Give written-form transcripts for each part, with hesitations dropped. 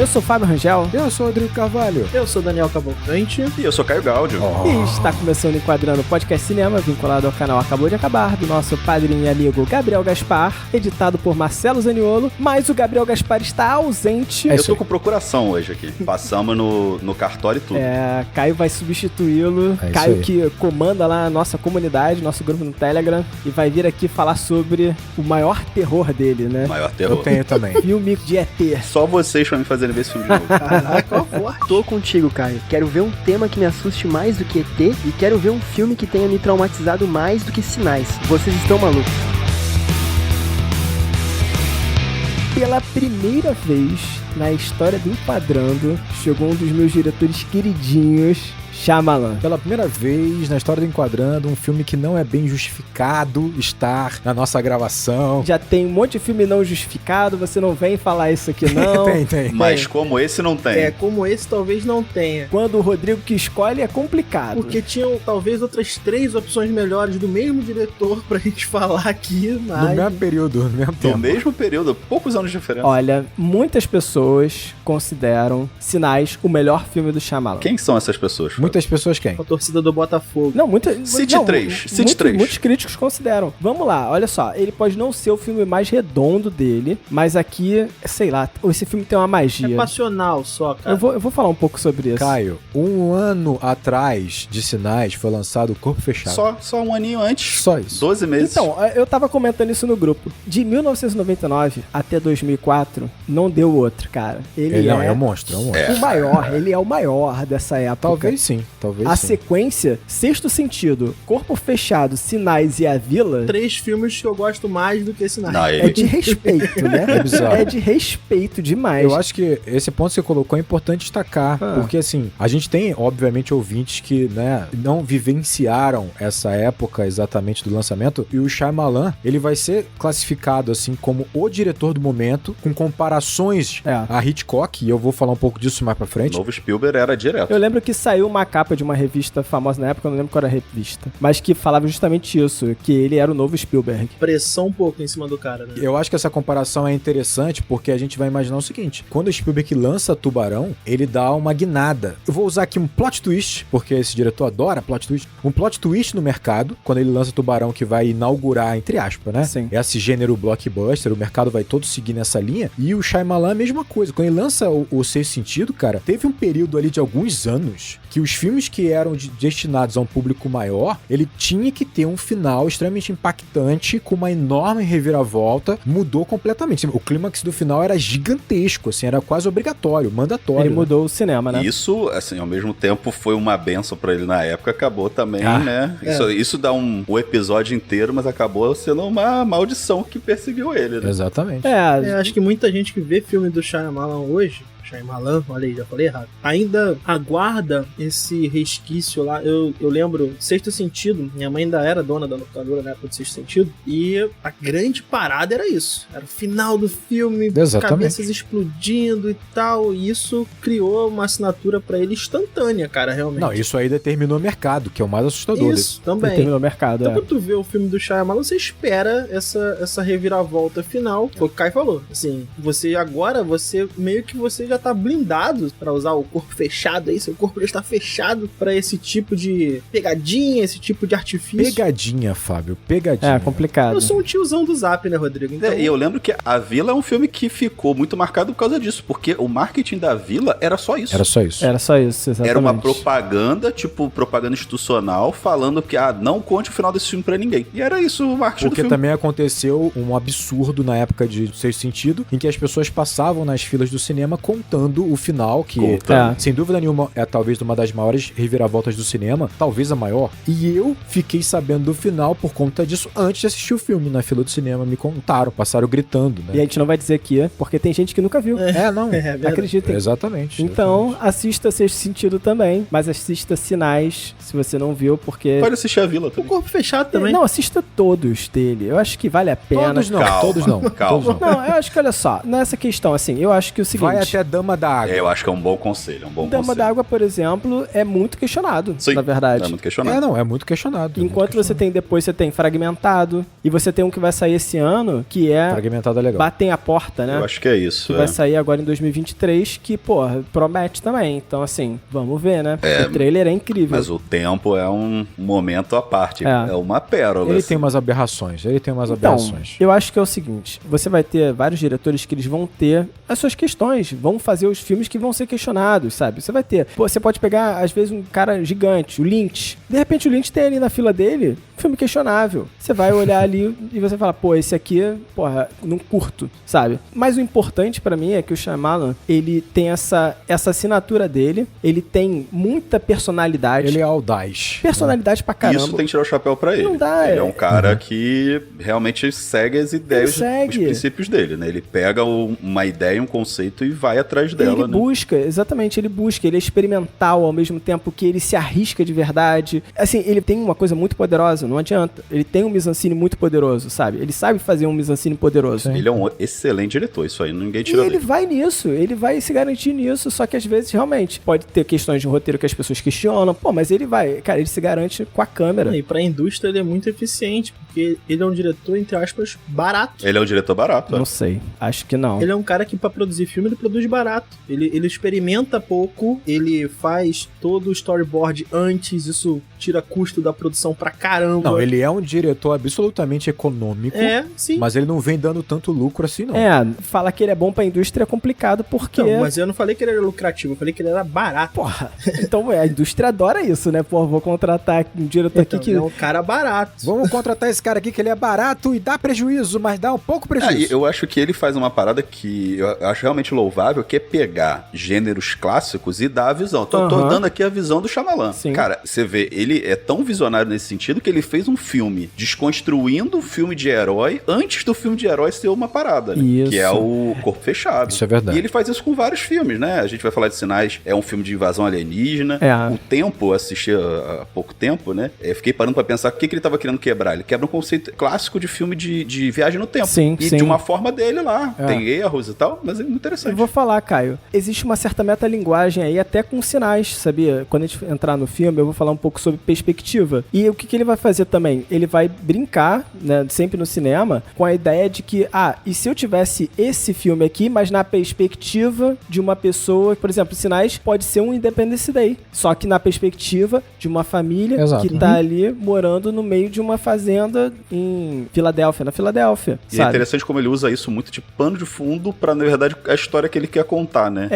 Eu sou Fábio Rangel. Eu sou Rodrigo Carvalho. Eu sou Daniel Cavalcante. E eu sou Caio Gáudio. E está começando o Enquadrando Podcast Cinema, vinculado ao canal Acabou de Acabar, do nosso padrinho e amigo Gabriel Gaspar, editado por Marcelo Zaniolo, mas o Gabriel Gaspar está ausente. Eu tô com procuração hoje aqui. Passamos no cartório e tudo. Caio vai substituí-lo. Caio que comanda lá a nossa comunidade, nosso grupo no Telegram, e vai vir aqui falar sobre o maior terror dele, né? Maior terror. Eu tenho também. Filme de ET. Só vocês pra me fazerem ver esse filme de novo. Caraca, tô contigo, Caio. Quero ver um tema que me assuste mais do que ET e quero ver um filme que tenha me traumatizado mais do que Sinais. Vocês estão malucos. Pela primeira vez na história do Enquadrando, chegou um dos meus diretores queridinhos, Shyamalan. Pela primeira vez na história do Enquadrando, um filme que não é bem justificado estar na nossa gravação. Já tem um monte de filme não justificado, você não vem falar isso aqui não. Tem. Mas como esse não tem. Como esse talvez não tenha. Quando o Rodrigo que escolhe é complicado. Porque tinham talvez outras 3 opções melhores do mesmo diretor pra gente falar aqui. Mas... No mesmo período, no mesmo tempo. No mesmo período, poucos anos de diferença. Olha, muitas pessoas consideram Sinais o melhor filme do Shyamalan. Quem são essas pessoas? Muitas pessoas quem? A torcida do Botafogo. Não, Cite 3. Cite 3. Muitos críticos consideram. Vamos lá, olha só. Ele pode não ser o filme mais redondo dele, mas aqui, sei lá, esse filme tem uma magia. É passional só, cara. Eu vou falar um pouco sobre isso. Caio, um ano atrás de Sinais foi lançado O Corpo Fechado. Só um aninho antes. Só isso. 12 meses. Então, eu tava comentando isso no grupo. De 1999 até 2004, não deu outro, cara. Ele é um monstro, o maior. Ele é o maior dessa época. Talvez sim. A sequência, Sexto Sentido, Corpo Fechado, Sinais e A Vila... 3 filmes que eu gosto mais do que Sinais. Não, É de respeito, né? É bizarro. É de respeito demais. Eu acho que esse ponto que você colocou é importante destacar, porque assim, a gente tem, obviamente, ouvintes que, né, não vivenciaram essa época exatamente do lançamento, e o Shyamalan, ele vai ser classificado, assim, como o diretor do momento, com comparações a Hitchcock, e eu vou falar um pouco disso mais pra frente. O novo Spielberg era direto. Eu lembro que saiu uma capa de uma revista famosa na época, eu não lembro qual era a revista, mas que falava justamente isso, que ele era o novo Spielberg. Pressão um pouco em cima do cara, né? Eu acho que essa comparação é interessante porque a gente vai imaginar o seguinte: quando o Spielberg lança Tubarão, ele dá uma guinada. Eu vou usar aqui um plot twist, porque esse diretor adora plot twist. Um plot twist no mercado, quando ele lança Tubarão, que vai inaugurar, entre aspas, né? Sim. Esse gênero blockbuster, o mercado vai todo seguir nessa linha. E o Shyamalan, a mesma coisa. Quando ele lança o Sexto Sentido, cara, teve um período ali de alguns anos que os filmes que eram destinados a um público maior, ele tinha que ter um final extremamente impactante, com uma enorme reviravolta, mudou completamente. O clímax do final era gigantesco, assim, era quase obrigatório, mandatório. Ele mudou o cinema, né? Isso, assim, ao mesmo tempo foi uma benção pra ele na época, acabou também, né? Isso dá o episódio inteiro, mas acabou sendo uma maldição que perseguiu ele, né? Exatamente. Acho que muita gente que vê filme do Shyamalan hoje, Shyamalan, olha aí, já falei errado, ainda aguarda esse resquício lá. Eu lembro, Sexto Sentido, minha mãe ainda era dona da locadora na época do Sexto Sentido, e a grande parada era isso, era o final do filme, Exatamente. Cabeças explodindo e tal, e isso criou uma assinatura pra ele instantânea, cara, realmente. Não, isso aí determinou o mercado, que é o mais assustador. Isso, também. Determinou o mercado, Então, quando tu vê o filme do Shyamalan, você espera essa reviravolta final. Foi o que o Kai falou. Assim, você meio que você já tá blindado pra usar o corpo fechado aí, seu corpo já está fechado pra esse tipo de pegadinha, esse tipo de artifício. Pegadinha, Fábio, pegadinha. É complicado. Eu sou um tiozão do Zap, né, Rodrigo? Então... E eu lembro que A Vila é um filme que ficou muito marcado por causa disso, porque o marketing da Vila era só isso. Era só isso. Era só isso, exatamente. Era uma propaganda, tipo, propaganda institucional, falando que, não conte o final desse filme pra ninguém. E era isso o marketing do Porque filme. também aconteceu um absurdo na época de Sexto Sentido, em que as pessoas passavam nas filas do cinema contando o final, que sem dúvida nenhuma é talvez uma das maiores reviravoltas do cinema, talvez a maior. E eu fiquei sabendo do final por conta disso antes de assistir o filme. Na fila do cinema me contaram, passaram gritando, né? E a gente não vai dizer aqui, porque tem gente que nunca viu. Não. Acreditem. Exatamente. Então, assista Sexto Sentido também, mas assista Sinais, se você não viu, porque... Pode assistir A Vila O também. corpo fechado também. Não, assista todos dele. Eu acho que vale a pena. Todos não, Calma, todos não. calma. Todos não. Não, eu acho que, olha só, nessa questão, assim, eu acho que é o seguinte... Vai até Dama da Água. Eu acho que é um bom conselho, Dama da Água, por exemplo, é muito questionado, Sim, na verdade. É muito questionado. É muito questionado. Enquanto você tem depois, você tem Fragmentado, e você tem um que vai sair esse ano, que é Fragmentado é legal. Batem a Porta, né? Eu acho que é isso. Que vai sair agora em 2023, que, porra, promete também. Então, assim, vamos ver, né? O trailer é incrível. Mas o tempo é um momento à parte. É uma pérola. Ele tem umas aberrações. Eu acho que é o seguinte, você vai ter vários diretores que eles vão ter as suas questões, vão fazer os filmes que vão ser questionados, sabe? Você vai ter, você pode pegar, às vezes, um cara gigante, o Lynch. De repente, o Lynch tem ali na fila dele filme questionável. Você vai olhar ali e você fala, pô, esse aqui, porra, não curto, sabe? Mas o importante pra mim é que o Shyamalan, ele tem essa assinatura dele, ele tem muita personalidade. Ele é audaz. Personalidade pra caramba. Isso tem que tirar o chapéu pra ele. Não dá, ele é um cara que realmente segue as ideias, os princípios dele, né? Ele pega uma ideia, um conceito e vai atrás dela, né? Ele é experimental ao mesmo tempo que ele se arrisca de verdade. Assim, ele tem uma coisa muito poderosa, não adianta. Ele tem um mise-en-scène muito poderoso, sabe? Ele sabe fazer um mise-en-scène poderoso. Sim. Ele é um excelente diretor, isso aí ninguém tira dele. E ele vai nisso, ele vai se garantir nisso, só que às vezes realmente pode ter questões de roteiro que as pessoas questionam, pô, mas ele vai, cara, ele se garante com a câmera. E pra indústria ele é muito eficiente, porque ele é um diretor, entre aspas, barato. Ele é um diretor barato. Não sei, acho que não. Ele é um cara que pra produzir filme ele produz barato. Ele experimenta pouco, ele faz todo o storyboard antes, isso tira custo da produção pra caramba. Não, ele é um diretor absolutamente econômico. Sim. Mas ele não vem dando tanto lucro assim, não. Falar que ele é bom pra indústria é complicado porque... Não, mas eu não falei que ele era lucrativo, eu falei que ele era barato. Porra, então a indústria adora isso, né? Pô, vou contratar um diretor aqui que... é um cara barato. Vamos contratar esse cara aqui que ele é barato e dá prejuízo, mas dá um pouco prejuízo. Eu acho que ele faz uma parada que eu acho realmente louvável, que é pegar gêneros clássicos e dar a visão. Tô dando aqui a visão do Shyamalan. Sim. Cara, você vê, ele é tão visionário nesse sentido que ele fez um filme desconstruindo o filme de herói antes do filme de herói ser uma parada, né? Isso. Que é o Corpo Fechado. Isso é verdade. E ele faz isso com vários filmes, né? A gente vai falar de Sinais, é um filme de invasão alienígena. O Tempo, eu assisti há pouco tempo, né? Eu fiquei parando pra pensar o que ele tava querendo quebrar. Ele quebra um conceito clássico de filme de viagem no tempo. Sim. De uma forma dele lá. Tem erros e tal, mas é muito interessante. Eu vou falar, Caio. Existe uma certa metalinguagem aí, até com sinais, sabia? Quando a gente entrar no filme, eu vou falar um pouco sobre perspectiva. E o que ele vai fazer também? Ele vai brincar, né, sempre no cinema, com a ideia de que, e se eu tivesse esse filme aqui, mas na perspectiva de uma pessoa, por exemplo, Sinais pode ser um Independence Day, só que na perspectiva de uma família que tá ali morando no meio de uma fazenda em Filadélfia, na Filadélfia, E sabe? é interessante como ele usa isso muito de pano de fundo pra, na verdade, a história que ele quer contar, né?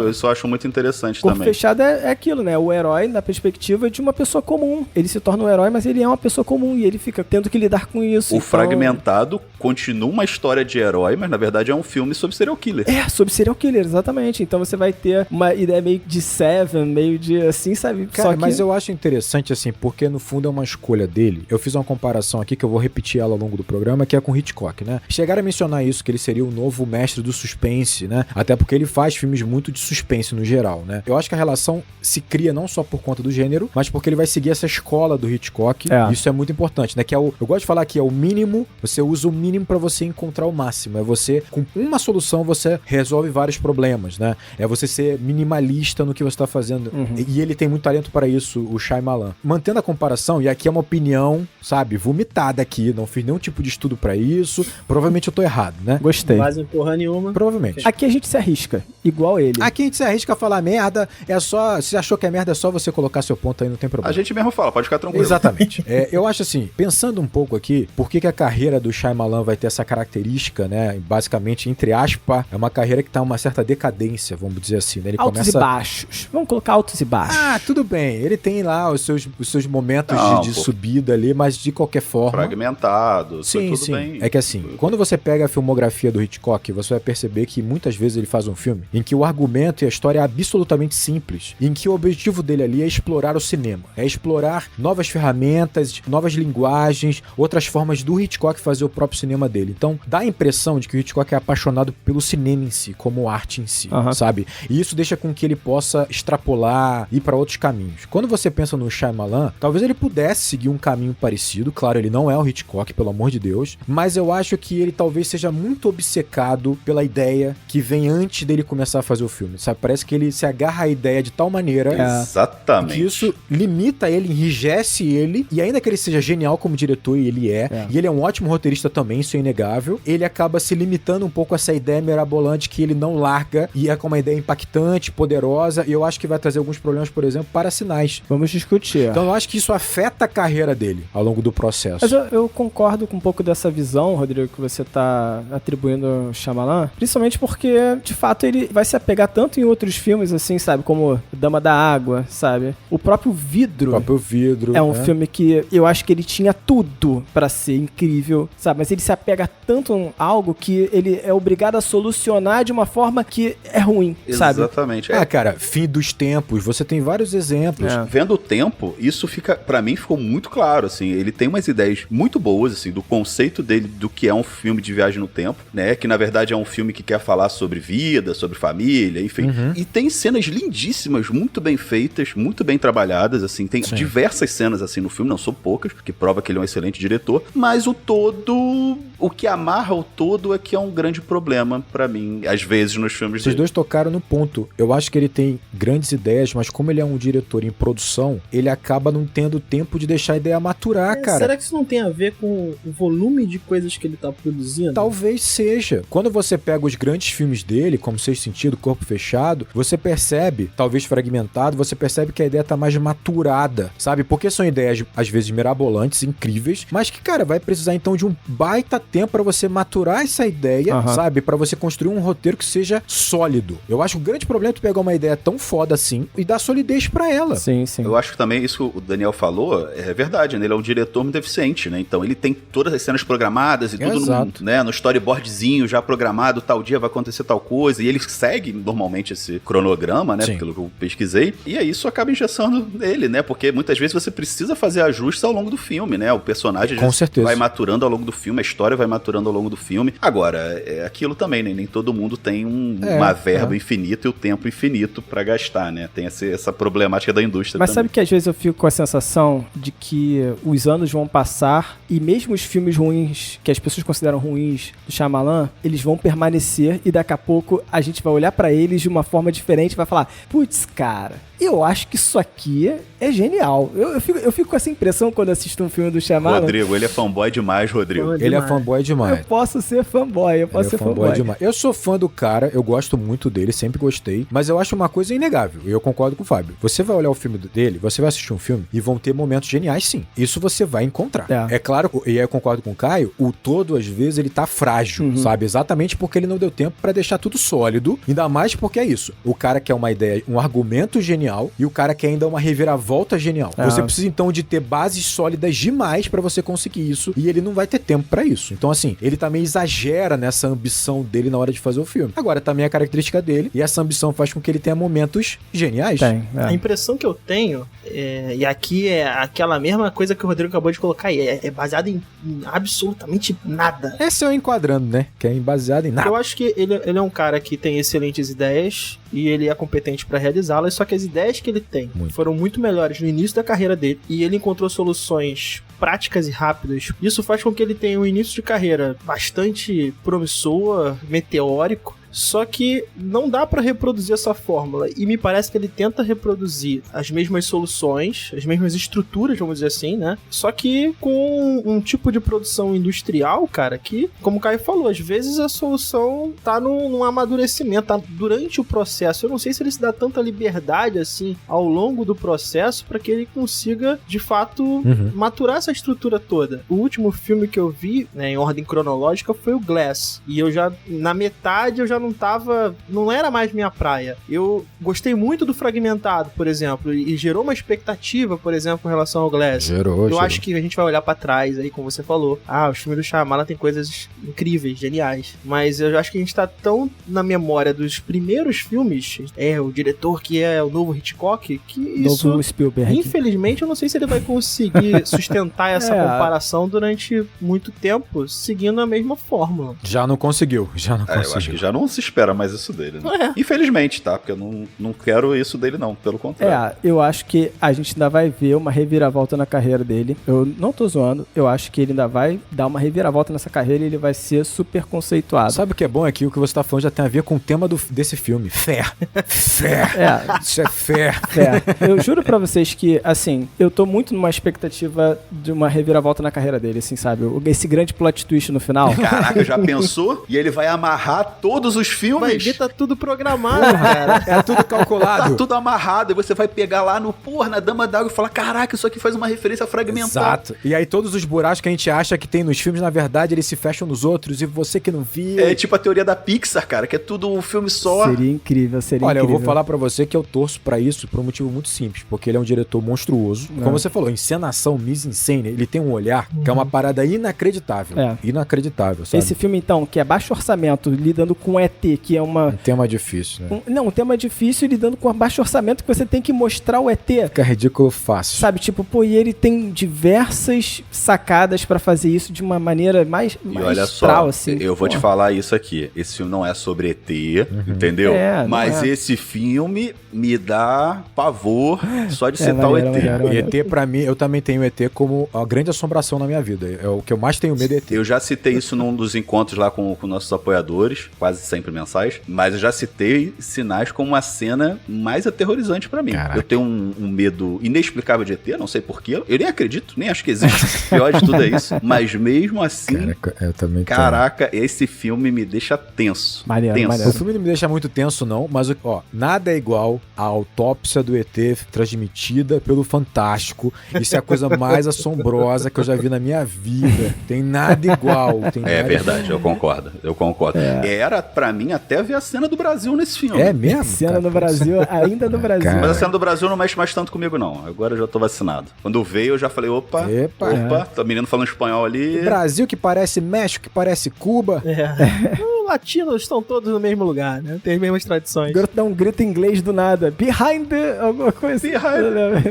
Isso eu acho muito interessante Corpo também. Fechado é aquilo, né? O herói na perspectiva de uma pessoa comum. Ele se torna um herói, mas ele é uma pessoa comum e ele fica tendo que lidar com isso. O Fragmentado continua uma história de herói, mas na verdade é um filme sobre serial killer. Sobre serial killer, exatamente. Então você vai ter uma ideia meio de Seven, meio de assim, sabe? Cara, mas eu acho interessante assim, porque no fundo é uma escolha dele. Eu fiz uma comparação aqui que eu vou repetir ela ao longo do programa, que é com Hitchcock, né? Chegaram a mencionar isso, que ele seria o novo mestre do suspense, né? Até porque ele faz filmes muito de suspense no geral, né? Eu acho que a relação se cria não só por conta do gênero, mas porque ele vai seguir essa escola do Hitchcock. Isso é muito importante, né? Que eu gosto de falar que é o mínimo, você usa o mínimo pra você encontrar o máximo. É você, com uma solução, você resolve vários problemas, né? É você ser minimalista no que você tá fazendo. E ele tem muito talento para isso, o Shyamalan. Mantendo a comparação, e aqui é uma opinião, sabe, vomitada aqui, não fiz nenhum tipo de estudo pra isso, provavelmente eu tô errado, né? Gostei. Quase porra nenhuma. Provavelmente. Aqui a gente se arrisca, igual ele. Aqui a gente se arrisca a falar merda, é só, se achou que é merda, é só você colocar seu ponto aí, não tem problema. A gente mesmo fala, pode ficar tranquilo. Exatamente. Eu acho assim, pensando um pouco aqui, por que a carreira do Shyamalan vai ter essa característica, né? Basicamente, entre aspas, é uma carreira que tá uma certa decadência, vamos dizer assim, né? Ele altos começa... e baixos. Vamos colocar altos e baixos. Tudo bem. Ele tem lá os seus momentos de subida ali, mas de qualquer forma... Fragmentado, sim, tudo bem. É que assim, quando você pega a filmografia do Hitchcock, você vai perceber que muitas vezes ele faz um filme em que o argumento e a história é absolutamente simples, em que o objetivo dele ali é explorar o cinema, é explorar novas ferramentas, novas linguagens, outras formas do Hitchcock fazer o próprio cinema dele. Então, dá a impressão de que o Hitchcock é apaixonado pelo cinema em si, como arte em si, sabe? E isso deixa com que ele possa extrapolar, ir pra outros caminhos. Quando você pensa no Shyamalan, talvez ele pudesse seguir um caminho parecido. Claro, ele não é o Hitchcock, pelo amor de Deus, mas eu acho que ele talvez seja muito obcecado pela ideia que vem antes dele começar a fazer o filme, sabe? Parece que ele se agarra à ideia de tal maneira exatamente, que isso limita ele, enrijece ele, e ainda que ele seja genial como diretor, e ele e ele é um ótimo roteirista também, isso é inegável, ele acaba se limitando um pouco a essa ideia mirabolante que ele não larga, e é com uma ideia impactante, poderosa, e eu acho que vai trazer alguns problemas, por exemplo, para Sinais. Vamos discutir. Então eu acho que isso afeta a carreira dele ao longo do processo. Mas eu concordo com um pouco dessa visão, Rodrigo, que você tá atribuindo ao Shyamalan, principalmente porque, de fato, ele vai se apegar tanto em outros filmes, assim, sabe, como Dama da Água, sabe? O próprio Vidro. É um filme que eu acho que ele tinha tudo pra ser incrível, sabe? Mas ele se apega tanto a algo que ele é obrigado a solucionar de uma forma que é ruim, sabe? Exatamente. Cara, Fim dos Tempos, você tem vários exemplos. Vendo o tempo, isso fica, pra mim, ficou muito claro, assim, ele tem umas ideias muito boas, assim, do conceito dele, do que é um filme de viagem no tempo, né, que na verdade é um filme que quer falar sobre vida, sobre família, enfim, e tem cenas lindíssimas, muito bem feitas, muito bem trabalhadas, assim, tem diversas cenas, assim, no filme, não são poucas, que prova que ele é um excelente diretor, mas o todo, o que amarra o todo é que é um grande problema pra mim, às vezes, nos filmes dele. Vocês dois tocaram no ponto. Eu acho que ele tem grandes ideias, mas como ele é um diretor em produção, ele acaba não tendo tempo de deixar a ideia maturar, cara. Será que isso não tem a ver com o volume de coisas que ele tá produzindo? Talvez seja. Quando você pega os grandes filmes dele, como Sexto Sentido, Corpo Fechado, você percebe, talvez fragmentado, você percebe que a ideia tá mais maturada, sabe? Porque são ideias, às vezes, mirabolantes, incríveis, mas que, cara, vai precisar, então, de um baita tempo pra você maturar essa ideia, sabe? Pra você construir um roteiro que seja sólido. Eu acho que o grande problema é tu pegar uma ideia tão foda assim e dar solidez pra ela. Sim, sim. Eu acho que também isso que o Daniel falou é verdade, né? Ele é um diretor muito deficiente, né? Então ele tem todas as cenas programadas e tudo no storyboardzinho já programado, tal dia vai acontecer tal coisa, e ele segue normalmente esse cronograma, né? Pelo que eu pesquisei, e aí isso acaba engessando ele, né? Porque muitas vezes você precisa fazer ajustes ao longo do filme, né? O personagem vai maturando ao longo do filme, a história vai maturando ao longo do filme. Agora, é aquilo também, né? Nem todo mundo tem uma verba infinita e o tempo infinito pra gastar, né? Tem essa problemática da indústria. Mas também. sabe que às vezes eu fico com a sensação de que os anos vão passar e mesmo os filmes ruins, que as pessoas consideram ruins do Shyamalan, eles vão permanecer e daqui a pouco a gente vai olhar pra eles de uma forma diferente e vai falar, putz, cara, eu acho que isso aqui é genial. Eu fico com essa impressão quando assisto um filme do Shyamalan. Rodrigo, ele é fanboy demais, Rodrigo. Ele é fanboy demais. Eu posso ser fanboy, demais. Eu sou fã do cara, eu gosto muito dele, sempre gostei, mas eu acho uma coisa inegável, e eu concordo com o Fábio. Você vai olhar o filme dele, você vai assistir um filme e vão ter momentos geniais, sim. Isso você vai encontrar. É claro, e aí eu concordo com o Caio, o todo, às vezes, ele tá frágil, sabe? Exatamente porque ele não deu tempo pra deixar tudo sólido, ainda mais porque é isso. O cara quer uma ideia, um argumento genial, e o cara quer ainda uma reviravolta genial. Você precisa, então, de ter bases sólidas demais pra você conseguir isso, e ele não vai ter tempo pra isso. Então, assim, ele também exagera nessa ambição dele na hora de fazer o filme. Agora, também é a característica dele, e essa ambição faz com que ele tenha momentos geniais. A impressão que eu tenho, e aqui é aquela mesma coisa que o Rodrigo acabou de colocar aí, é baseado em absolutamente nada. Esse é o enquadrando, né? Que é baseado em nada. Eu acho que ele é um cara que tem excelentes ideias e ele é competente pra realizá-las, só que as ideias que ele tem foram muito melhores no início da carreira dele e ele encontrou soluções práticas e rápidas. Isso faz com que ele tenha um início de carreira bastante promissor, meteórico, só que não dá pra reproduzir essa fórmula, e me parece que ele tenta reproduzir as mesmas soluções, as mesmas estruturas, vamos dizer assim, né? Só que com um tipo de produção industrial, cara, que, como o Caio falou, às vezes a solução tá num amadurecimento, tá durante o processo. Eu não sei se ele se dá tanta liberdade, assim, ao longo do processo, pra que ele consiga, de fato, maturar essa estrutura toda. O último filme que eu vi, né, em ordem cronológica, foi o Glass, e eu já, na metade, eu já não era mais minha praia. Eu gostei muito do Fragmentado, por exemplo, e gerou uma expectativa, por exemplo, em relação ao Glass. Eu acho que a gente vai olhar pra trás aí, como você falou. Os filmes do Shyamalan tem coisas incríveis, geniais. Mas eu acho que a gente tá tão na memória dos primeiros filmes, o diretor que é o novo Hitchcock, que isso... Novo Spielberg. Infelizmente, eu não sei se ele vai conseguir sustentar essa comparação durante muito tempo, seguindo a mesma fórmula. Já não conseguiu. Eu acho que já não se espera mais isso dele, né? Infelizmente, tá? Porque eu não quero isso dele, não. Pelo contrário. Eu acho que a gente ainda vai ver uma reviravolta na carreira dele. Eu não tô zoando. Eu acho que ele ainda vai dar uma reviravolta nessa carreira e ele vai ser super conceituado. Sabe o que é bom? É que o que você tá falando já tem a ver com o tema desse filme. Fé. Isso é fé. Eu juro pra vocês que, assim, eu tô muito numa expectativa de uma reviravolta na carreira dele, assim, sabe? Esse grande plot twist no final. Caraca, já pensou? E ele vai amarrar todos os filmes? Vai ver, tá tudo programado, cara. É tudo calculado. Tá tudo amarrado. E você vai pegar lá na Dama d'Água e falar, caraca, isso aqui faz uma referência fragmentada. Exato. E aí todos os buracos que a gente acha que tem nos filmes, na verdade, eles se fecham nos outros e você que não viu... É tipo a teoria da Pixar, cara, que é tudo um filme só. Seria incrível. Olha, eu vou falar pra você que eu torço pra isso por um motivo muito simples, porque ele é um diretor monstruoso. Como você falou, encenação, mise-en-scène, ele tem um olhar que é uma parada inacreditável. Inacreditável, sabe? Esse filme, então, que é baixo orçamento, lidando com ET, que é uma... Um tema difícil, né? Um tema difícil lidando com baixo orçamento que você tem que mostrar o ET. Fica ridículo fácil. Sabe, tipo, e ele tem diversas sacadas pra fazer isso de uma maneira mais olha só, assim. Eu vou te falar isso aqui. Esse filme não é sobre ET, entendeu? Mas esse filme me dá pavor só de citar o ET. E ET, pra mim, eu também tenho ET como a grande assombração na minha vida. É o que eu mais tenho medo é ET. Eu já citei isso num dos encontros lá com nossos apoiadores, quase sempre mensais, mas eu já citei Sinais como a cena mais aterrorizante pra mim. Caraca. Eu tenho um medo inexplicável de ET, não sei porquê. Eu nem acredito, nem acho que existe. O pior de tudo é isso. Mas mesmo assim, caraca, eu também caraca, esse filme me deixa tenso. Maneiro. O filme não me deixa muito tenso, não, mas nada é igual a autópsia do ET transmitida pelo Fantástico. Isso é a coisa mais assombrosa que eu já vi na minha vida. Tem nada igual. Verdade, eu concordo. Era, pra mim, até ver a cena do Brasil nesse filme. É mesmo? Cena do Brasil, ainda no Brasil. Cara. Mas a cena do Brasil não mexe mais tanto comigo, não. Agora eu já tô vacinado. Quando veio, eu já falei, opa, tá menino falando espanhol ali. O Brasil que parece México, que parece Cuba. Os latinos estão todos no mesmo lugar, né? Tem as mesmas tradições. O garoto dá um grito em inglês do nada. Behind the... alguma coisa.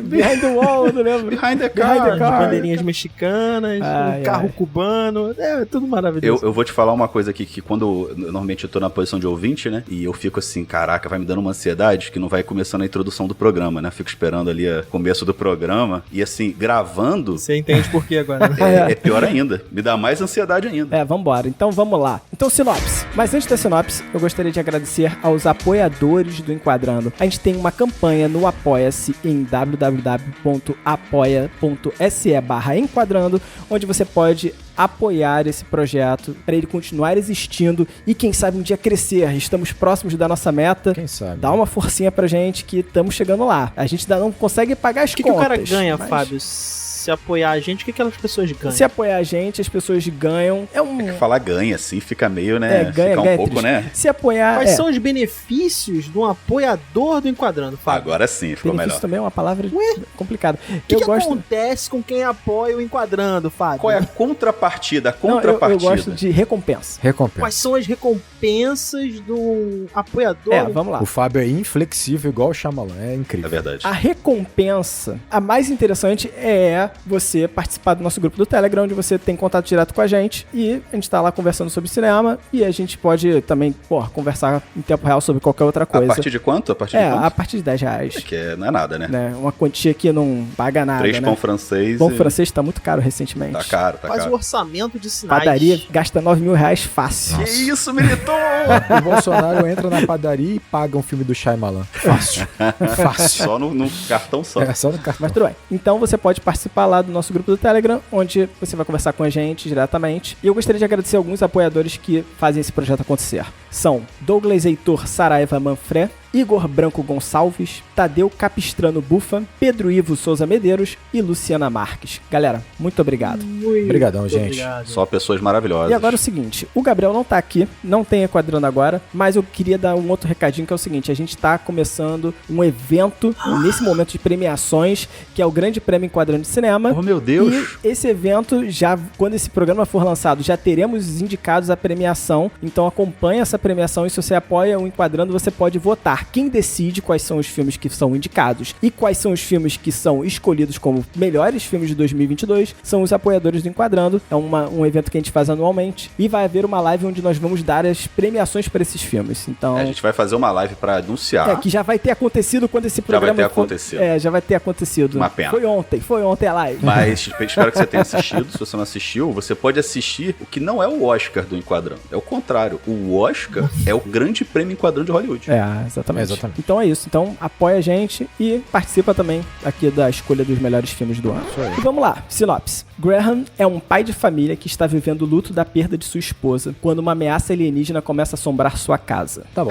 Behind the wall, não lembro. Behind the car. Bandeirinhas mexicanas, carro cubano. É tudo maravilhoso. Eu vou te falar uma coisa aqui, que quando normalmente eu tô na posição de ouvinte, né? E eu fico assim, caraca, vai me dando uma ansiedade que não vai começando a introdução do programa, né? Fico esperando ali o começo do programa e assim, gravando... Você entende por quê agora, né? É pior ainda. Me dá mais ansiedade ainda. Vambora. Então vamos lá. Então, sinopse. Mas antes da sinopse, eu gostaria de agradecer aos apoiadores do Enquadrando. A gente tem uma campanha no Apoia-se em www.apoia.se/enquadrando, onde você pode apoiar esse projeto para ele continuar existindo e quem sabe um dia crescer. Estamos próximos da nossa meta. Quem sabe? Dá uma forcinha pra gente que estamos chegando lá. A gente ainda não consegue pagar as contas. O que o cara ganha, Fábio? Se apoiar a gente, o que aquelas pessoas ganham? Se apoiar a gente, as pessoas ganham. É que falar ganha, assim, fica meio, né? Fica um pouco, né? Se apoiar... Quais são os benefícios de um apoiador do Enquadrando, Fábio? Agora sim, ficou benefício melhor. também é uma palavra complicada. O que acontece com quem apoia o Enquadrando, Fábio? Qual é a contrapartida? Eu gosto de recompensa. Quais são as recompensas do apoiador? Vamos lá. O Fábio é inflexível igual o Shyamalan. É incrível. É verdade. A recompensa, a mais interessante é você participar do nosso grupo do Telegram, onde você tem contato direto com a gente e a gente tá lá conversando sobre cinema e a gente pode também, conversar em tempo real sobre qualquer outra coisa. A partir de quanto? A partir de R$10. Que não é nada, né? Uma quantia que não paga nada, 3 pão francês. Pão francês tá muito caro recentemente. Tá caro. Faz o orçamento de Sinais. Padaria gasta R$9.000 fácil. Nossa. Que isso, militou! O Bolsonaro entra na padaria e paga um filme do Shyamalan. Fácil. Só no cartão só. Só no cartão. Mas tudo bem. Então você pode participar participar lá do nosso grupo do Telegram, onde você vai conversar com a gente diretamente. E eu gostaria de agradecer alguns apoiadores que fazem esse projeto acontecer. São Douglas Heitor Saraiva Manfré, Igor Branco Gonçalves, Tadeu Capistrano Bufa, Pedro Ivo Souza Medeiros e Luciana Marques. Galera, muito obrigado. Obrigadão, gente. Obrigado. Só pessoas maravilhosas. E agora é o seguinte, o Gabriel não tá aqui, não tem Enquadrando agora, mas eu queria dar um outro recadinho, que é o seguinte, a gente tá começando um evento nesse momento de premiações, que é o Grande Prêmio Enquadrando de Cinema. Oh, meu Deus! E esse evento, já quando esse programa for lançado, já teremos os indicados à premiação, então acompanha essa premiação e se você apoia o Enquadrando, você pode votar. Quem decide quais são os filmes que são indicados e quais são os filmes que são escolhidos como melhores filmes de 2022 são os apoiadores do Enquadrando. É um evento que a gente faz anualmente e vai haver uma live onde nós vamos dar as premiações para esses filmes. Então, a gente vai fazer uma live para anunciar. Que já vai ter acontecido quando esse programa... Já vai ter acontecido. Já vai ter acontecido. Uma pena. Foi ontem a live. Mas espero que você tenha assistido. Se você não assistiu, você pode assistir o que não é o Oscar do Enquadrando. É o contrário. O Oscar é o Grande Prêmio Enquadrando de Hollywood. Exatamente. Então é isso. Então apoia a gente e participa também aqui da escolha dos melhores filmes do ano. E vamos lá, sinopse. Graham é um pai de família que está vivendo o luto da perda de sua esposa quando uma ameaça alienígena começa a assombrar sua casa. Tá bom.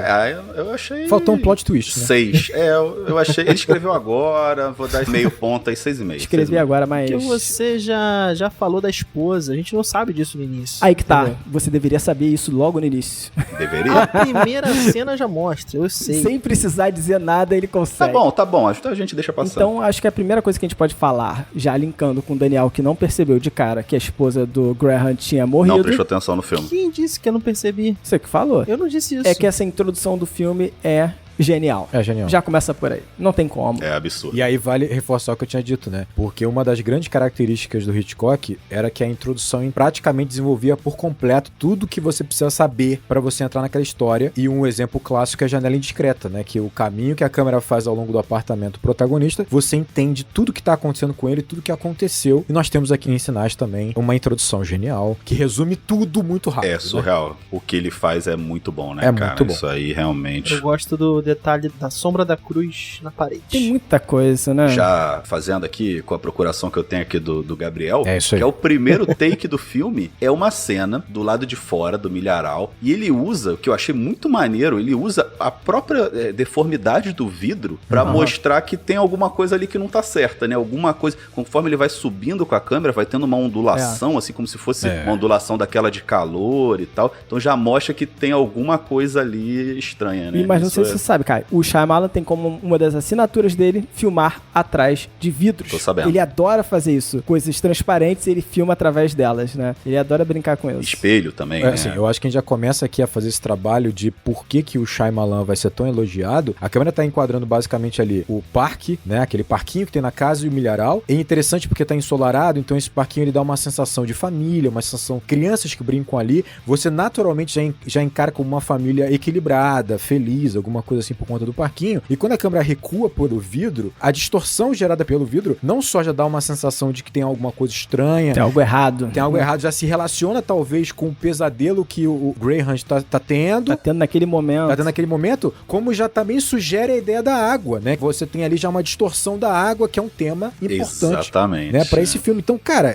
Eu achei... Faltou um plot twist, né? 6. Eu achei... Ele escreveu agora, vou dar meio ponto aí, 6,5. Escrevi agora, mas... Porque você já falou da esposa, a gente não sabe disso no início. Aí que tá, entendeu? Você deveria saber isso logo no início. Deveria? A primeira cena já mostra, eu sei. Sem precisar dizer nada, ele consegue. Tá bom, a gente deixa passar. Então, acho que a primeira coisa que a gente pode falar, já linkando com o Daniel, que não percebeu de cara que a esposa do Graham tinha morrido. Não prestou atenção no filme. Quem disse que eu não percebi? Você que falou. Eu não disse isso. É que essa introdução do filme é genial. É genial. Já começa por aí. Não tem como. É absurdo. E aí vale reforçar o que eu tinha dito, né? Porque uma das grandes características do Hitchcock era que a introdução praticamente desenvolvia por completo tudo que você precisa saber pra você entrar naquela história. E um exemplo clássico é a Janela Indiscreta, né? Que o caminho que a câmera faz ao longo do apartamento protagonista, você entende tudo que tá acontecendo com ele, tudo que aconteceu. E nós temos aqui em Sinais também uma introdução genial que resume tudo muito rápido. É surreal. Né? O que ele faz é muito bom, né, cara? Muito bom. Isso aí realmente... Eu gosto do detalhe da sombra da cruz na parede. Tem muita coisa, né? Já fazendo aqui com a procuração que eu tenho aqui do Gabriel, é isso aí. Que é o primeiro take do filme, é uma cena do lado de fora do milharal, e ele usa, o que eu achei muito maneiro, ele usa a própria deformidade do vidro pra mostrar que tem alguma coisa ali que não tá certa, né? Alguma coisa, conforme ele vai subindo com a câmera, vai tendo uma ondulação, assim como se fosse uma ondulação daquela de calor e tal, então já mostra que tem alguma coisa ali estranha, né? Mas não sei se você sabe, cara, o Shyamalan tem como uma das assinaturas dele filmar atrás de vidros. Tô sabendo. Ele adora fazer isso. Coisas transparentes, ele filma através delas, né? Ele adora brincar com isso. Espelho também, né? Assim, eu acho que a gente já começa aqui a fazer esse trabalho de por que o Shyamalan vai ser tão elogiado. A câmera tá enquadrando basicamente ali o parque, né? Aquele parquinho que tem na casa e o milharal. É interessante porque tá ensolarado, então esse parquinho ele dá uma sensação de família, uma sensação... Crianças que brincam ali, você naturalmente já encara como uma família equilibrada, feliz, alguma coisa assim por conta do parquinho, e quando a câmera recua pelo vidro, a distorção gerada pelo vidro não só já dá uma sensação de que tem alguma coisa estranha, tem algo errado, já se relaciona talvez com o pesadelo que o Graham tá tendo. Tá tendo naquele momento, como já também sugere a ideia da água, né? Você tem ali já uma distorção da água, que é um tema importante. Exatamente. Né? Pra esse filme. Então, cara,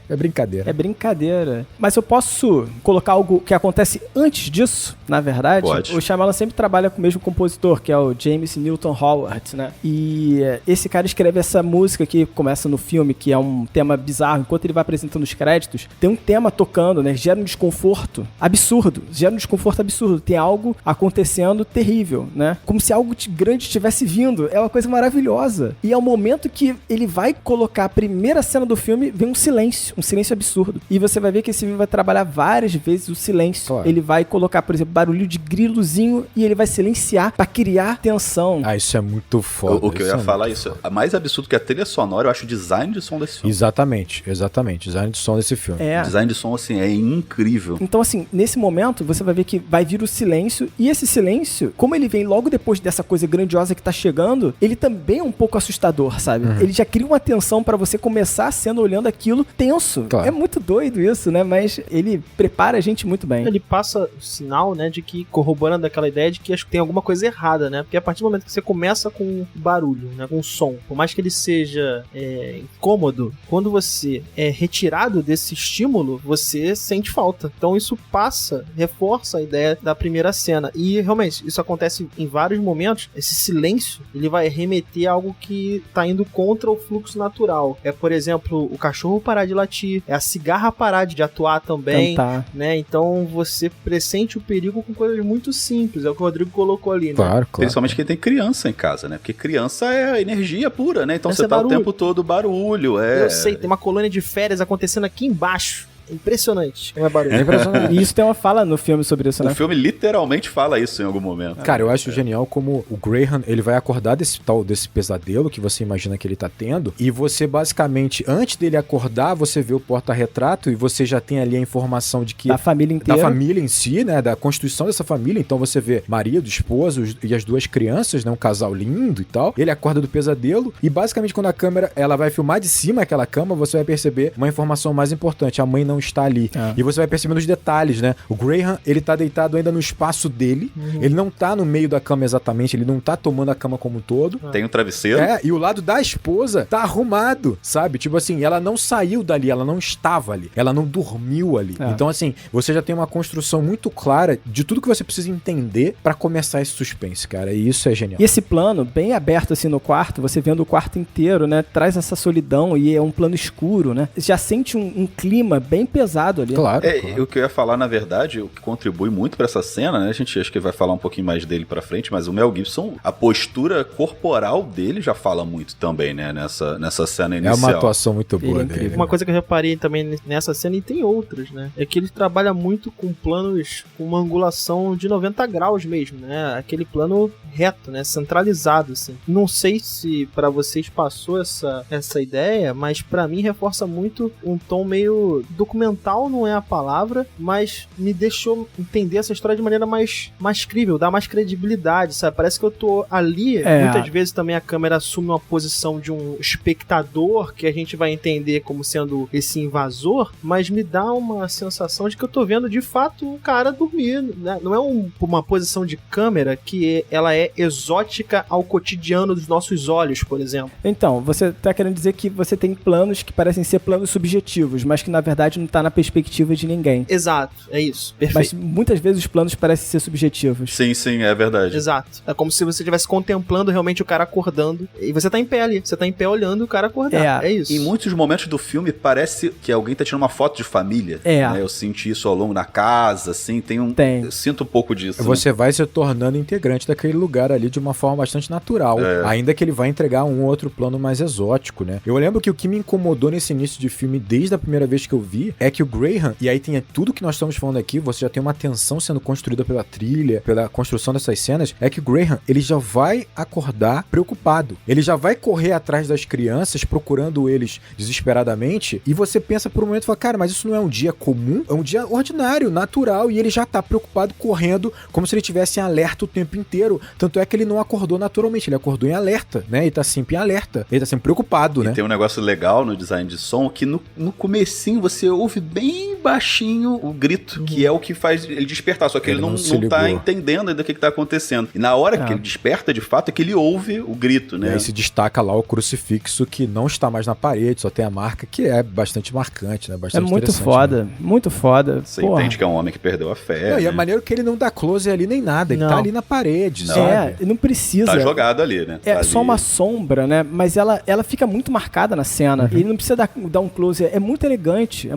é brincadeira. É brincadeira. Mas eu posso colocar algo que acontece antes disso, na verdade? Pode. O Shyamalan sempre trabalha com o mesmo compositor, que é o James Newton Howard, né? E esse cara escreve essa música que começa no filme, que é um tema bizarro. Enquanto ele vai apresentando os créditos, tem um tema tocando, né? Gera um desconforto absurdo. Tem algo acontecendo terrível, né? Como se algo de grande estivesse vindo. É uma coisa maravilhosa. E ao momento que ele vai colocar a primeira cena do filme, vem um silêncio absurdo. E você vai ver que esse filme vai trabalhar várias vezes o silêncio. Claro. Ele vai colocar, por exemplo, barulho de grilozinho e ele vai silenciar pra criar tensão. Ah, isso é muito foda. O que eu ia falar, isso é mais absurdo que a trilha sonora, eu acho o design de som desse filme. Exatamente. Design de som desse filme. O design de som, assim, é incrível. Então, assim, nesse momento, você vai ver que vai vir o silêncio, e esse silêncio, como ele vem logo depois dessa coisa grandiosa que tá chegando, ele também é um pouco assustador, sabe? Ele já cria uma tensão pra você começar a cena olhando aquilo tenso. Claro. É muito doido isso, né? Mas ele prepara a gente muito bem. Ele passa o sinal, né, de que corroborando aquela ideia de que acho que tem alguma coisa coisa errada, né? Porque a partir do momento que você começa com barulho, né, com som, por mais que ele seja incômodo, quando você é retirado desse estímulo, você sente falta. Então isso reforça a ideia da primeira cena. E realmente, isso acontece em vários momentos. Esse silêncio, ele vai remeter a algo que tá indo contra o fluxo natural. É, por exemplo, o cachorro parar de latir, é a cigarra parar de atuar também, né? Então você pressente o perigo com coisas muito simples. É o que o Rodrigo colocou ali, né? Claro. Principalmente quem tem criança em casa, né? Porque criança é energia pura, né? Então você tá o tempo todo barulho. Eu sei, tem uma colônia de férias acontecendo aqui embaixo. Impressionante. Como é barulho. E isso tem uma fala no filme sobre isso, né? O filme literalmente fala isso em algum momento. Cara, eu acho genial como o Graham, ele vai acordar desse pesadelo que você imagina que ele tá tendo, e você basicamente, antes dele acordar, você vê o porta-retrato e você já tem ali a informação de que... Da família inteira. Da família em si, né? Da constituição dessa família. Então você vê marido, esposo e as duas crianças, né? Um casal lindo e tal. Ele acorda do pesadelo e basicamente quando a câmera, ela vai filmar de cima aquela cama, você vai perceber uma informação mais importante. A mãe não está ali. E você vai percebendo os detalhes, né? O Graham, ele tá deitado ainda no espaço dele. Ele não tá no meio da cama exatamente, ele não tá tomando a cama como um todo. Tem um travesseiro. E o lado da esposa tá arrumado, sabe? Tipo assim, ela não saiu dali, ela não estava ali, ela não dormiu ali. Então assim, você já tem uma construção muito clara de tudo que você precisa entender pra começar esse suspense, cara. E isso é genial. E esse plano, bem aberto assim no quarto, você vendo o quarto inteiro, né? Traz essa solidão e é um plano escuro, né? Já sente um clima bem pesado ali. Claro. O que eu ia falar, na verdade, o que contribui muito pra essa cena, né? A gente acho que vai falar um pouquinho mais dele pra frente, mas o Mel Gibson, a postura corporal dele já fala muito também, né? Nessa cena inicial. É uma atuação muito boa dele. Uma coisa que eu reparei também nessa cena, e tem outras, né? É que ele trabalha muito com planos com uma angulação de 90 graus mesmo, né? Aquele plano reto, né? Centralizado, assim. Não sei se pra vocês passou essa ideia, mas pra mim reforça muito um tom meio documental, não é a palavra, mas me deixou entender essa história de maneira mais crível, dá mais credibilidade, sabe? Parece que eu tô ali, muitas vezes também a câmera assume uma posição de um espectador que a gente vai entender como sendo esse invasor, mas me dá uma sensação de que eu tô vendo de fato um cara dormindo, né? Não é uma posição de câmera que ela é exótica ao cotidiano dos nossos olhos, por exemplo. Então, você tá querendo dizer que você tem planos que parecem ser planos subjetivos, mas que na verdade não tá na perspectiva de ninguém. Exato, é isso, perfeito. Mas muitas vezes os planos parecem ser subjetivos. Sim, é verdade. Exato. É como se você estivesse contemplando realmente o cara acordando, e você tá em pé ali, você tá em pé olhando o cara acordar, é isso. Em muitos momentos do filme parece que alguém tá tirando uma foto de família. Né? Eu senti isso ao longo da casa, assim, eu sinto um pouco disso. Você vai se tornando integrante daquele lugar ali de uma forma bastante natural, ainda que ele vai entregar um outro plano mais exótico, né? Eu lembro que o que me incomodou nesse início de filme, desde a primeira vez que eu vi, é que o Graham, e aí tem tudo que nós estamos falando aqui, você já tem uma tensão sendo construída pela trilha, pela construção dessas cenas, é que o Graham, ele já vai acordar preocupado. Ele já vai correr atrás das crianças, procurando eles desesperadamente, e você pensa por um momento, fala, cara, mas isso não é um dia comum? É um dia ordinário, natural, e ele já tá preocupado, correndo, como se ele tivesse em alerta o tempo inteiro. Tanto é que ele não acordou naturalmente, ele acordou em alerta, né? Ele tá sempre em alerta, ele tá sempre preocupado, né? E tem um negócio legal no design de som, que no comecinho você ouve bem baixinho o grito, que é o que faz ele despertar, só que ele não tá entendendo ainda o que tá acontecendo. E na hora que ele desperta, de fato, é que ele ouve o grito, né? E aí se destaca lá o crucifixo que não está mais na parede, só tem a marca, que é bastante marcante, né? Bastante muito foda, né? Muito foda. Você entende que é um homem que perdeu a fé. Não, né? E é maneiro que ele não dá close ali nem nada, ele tá ali na parede, sabe? Não precisa. Tá jogado ali, né? É só uma sombra, né? Mas ela fica muito marcada na cena. E não precisa dar um close. É muito elegante,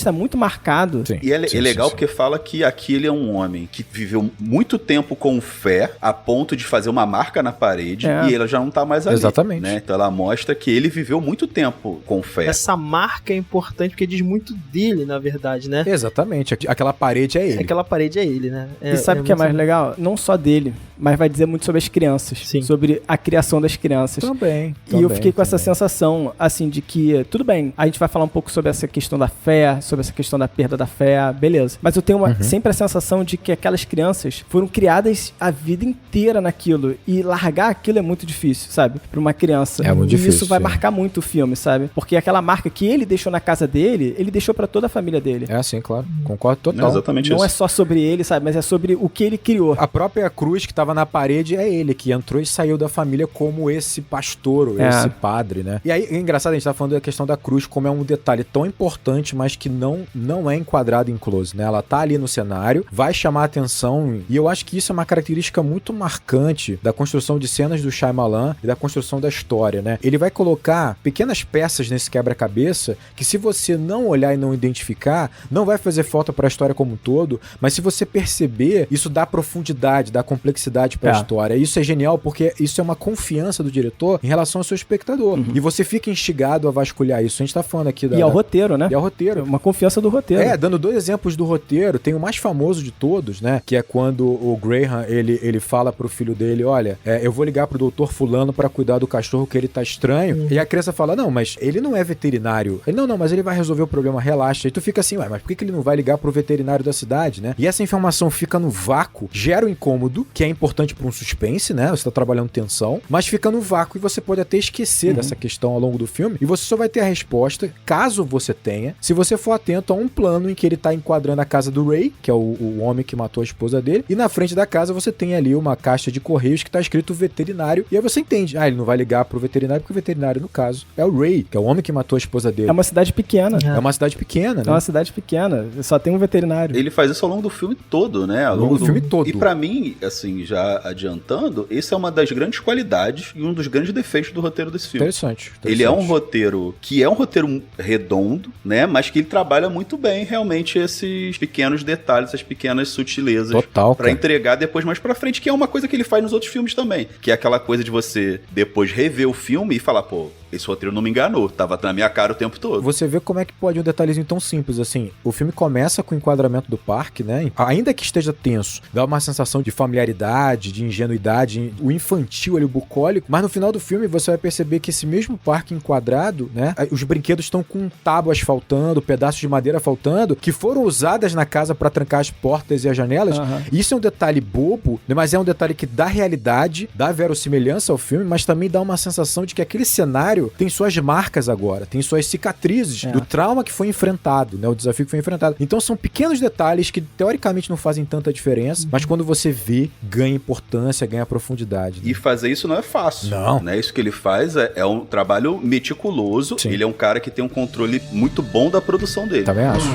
tá muito marcado. Sim. E é legal porque fala que aqui ele é um homem que viveu muito tempo com fé, a ponto de fazer uma marca na parede, e ela já não tá mais ali. Exatamente. Né? Então ela mostra que ele viveu muito tempo com fé. Essa marca é importante porque diz muito dele, na verdade, né? Exatamente. Aquela parede é ele. Aquela parede é ele, né? E sabe o que é mais legal? Não só dele, mas vai dizer muito sobre as crianças. Sim. Sobre a criação das crianças. Também. E eu fiquei com essa sensação, assim, de que, tudo bem, a gente vai falar um pouco sobre essa questão da fé, fé, sobre essa questão da perda da fé, beleza. Mas eu tenho sempre a sensação de que aquelas crianças foram criadas a vida inteira naquilo, e largar aquilo é muito difícil, sabe? Pra uma criança. É muito difícil. E isso vai marcar muito o filme, sabe? Porque aquela marca que ele deixou na casa dele, ele deixou pra toda a família dele. É assim, claro. Concordo total. É exatamente isso. Não é só sobre ele, sabe? Mas é sobre o que ele criou. A própria cruz que tava na parede é ele, que entrou e saiu da família como esse pastor, ou esse padre, né? E aí, é engraçado, a gente tá falando da questão da cruz, como é um detalhe tão importante, mas que não é enquadrado em close, né? Ela tá ali no cenário, vai chamar a atenção, e eu acho que isso é uma característica muito marcante da construção de cenas do Shyamalan e da construção da história, né? Ele vai colocar pequenas peças nesse quebra-cabeça que, se você não olhar e não identificar, não vai fazer falta pra história como um todo, mas se você perceber, isso dá profundidade, dá complexidade pra história. E isso é genial, porque isso é uma confiança do diretor em relação ao seu espectador. E você fica instigado a vasculhar isso. A gente tá falando aqui E ao roteiro, né? E ao roteiro. Uma confiança do roteiro. Dando 2 exemplos do roteiro, tem o mais famoso de todos, né? Que é quando o Graham, ele fala pro filho dele, olha, eu vou ligar pro doutor fulano pra cuidar do cachorro que ele tá estranho. E a criança fala, não, mas ele não é veterinário. Ele, não, mas ele vai resolver o problema, relaxa. E tu fica assim, mas por que ele não vai ligar pro veterinário da cidade, né? E essa informação fica no vácuo, gera um incômodo, que é importante pra um suspense, né? Você tá trabalhando tensão, mas fica no vácuo e você pode até esquecer dessa questão ao longo do filme, e você só vai ter a resposta, caso você tenha, se você for atento a um plano em que ele tá enquadrando a casa do Ray, que é o homem que matou a esposa dele, e na frente da casa você tem ali uma caixa de correios que tá escrito veterinário, e aí você entende, ele não vai ligar pro veterinário, porque o veterinário, no caso, é o Ray, que é o homem que matou a esposa dele. É uma cidade pequena. É uma cidade pequena, né? É uma cidade pequena, só tem um veterinário. Ele faz isso ao longo do filme todo, né? Ao longo do filme todo. E pra mim, assim, já adiantando, esse é uma das grandes qualidades e um dos grandes defeitos do roteiro desse filme. Interessante. Ele é um roteiro que é um roteiro redondo, né? Mas que ele trabalha muito bem, realmente, esses pequenos detalhes, essas pequenas sutilezas. Total, pra entregar depois mais pra frente, que é uma coisa que ele faz nos outros filmes também. Que é aquela coisa de você depois rever o filme e falar, pô, esse roteiro não me enganou, tava na minha cara o tempo todo. Você vê como é que pode um detalhezinho tão simples assim. O filme começa com o enquadramento do parque, né? Ainda que esteja tenso, dá uma sensação de familiaridade, de ingenuidade, o infantil ali, o bucólico, mas no final do filme você vai perceber que esse mesmo parque enquadrado, né? Os brinquedos estão com tábuas faltando, pedaços de madeira faltando, que foram usadas na casa para trancar as portas e as janelas. Isso é um detalhe bobo, mas é um detalhe que dá realidade, dá verossimilhança ao filme, mas também dá uma sensação de que aquele cenário tem suas marcas agora, tem suas cicatrizes do trauma que foi enfrentado, né? O desafio que foi enfrentado. Então são pequenos detalhes que teoricamente não fazem tanta diferença, mas quando você vê, ganha importância, ganha profundidade. Né? E fazer isso não é fácil. Não. Né? Isso que ele faz é um trabalho meticuloso. Sim. Ele é um cara que tem um controle muito bom da produção dele. Também acho.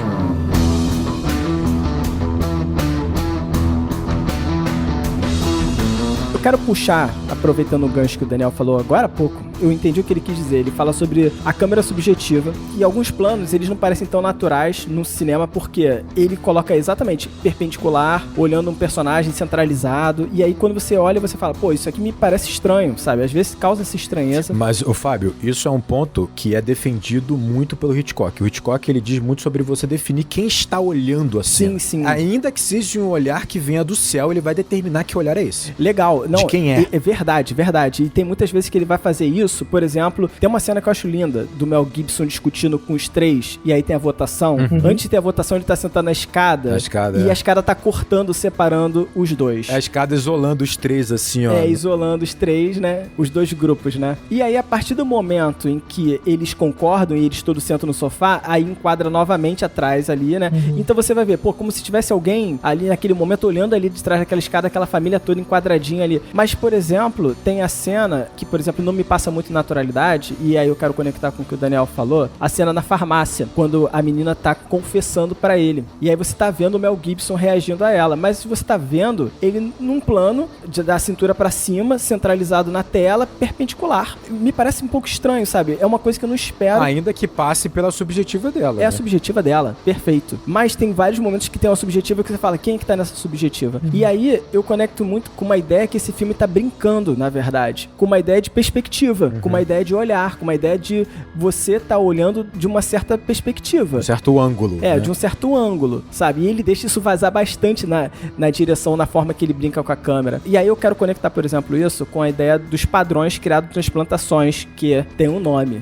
Eu quero puxar, aproveitando o gancho que o Daniel falou agora há pouco, eu entendi o que ele quis dizer. Ele fala sobre a câmera subjetiva, e alguns planos, eles não parecem tão naturais no cinema, porque ele coloca exatamente perpendicular, olhando um personagem centralizado, e aí quando você olha, você fala, pô, isso aqui me parece estranho, sabe? Às vezes causa essa estranheza. Mas, Fábio, isso é um ponto que é defendido muito pelo Hitchcock. O Hitchcock, ele diz muito sobre você definir quem está olhando assim. Sim. Ainda que seja um olhar que venha do céu, ele vai determinar que olhar é esse. Legal. Não, de quem é. É verdade. E tem muitas vezes que ele vai fazer isso. Por exemplo, tem uma cena que eu acho linda, do Mel Gibson discutindo com os três, e aí tem a votação. Antes de ter a votação, ele tá sentado na escada. E a escada tá cortando, separando os dois. A escada isolando os três, assim, ó. Isolando os três, né? Os dois grupos, né? E aí, a partir do momento em que eles concordam e eles todos sentam no sofá, aí enquadra novamente atrás ali, né? Então você vai ver, pô, como se tivesse alguém ali naquele momento olhando ali de trás daquela escada, aquela família toda enquadradinha ali. Mas, por exemplo, tem a cena que, por exemplo, não me passa muito naturalidade, e aí eu quero conectar com o que o Daniel falou, a cena na farmácia, quando a menina tá confessando pra ele. E aí você tá vendo o Mel Gibson reagindo a ela, mas você tá vendo ele num plano da cintura pra cima, centralizado na tela, perpendicular. Me parece um pouco estranho, sabe? É uma coisa que eu não espero. Ainda que passe pela subjetiva dela. É, né? A subjetiva dela, perfeito. Mas tem vários momentos que tem uma subjetiva que você fala, quem é que tá nessa subjetiva? E aí eu conecto muito com uma ideia que esse filme tá brincando, na verdade, com uma ideia de perspectiva. perspectiva, com uma ideia de olhar, com uma ideia de você tá olhando de uma certa perspectiva. Um certo ângulo. Né? De um certo ângulo, sabe? E ele deixa isso vazar bastante na direção, na forma que ele brinca com a câmera. E aí eu quero conectar, por exemplo, isso com a ideia dos padrões criados nas plantações, que tem um nome,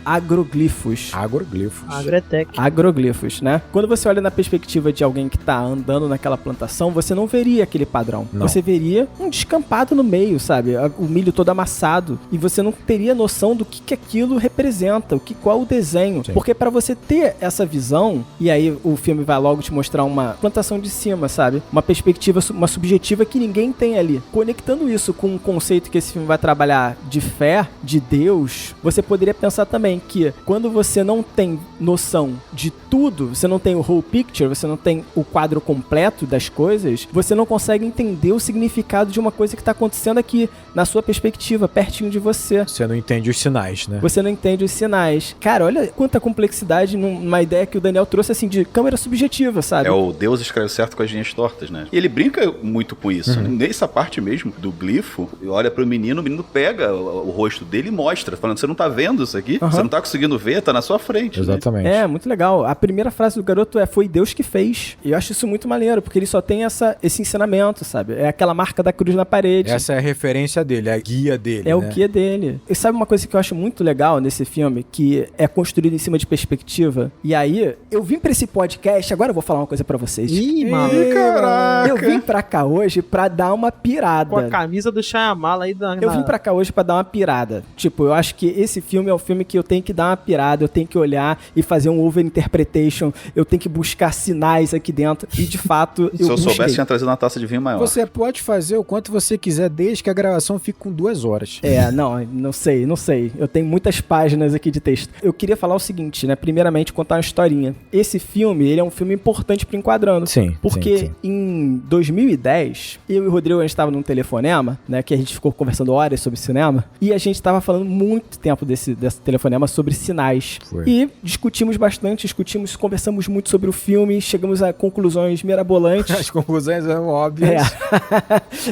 agroglifos. Agroglifos, né? Quando você olha na perspectiva de alguém que tá andando naquela plantação, você não veria aquele padrão. Não. Você veria um descampado no meio, sabe? O milho todo amassado. E você não teria noção do que aquilo representa, qual o desenho. Sim. Porque pra você ter essa visão, e aí o filme vai logo te mostrar uma plantação de cima, sabe? Uma perspectiva, uma subjetiva que ninguém tem ali. Conectando isso com um conceito que esse filme vai trabalhar de fé, de Deus, você poderia pensar também que quando você não tem noção de tudo, você não tem o whole picture, você não tem o quadro completo das coisas, você não consegue entender o significado de uma coisa que está acontecendo aqui, na sua perspectiva, pertinho de você. Você não entende os sinais, né? Você não entende os sinais. Cara, olha quanta complexidade numa ideia que o Daniel trouxe, assim, de câmera subjetiva, sabe? O Deus escreve certo com as linhas tortas, né? E ele brinca muito com isso, né? Nessa parte mesmo do glifo, olha pro menino, o menino pega o rosto dele e mostra, falando, você não tá vendo isso aqui? Você não tá conseguindo ver, tá na sua frente. Exatamente. Né? Muito legal. A primeira frase do garoto foi Deus que fez. E eu acho isso muito maneiro, porque ele só tem esse ensinamento, sabe? É aquela marca da cruz na parede. Essa é a referência dele, é a guia dele, o guia dele. E sabe uma coisa que eu acho muito legal nesse filme, que é construído em cima de perspectiva? E aí, eu vim pra esse podcast, agora eu vou falar uma coisa pra vocês. Ih, maluco. Caraca. Eu vim pra cá hoje pra dar uma pirada. Com a camisa do Shyamalan aí. Eu vim pra cá hoje pra dar uma pirada. Tipo, eu acho que esse filme é o filme que eu tenho que dar uma pirada, eu tenho que olhar e fazer um over-interpretation, eu tenho que buscar sinais aqui dentro, e de fato, Se eu soubesse, tinha trazido uma taça de vinho maior. Você pode fazer o quanto você quiser, desde que a gravação fique com 2 horas. Não sei. Eu tenho muitas páginas aqui de texto. Eu queria falar o seguinte, né? Primeiramente, contar uma historinha. Esse filme, ele é um filme importante pro Enquadrando. Sim. Porque em 2010, eu e o Rodrigo, a gente tava num telefonema, né? Que a gente ficou conversando horas sobre cinema, e a gente tava falando muito tempo desse telefonema sobre sinais. Foi. E discutimos bastante, conversamos muito sobre o filme, chegamos a conclusões mirabolantes. As conclusões eram óbvias.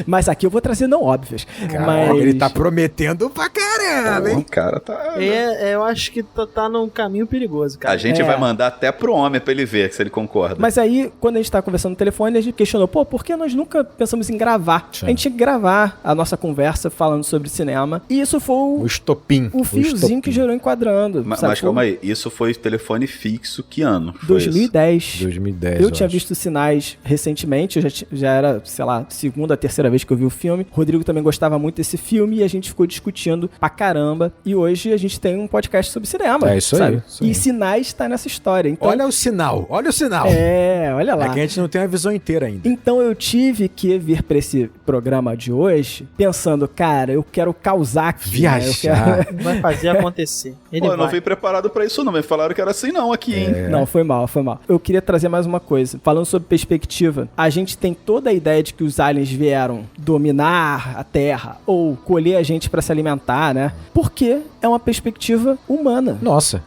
Mas aqui eu vou trazer não óbvias. Mas ele tá prometendo pra caramba, hein? O cara tá... Eu acho que tá num caminho perigoso, cara. A gente vai mandar até pro homem pra ele ver, se ele concorda. Mas aí, quando a gente tá conversando no telefone, a gente questionou, por que nós nunca pensamos em gravar? Sim. A gente tinha que gravar a nossa conversa falando sobre cinema. E isso foi o estopim. O fiozinho que gerou Enquadrando. Mas calma aí, isso foi telefone fixo que ano? 2010. 2010, eu tinha visto Sinais recentemente, eu já era, sei lá, segunda, terceira vez que eu vi o filme. O Rodrigo também gostava muito desse filme e a gente ficou discutindo pra caramba. E hoje a gente tem um podcast sobre cinema. É isso sabe? aí. Isso aí. E Sinais tá nessa história. Então, olha o sinal. Olha lá. É que a gente não tem a visão inteira ainda. Então eu tive que vir pra esse programa de hoje pensando, cara, eu quero causar aqui. Viajar. Né? Vai fazer acontecer. Eu não fui preparado pra isso não, me falaram que era assim não aqui, hein? Não, foi mal. Eu queria trazer mais uma coisa. Falando sobre perspectiva, a gente tem toda a ideia de que os aliens vieram dominar a Terra ou colher a gente pra se alimentar, né? Porque é uma perspectiva humana. Nossa.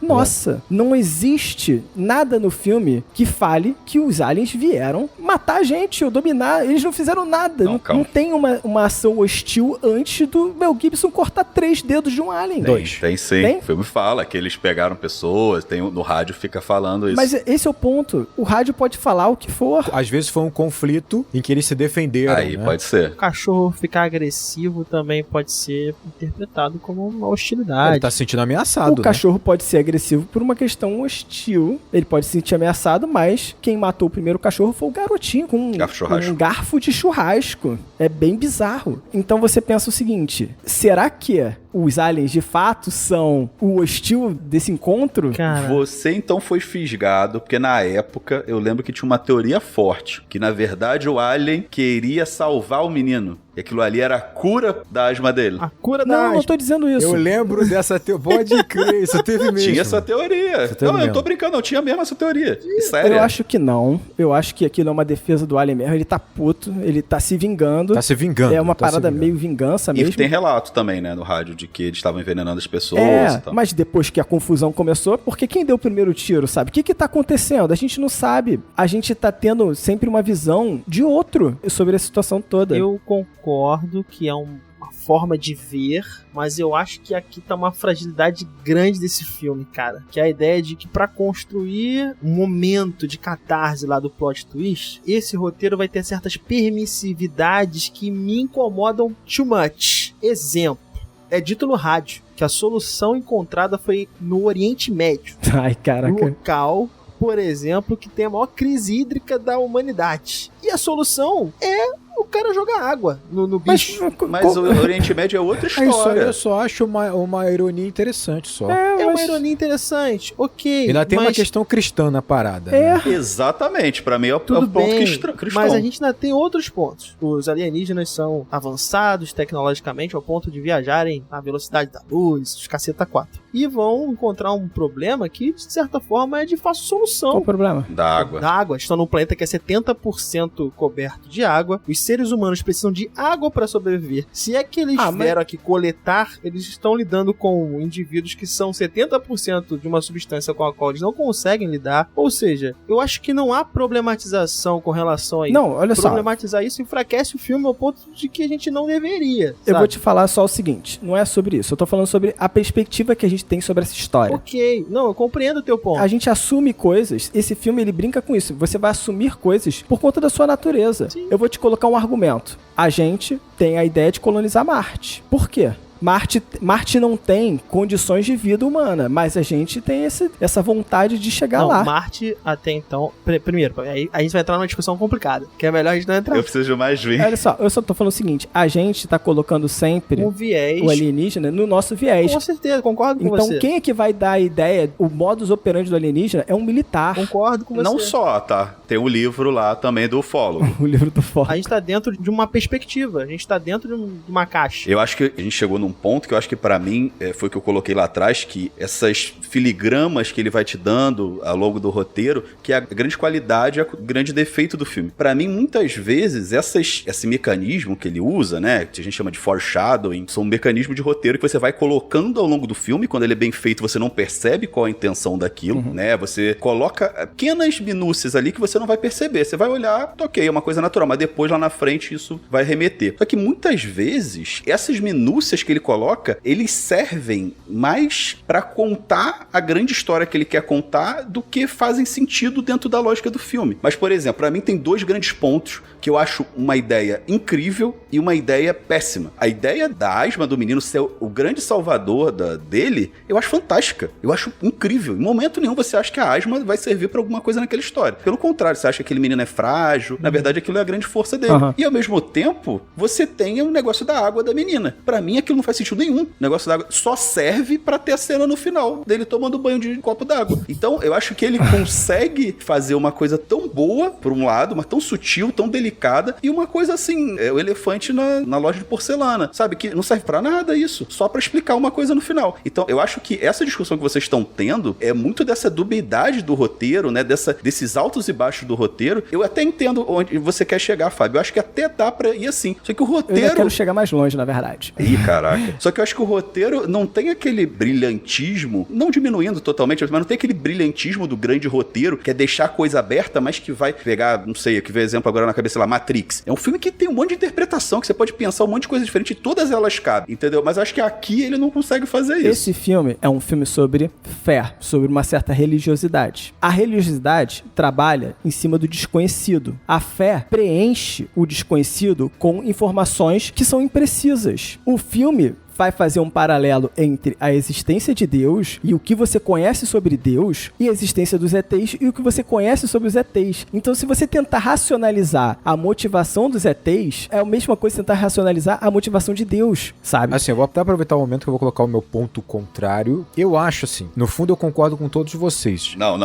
Não existe nada no filme que fale que os aliens vieram matar a gente ou dominar. Eles não fizeram nada. Não tem uma ação hostil antes do Mel Gibson cortar 3 dedos de um alien. Tem sim. O filme fala que eles pegaram pessoas, no rádio fica falando isso. Mas esse é o ponto. O rádio pode falar o que for. Às vezes foi um conflito em que eles se defenderam. Aí, né? Pode ser. O cachorro ficar agressivo também pode ser interpretado como uma hostilidade. Ele tá se sentindo ameaçado. O cachorro pode ser agressivo por uma questão hostil. Ele pode se sentir ameaçado, mas quem matou o primeiro cachorro foi o garotinho com um garfo de churrasco. É bem bizarro. Então você pensa o seguinte, será que os aliens de fato são o hostil desse encontro? Cara. Você então foi fisgado, porque na época eu lembro que tinha uma teoria forte, que na verdade o alien queria salvar o menino. E aquilo ali era a cura da asma dele. A cura da asma. Não tô dizendo isso. Eu lembro dessa teoria. Pode crer, isso teve mesmo. Tinha essa teoria. Não, eu tô brincando, eu tinha mesmo essa teoria. Sério. Eu acho que não. Eu acho que aquilo é uma defesa do alien mesmo. Ele tá puto, ele tá se vingando. É uma parada meio vingança mesmo. E tem relato também, né, no rádio, de que eles estavam envenenando as pessoas e tal. Mas depois que a confusão começou, porque quem deu o primeiro tiro, sabe? O que tá acontecendo? A gente não sabe. A gente tá tendo sempre uma visão de outro sobre a situação toda. Eu concordo que é um uma forma de ver, mas eu acho que aqui tá uma fragilidade grande desse filme, cara. Que é a ideia de que pra construir um momento de catarse lá do plot twist, esse roteiro vai ter certas permissividades que me incomodam too much. Exemplo, é dito no rádio que a solução encontrada foi no Oriente Médio. Ai, caraca. Local, por exemplo, que tem a maior crise hídrica da humanidade. E a solução é o cara jogar água no bicho. Mas o Oriente Médio é outra história. Isso aí eu só acho uma ironia interessante só. É uma ironia interessante, ok. Ainda tem uma questão cristã na parada. É. Né? Exatamente, pra mim é o Tudo ponto bem, cristão. Mas a gente ainda tem outros pontos. Os alienígenas são avançados tecnologicamente ao ponto de viajarem à velocidade da luz, os caceta 4. E vão encontrar um problema que, de certa forma, é de fácil solução. Qual o problema? Da água. Da água. Estão num planeta que é 70% coberto de água. Os seres humanos precisam de água para sobreviver. Se é que eles vieram aqui coletar, eles estão lidando com indivíduos que são 70% de uma substância com a qual eles não conseguem lidar. Ou seja, eu acho que não há problematização com relação a isso. Não, olha só. Problematizar isso enfraquece o filme ao ponto de que a gente não deveria. Eu vou te falar só o seguinte, não é sobre isso. Eu tô falando sobre a perspectiva que a gente tem sobre essa história. Ok, não, eu compreendo o teu ponto. A gente assume coisas, esse filme ele brinca com isso. Você vai assumir coisas por conta da sua natureza. Sim. Eu vou te colocar um argumento. A gente tem a ideia de colonizar Marte. Por quê? Marte não tem condições de vida humana, mas a gente tem essa vontade de chegar lá. Marte até então... Primeiro, aí a gente vai entrar numa discussão complicada, que é melhor a gente não entrar. Eu preciso mais ver. Olha só, eu só tô falando o seguinte, a gente tá colocando sempre um viés, o alienígena no nosso viés. Com certeza, concordo com você. Então quem é que vai dar a ideia, o modus operandi do alienígena é um militar. Concordo com você. Não só, tá? Tem um livro lá também do ufólogo. O livro do ufólogo. A gente tá dentro de uma perspectiva, a gente tá dentro de uma caixa. Eu acho que a gente chegou num ponto que eu acho que pra mim foi o que eu coloquei lá atrás, que essas filigramas que ele vai te dando ao longo do roteiro, que é a grande qualidade, o grande defeito do filme. Pra mim, muitas vezes, esse mecanismo que ele usa, né, que a gente chama de foreshadowing, são um mecanismo de roteiro que você vai colocando ao longo do filme. Quando ele é bem feito, você não percebe qual a intenção daquilo, né? Você coloca pequenas minúcias ali que você não vai perceber. Você vai olhar, ok, é uma coisa natural, mas depois lá na frente isso vai remeter. Só que muitas vezes, essas minúcias que ele coloca, eles servem mais pra contar a grande história que ele quer contar do que fazem sentido dentro da lógica do filme. Mas, por exemplo, pra mim tem dois grandes pontos que eu acho uma ideia incrível e uma ideia péssima. A ideia da asma do menino ser o grande salvador dele, eu acho fantástica. Eu acho incrível. Em momento nenhum você acha que a asma vai servir pra alguma coisa naquela história. Pelo contrário, você acha que aquele menino é frágil. Na verdade, aquilo é a grande força dele. E, ao mesmo tempo, você tem o negócio da água da menina. Pra mim, aquilo não faz sentido nenhum. O negócio da água só serve pra ter a cena no final dele tomando banho de copo d'água. Então, eu acho que ele consegue fazer uma coisa tão boa, por um lado, mas tão sutil, tão delicada, e uma coisa assim, o elefante na loja de porcelana, sabe? Que não serve pra nada isso, só pra explicar uma coisa no final. Então, eu acho que essa discussão que vocês estão tendo é muito dessa dubiedade do roteiro, né? Desses altos e baixos do roteiro. Eu até entendo onde você quer chegar, Fábio. Eu acho que até dá pra ir assim. Só que o roteiro... Eu quero chegar mais longe, na verdade. Ih, caraca. Só que eu acho que o roteiro não tem aquele brilhantismo, não diminuindo totalmente, mas não tem aquele brilhantismo do grande roteiro, que é deixar a coisa aberta, mas que vai pegar, não sei, que ver exemplo agora na cabeça lá, Matrix. É um filme que tem um monte de interpretação, que você pode pensar um monte de coisa diferente e todas elas cabem, entendeu? Mas acho que aqui ele não consegue fazer isso. Esse filme é um filme sobre fé, sobre uma certa religiosidade. A religiosidade trabalha em cima do desconhecido. A fé preenche o desconhecido com informações que são imprecisas. O filme vai fazer um paralelo entre a existência de Deus e o que você conhece sobre Deus e a existência dos ETs e o que você conhece sobre os ETs. Então, se você tentar racionalizar a motivação dos ETs, é a mesma coisa que tentar racionalizar a motivação de Deus, sabe? Assim, eu vou até aproveitar o momento que eu vou colocar o meu ponto contrário. Eu acho assim, no fundo eu concordo com todos vocês. Não.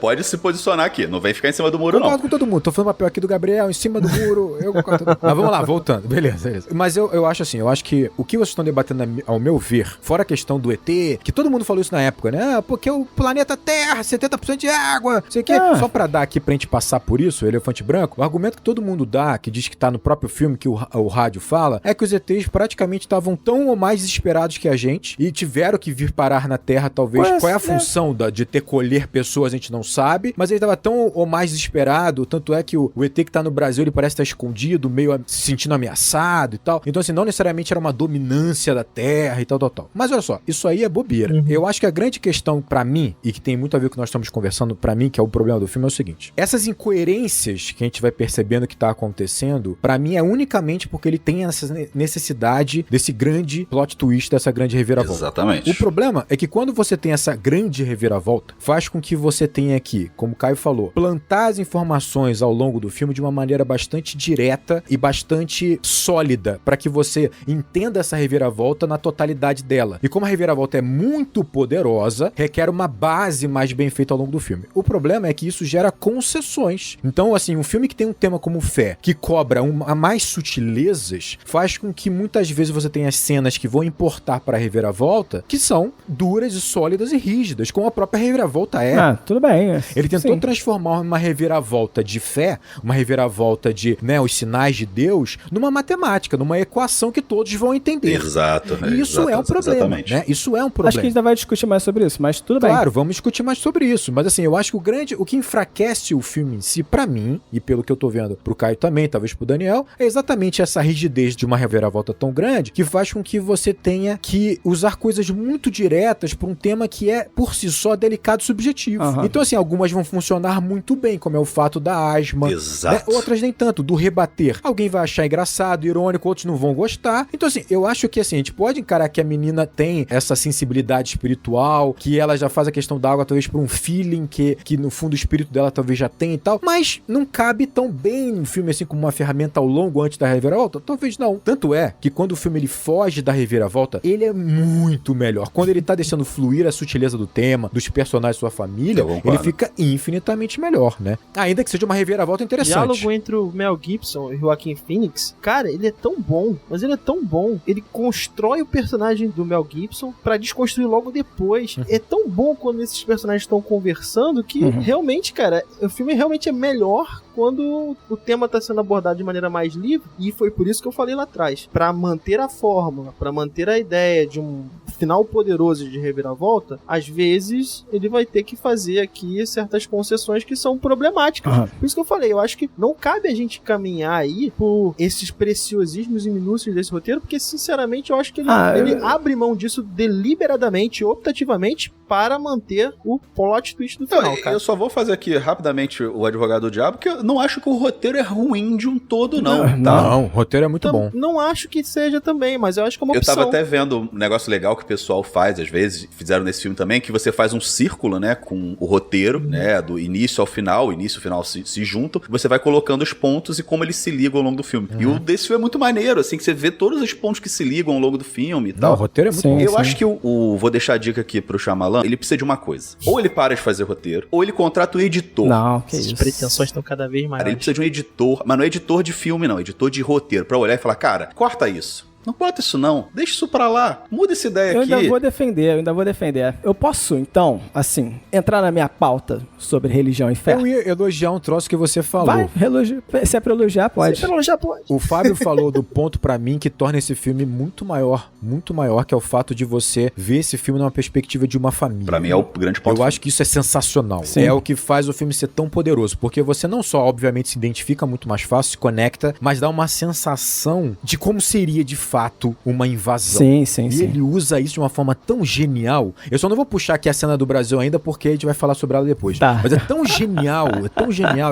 Pode se posicionar aqui, não vem ficar em cima do muro, concordo com todo mundo. Tô falando o papel aqui do Gabriel, em cima do muro, eu concordo. Mas vamos lá, voltando. Beleza. Mas eu acho assim, eu acho que o que vocês estão debatendo reviravolta, ao meu ver, fora a questão do ET, que todo mundo falou isso na época, né? Porque o planeta Terra, 70% de água, não sei o quê. Só pra dar aqui pra gente passar por isso, o elefante branco, o argumento que todo mundo dá, que diz que tá no próprio filme, que o rádio fala, é que os ETs praticamente estavam tão ou mais desesperados que a gente e tiveram que vir parar na Terra, talvez. Qual é a função de ter colher pessoas, a gente não sabe, mas ele estava tão ou mais desesperado, tanto é que o ET que tá no Brasil, ele parece estar escondido, meio se sentindo ameaçado e tal. Então, assim, não necessariamente era uma dominância da Terra e tal. Mas olha só, isso aí é bobeira. Eu acho que a grande questão pra mim, e que tem muito a ver com o que nós estamos conversando pra mim, que é o problema do filme, é o seguinte: essas incoerências que a gente vai percebendo que tá acontecendo, pra mim é unicamente porque ele tem essa necessidade desse grande plot twist, dessa grande reviravolta. Exatamente. O problema é que quando você tem essa grande reviravolta, faz com que você tenha aqui, como o Caio falou, plantar as informações ao longo do filme de uma maneira bastante direta e bastante sólida, para que você entenda essa reviravolta na totalidade dela. E como a reviravolta é muito poderosa, requer uma base mais bem feita ao longo do filme. O problema é que isso gera concessões. Então, assim, um filme que tem um tema como fé, que cobra a mais sutilezas, faz com que muitas vezes você tenha cenas que vão importar para a reviravolta, que são duras e sólidas e rígidas, como a própria reviravolta é. Tudo bem. Ele tentou transformar uma reviravolta de fé, uma reviravolta de, né, os sinais de Deus, numa matemática, numa equação que todos vão entender. Exato. E isso é um problema, né? Isso é um problema. Acho que a gente ainda vai discutir mais sobre isso, mas tudo bem. Claro, vamos discutir mais sobre isso. Mas assim, eu acho que o que enfraquece o filme em si, pra mim, e pelo que eu tô vendo pro Caio também, talvez pro Daniel, é exatamente essa rigidez de uma reviravolta tão grande, que faz com que você tenha que usar coisas muito diretas pra um tema que é, por si só, delicado e subjetivo. Então, assim, algumas vão funcionar muito bem, como é o fato da asma. Exato. Né? Outras nem tanto, do rebater. Alguém vai achar engraçado, irônico, outros não vão gostar. Então, assim, eu acho que, assim, a gente pode encarar que a menina tem essa sensibilidade espiritual, que ela já faz a questão da água, talvez por um feeling que no fundo o espírito dela talvez já tem e tal, mas não cabe tão bem no filme, assim, como uma ferramenta ao longo antes da reviravolta? Talvez não. Tanto é que quando o filme ele foge da reviravolta, ele é muito melhor. Quando ele tá deixando fluir a sutileza do tema, dos personagens da sua família, ele fica infinitamente melhor, né? Ainda que seja uma reviravolta interessante. O diálogo entre o Mel Gibson e o Joaquin Phoenix, cara, ele é tão bom, mas ele é tão bom. Ele constrói o personagem do Mel Gibson pra desconstruir logo depois. É tão bom quando esses personagens estão conversando que realmente, cara, o filme realmente é melhor quando o tema tá sendo abordado de maneira mais livre, e foi por isso que eu falei lá atrás. Pra manter a fórmula, pra manter a ideia de um final poderoso de reviravolta, às vezes ele vai ter que fazer aqui certas concessões que são problemáticas. Por isso que eu falei, eu acho que não cabe a gente caminhar aí por esses preciosismos e minúcias desse roteiro, porque sinceramente eu acho que ele abre mão disso deliberadamente, optativamente, para manter o plot twist do final, cara. Eu só vou fazer aqui rapidamente o advogado do diabo, porque eu não acho que o roteiro é ruim de um todo, não. Não, o roteiro é muito bom. Não acho que seja também, mas eu acho que é uma opção. Eu tava até vendo um negócio legal que o pessoal faz, às vezes, fizeram nesse filme também, que você faz um círculo, né, com o roteiro, né, do início ao final, o início e o final se juntam, você vai colocando os pontos e como eles se ligam ao longo do filme. E o desse filme é muito maneiro, assim, que você vê todos os pontos que se ligam ao longo do filme e tal. O roteiro é muito bom. Eu acho que vou deixar a dica aqui pro Shyamalan, ele precisa de uma coisa. Ou ele para de fazer roteiro, ou ele contrata um editor. Não, que isso. As pretensões estão cada vez maiores. Ele precisa de um editor, mas não é editor de filme, não, editor de roteiro, pra olhar e falar, cara, corta isso. Não bota isso não, deixa isso pra lá, muda essa ideia aqui. Eu ainda vou defender. Eu posso, então, assim, entrar na minha pauta sobre religião e fé? Eu ia elogiar um troço que você falou. Vai, se é pra elogiar, pode. O Fábio falou do ponto pra mim que torna esse filme muito maior, que é o fato de você ver esse filme numa perspectiva de uma família. Pra mim é o grande ponto. Eu acho que isso é sensacional. Sim. É o que faz o filme ser tão poderoso, porque você não só, obviamente, se identifica muito mais fácil, se conecta, mas dá uma sensação de como seria de fato uma invasão. Sim. E ele usa isso de uma forma tão genial. Eu só não vou puxar aqui a cena do Brasil ainda, porque a gente vai falar sobre ela depois. Tá. Mas é tão genial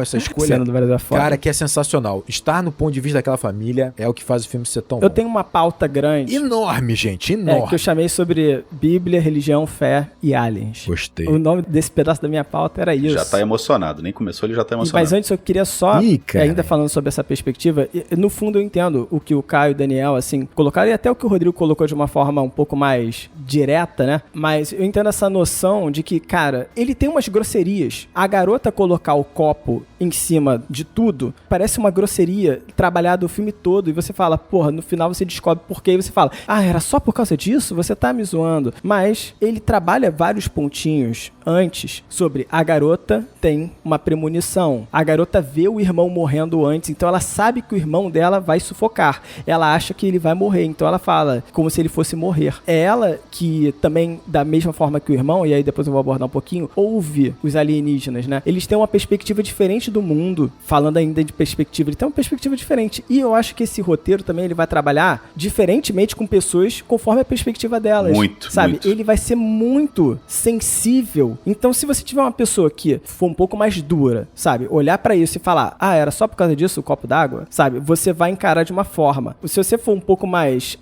essa escolha. Cena do Brasil é foda. Cara, que é sensacional. Estar no ponto de vista daquela família é o que faz o filme ser tão bom. Eu tenho uma pauta grande. Enorme, gente, enorme. Que eu chamei sobre Bíblia, religião, fé e aliens. Gostei. O nome desse pedaço da minha pauta era isso. Já tá emocionado, nem começou, ele já tá emocionado. Mas antes eu queria só, ainda falando sobre essa perspectiva, no fundo eu entendo o que o Caio e o Daniel, assim, colocaram, e até o que o Rodrigo colocou de uma forma um pouco mais direta, né? Mas eu entendo essa noção de que, cara, ele tem umas grosserias. A garota colocar o copo em cima de tudo, parece uma grosseria trabalhada o filme todo, e você fala, porra, no final você descobre por quê, e você fala, era só por causa disso? Você tá me zoando. Mas ele trabalha vários pontinhos antes sobre a garota tem uma premonição. A garota vê o irmão morrendo antes, então ela sabe que o irmão dela vai sufocar. Ela acha que ele vai morrer, então ela fala como se ele fosse morrer. É ela que também, da mesma forma que o irmão, e aí depois eu vou abordar um pouquinho, ouve os alienígenas, né? Eles têm uma perspectiva diferente do mundo, falando ainda de perspectiva, ele tem uma perspectiva diferente. E eu acho que esse roteiro também ele vai trabalhar diferentemente com pessoas conforme a perspectiva delas. Muito, sabe? muito. Ele vai ser muito sensível. Então, se você tiver uma pessoa que for um pouco mais dura, sabe? Olhar pra isso e falar, era só por causa disso o copo d'água, sabe? Você vai encarar de uma forma. Se você for um pouco mais...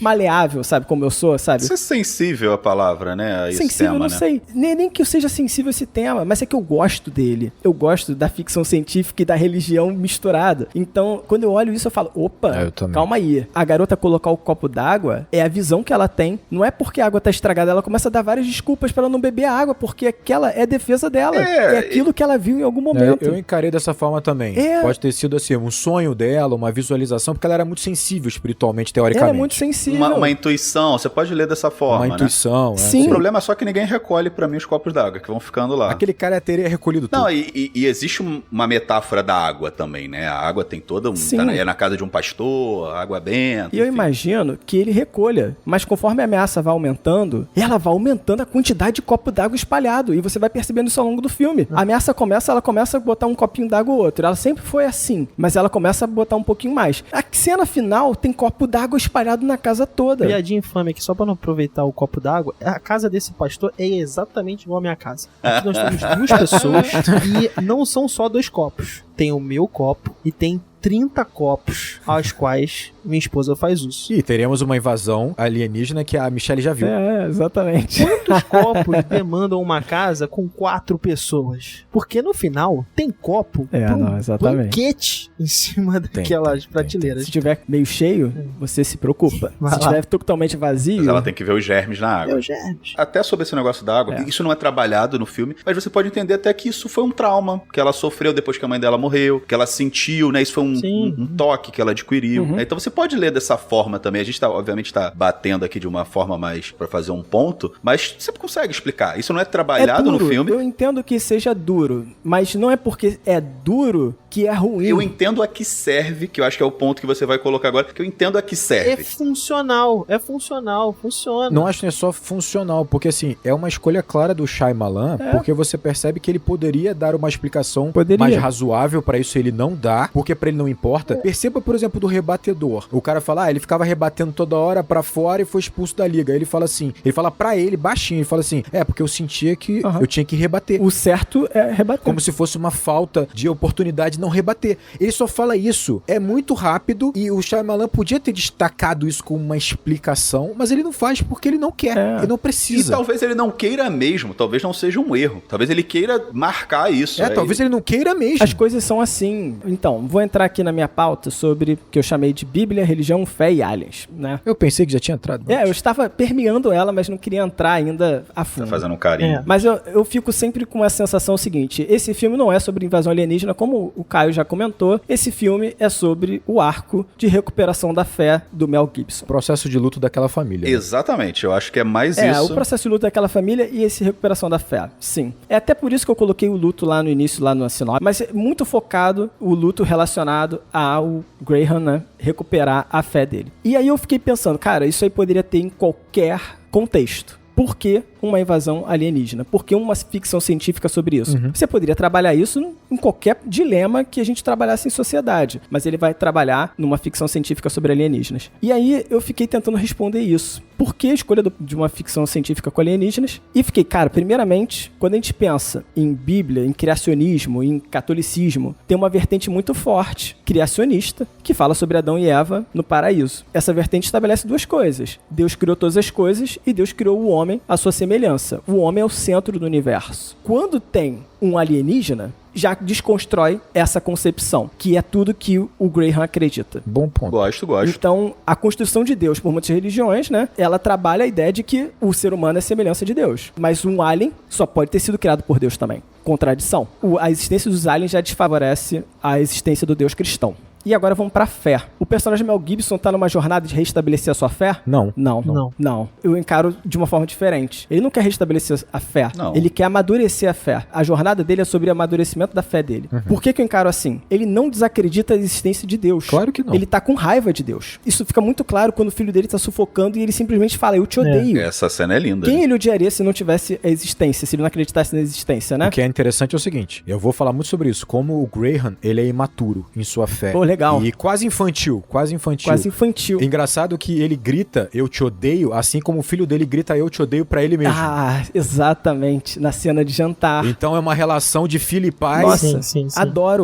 maleável, sabe? Como eu sou, sabe? Ser sensível a palavra, né? A esse sensível, tema, não sei. Nem que eu seja sensível a esse tema, mas é que eu gosto dele. Eu gosto da ficção científica e da religião misturada. Então, quando eu olho isso, eu falo, opa, calma aí. A garota colocar o copo d'água é a visão que ela tem. Não é porque a água tá estragada, ela começa a dar várias desculpas pra ela não beber a água, porque aquela é a defesa dela. É aquilo que ela viu em algum momento. Eu encarei dessa forma também. Pode ter sido assim, um sonho dela, uma visualização, porque ela era muito sensível espiritualmente, teoricamente. Ela é muito sensível. Uma intuição, você pode ler dessa forma, uma intuição, Sim. O problema é só que ninguém recolhe pra mim os copos d'água, que vão ficando lá. Aquele cara teria recolhido tudo. Não, e existe uma metáfora da água também, né? A água tem toda é na casa de um pastor, a água benta. E eu imagino que ele recolha, mas conforme a ameaça vai aumentando, ela vai aumentando a quantidade de copo d'água espalhado, e você vai percebendo isso ao longo do filme. A ameaça ela começa a botar um copinho d'água ou outro. Ela sempre foi assim, mas ela começa a botar um pouquinho mais. A cena final tem copo d'água espalhado na casa toda. Piadinha infame aqui, só pra não aproveitar o copo d'água, a casa desse pastor é exatamente igual a minha casa. Aqui nós temos duas pessoas e não são só 2 copos. Tem o meu copo e tem 30 copos aos quais minha esposa faz uso. E teremos uma invasão alienígena que a Michelle já viu. Exatamente. Quantos copos demandam uma casa com 4 pessoas? Porque no final tem copo banquete em cima daquelas prateleiras. Se tiver meio cheio, você se preocupa. Se tiver totalmente vazio... Mas ela tem que ver os germes na água. Os germes. Até sobre esse negócio da água, isso não é trabalhado no filme, mas você pode entender até que isso foi um trauma que ela sofreu depois que a mãe dela morreu, que ela sentiu, né? Isso foi um toque que ela adquiriu. Né? Então você pode ler dessa forma também. A gente obviamente tá batendo aqui de uma forma mais pra fazer um ponto, mas você consegue explicar. Isso não é trabalhado no filme. Eu entendo que seja duro, mas não é porque é duro que é ruim. Eu entendo a que serve, que eu acho que é o ponto que você vai colocar agora, que eu entendo a que serve. É funcional, funciona. Não acho que é só funcional, porque assim, é uma escolha clara do Shyamalan, porque você percebe que ele poderia dar uma explicação mais razoável pra isso, ele não dá, porque pra ele não importa. Perceba, por exemplo, do rebatedor. O cara fala, ele ficava rebatendo toda hora pra fora e foi expulso da liga. Aí ele fala assim, ele fala pra ele, baixinho, ele fala assim, porque eu sentia que eu tinha que rebater. O certo é rebater. Como se fosse uma falta de oportunidade de não rebater. Ele só fala isso. É muito rápido e o Shyamalan podia ter destacado isso com uma explicação, mas ele não faz porque ele não quer. Ele não precisa. E talvez ele não queira mesmo. Talvez não seja um erro. Talvez ele queira marcar isso. Talvez ele não queira mesmo. As coisas são assim. Então, vou entrar aqui na minha pauta sobre o que eu chamei de Bíblia, religião, fé e aliens, né? Eu pensei que já tinha entrado. Eu estava permeando ela, mas não queria entrar ainda a fundo. Tá fazendo um carinho. Mas eu fico sempre com a sensação seguinte, esse filme não é sobre invasão alienígena, como o Caio já comentou, esse filme é sobre o arco de recuperação da fé do Mel Gibson. Processo de luto daquela família. Exatamente, eu acho que é mais isso. O processo de luto daquela família e esse recuperação da fé, sim. É até por isso que eu coloquei o luto lá no início, lá no sinopse, mas é muito focado o luto relacionado ao Graham, né, recuperar a fé dele. E aí eu fiquei pensando, cara, isso aí poderia ter em qualquer contexto. Por que uma invasão alienígena? Por que uma ficção científica sobre isso? Você poderia trabalhar isso em qualquer dilema que a gente trabalhasse em sociedade, mas ele vai trabalhar numa ficção científica sobre alienígenas. E aí eu fiquei tentando responder isso. Por que a escolha de uma ficção científica com alienígenas? E fiquei, cara, primeiramente, quando a gente pensa em Bíblia, em criacionismo, em catolicismo, tem uma vertente muito forte, criacionista, que fala sobre Adão e Eva no paraíso. Essa vertente estabelece 2 coisas. Deus criou todas as coisas e Deus criou o homem à sua semelhança. O homem é o centro do universo. Quando tem um alienígena, já desconstrói essa concepção, que é tudo que o Graham acredita. Bom ponto. Gosto. Então, a construção de Deus por muitas religiões, né, ela trabalha a ideia de que o ser humano é semelhança de Deus. Mas um alien só pode ter sido criado por Deus também. Contradição. A existência dos aliens já desfavorece a existência do Deus cristão. E agora vamos pra fé. O personagem Mel Gibson tá numa jornada de restabelecer a sua fé? Não. Eu encaro de uma forma diferente. Ele não quer restabelecer a fé. Não. Ele quer amadurecer a fé. A jornada dele é sobre o amadurecimento da fé dele. Por que eu encaro assim? Ele não desacredita a existência de Deus. Claro que não. Ele tá com raiva de Deus. Isso fica muito claro quando o filho dele tá sufocando e ele simplesmente fala, eu te odeio. Essa cena é linda. Quem ele odiaria se não tivesse a existência, se ele não acreditasse na existência, né? O que é interessante é o seguinte, eu vou falar muito sobre isso, como o Graham, ele é imaturo em sua fé. Pô, legal. E quase infantil. Engraçado que ele grita, eu te odeio, assim como o filho dele grita, eu te odeio pra ele mesmo. Ah, exatamente. Na cena de jantar. Então é uma relação de filho e pai. Nossa, sim.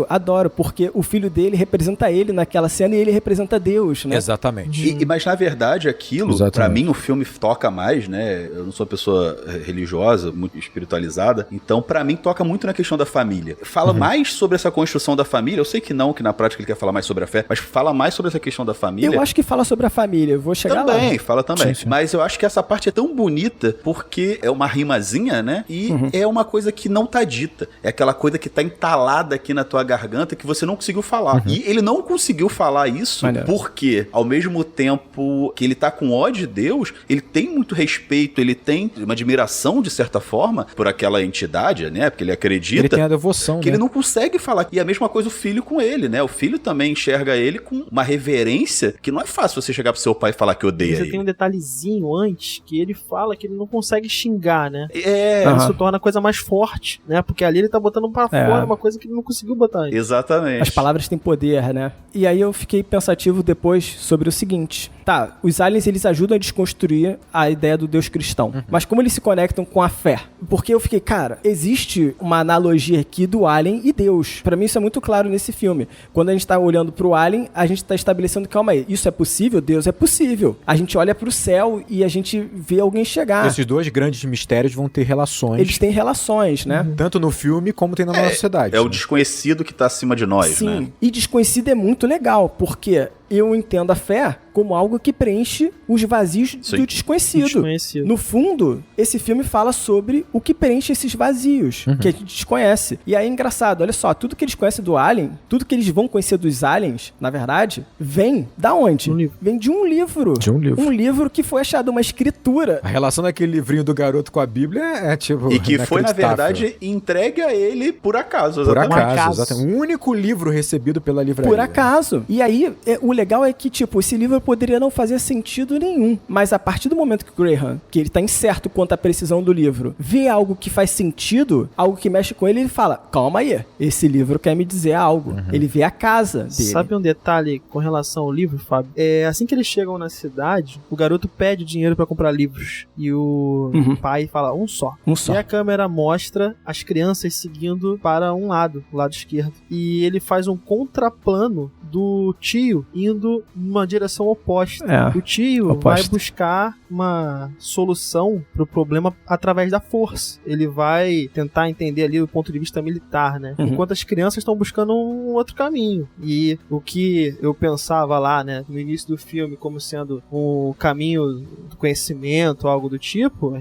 adoro, porque o filho dele representa ele naquela cena e ele representa Deus, né? Exatamente. Mas na verdade aquilo, pra mim o filme toca mais, né? Eu não sou uma pessoa religiosa, muito espiritualizada, então pra mim toca muito na questão da família. Fala mais sobre essa construção da família, eu sei que não, que na prática ele quer falar mais sobre a fé, mas fala mais sobre essa questão da família. Eu acho que fala sobre a família, eu vou chegar lá. Fala também. Sim. Mas eu acho que essa parte é tão bonita porque é uma rimazinha, né? E é uma coisa que não tá dita. É aquela coisa que tá entalada aqui na tua garganta que você não conseguiu falar. E ele não conseguiu falar isso porque, ao mesmo tempo que ele tá com ódio de Deus, ele tem muito respeito, ele tem uma admiração, de certa forma, por aquela entidade, né? Porque ele acredita. Ele tem a devoção, que ele não consegue falar. E a mesma coisa o filho com ele, né? O filho também enxerga ele com uma reverência que não é fácil você chegar pro seu pai e falar que odeia ele. Tem um detalhezinho antes que ele fala que ele não consegue xingar, né? Isso torna a coisa mais forte, né? Porque ali ele tá botando pra fora uma coisa que ele não conseguiu botar antes. Exatamente. As palavras têm poder, né? E aí eu fiquei pensativo depois sobre o seguinte. Tá, os aliens eles ajudam a desconstruir a ideia do Deus cristão. Mas como eles se conectam com a fé? Porque eu fiquei, cara, existe uma analogia aqui do alien e Deus. Pra mim isso é muito claro nesse filme. Quando a gente tá olhando pro alien, a gente tá estabelecendo, calma aí, isso é possível? Deus é possível. A gente olha pro céu e a gente vê alguém chegar. Esses dois grandes mistérios vão ter relações. Eles têm relações, né? Tanto no filme como tem na nossa sociedade. É o desconhecido que tá acima de nós, Sim. né? E desconhecido é muito legal, porque eu entendo a fé como algo que preenche os vazios do desconhecido. No fundo, esse filme fala sobre o que preenche esses vazios que a gente desconhece. E aí é engraçado, olha só, tudo que eles conhecem do Alien, tudo que eles vão conhecer dos aliens, na verdade, vem da onde? Vem de um livro. Um livro que foi achado uma escritura. A relação daquele livrinho do garoto com a Bíblia é tipo... E que foi, na verdade, entregue a ele por acaso. Por acaso, exatamente. O único livro recebido pela livraria. Por acaso. E aí, o legal é que, tipo, esse livro poderia não fazer sentido nenhum. Mas a partir do momento que o Graham, que ele tá incerto quanto à precisão do livro, vê algo que faz sentido, algo que mexe com ele, ele fala, calma aí, esse livro quer me dizer algo. Ele vê a casa dele. Sabe um detalhe com relação ao livro, Fábio? Assim que eles chegam na cidade, o garoto pede dinheiro pra comprar livros. E o pai fala, um só. E a câmera mostra as crianças seguindo para um lado, o lado esquerdo. E ele faz um contraplano do tio indo numa direção oposta. O tio vai buscar uma solução pro problema através da força. Ele vai tentar entender ali do ponto de vista militar, né? Enquanto as crianças estão buscando um outro caminho. E o que eu pensava lá, né, no início do filme como sendo um caminho do conhecimento, algo do tipo,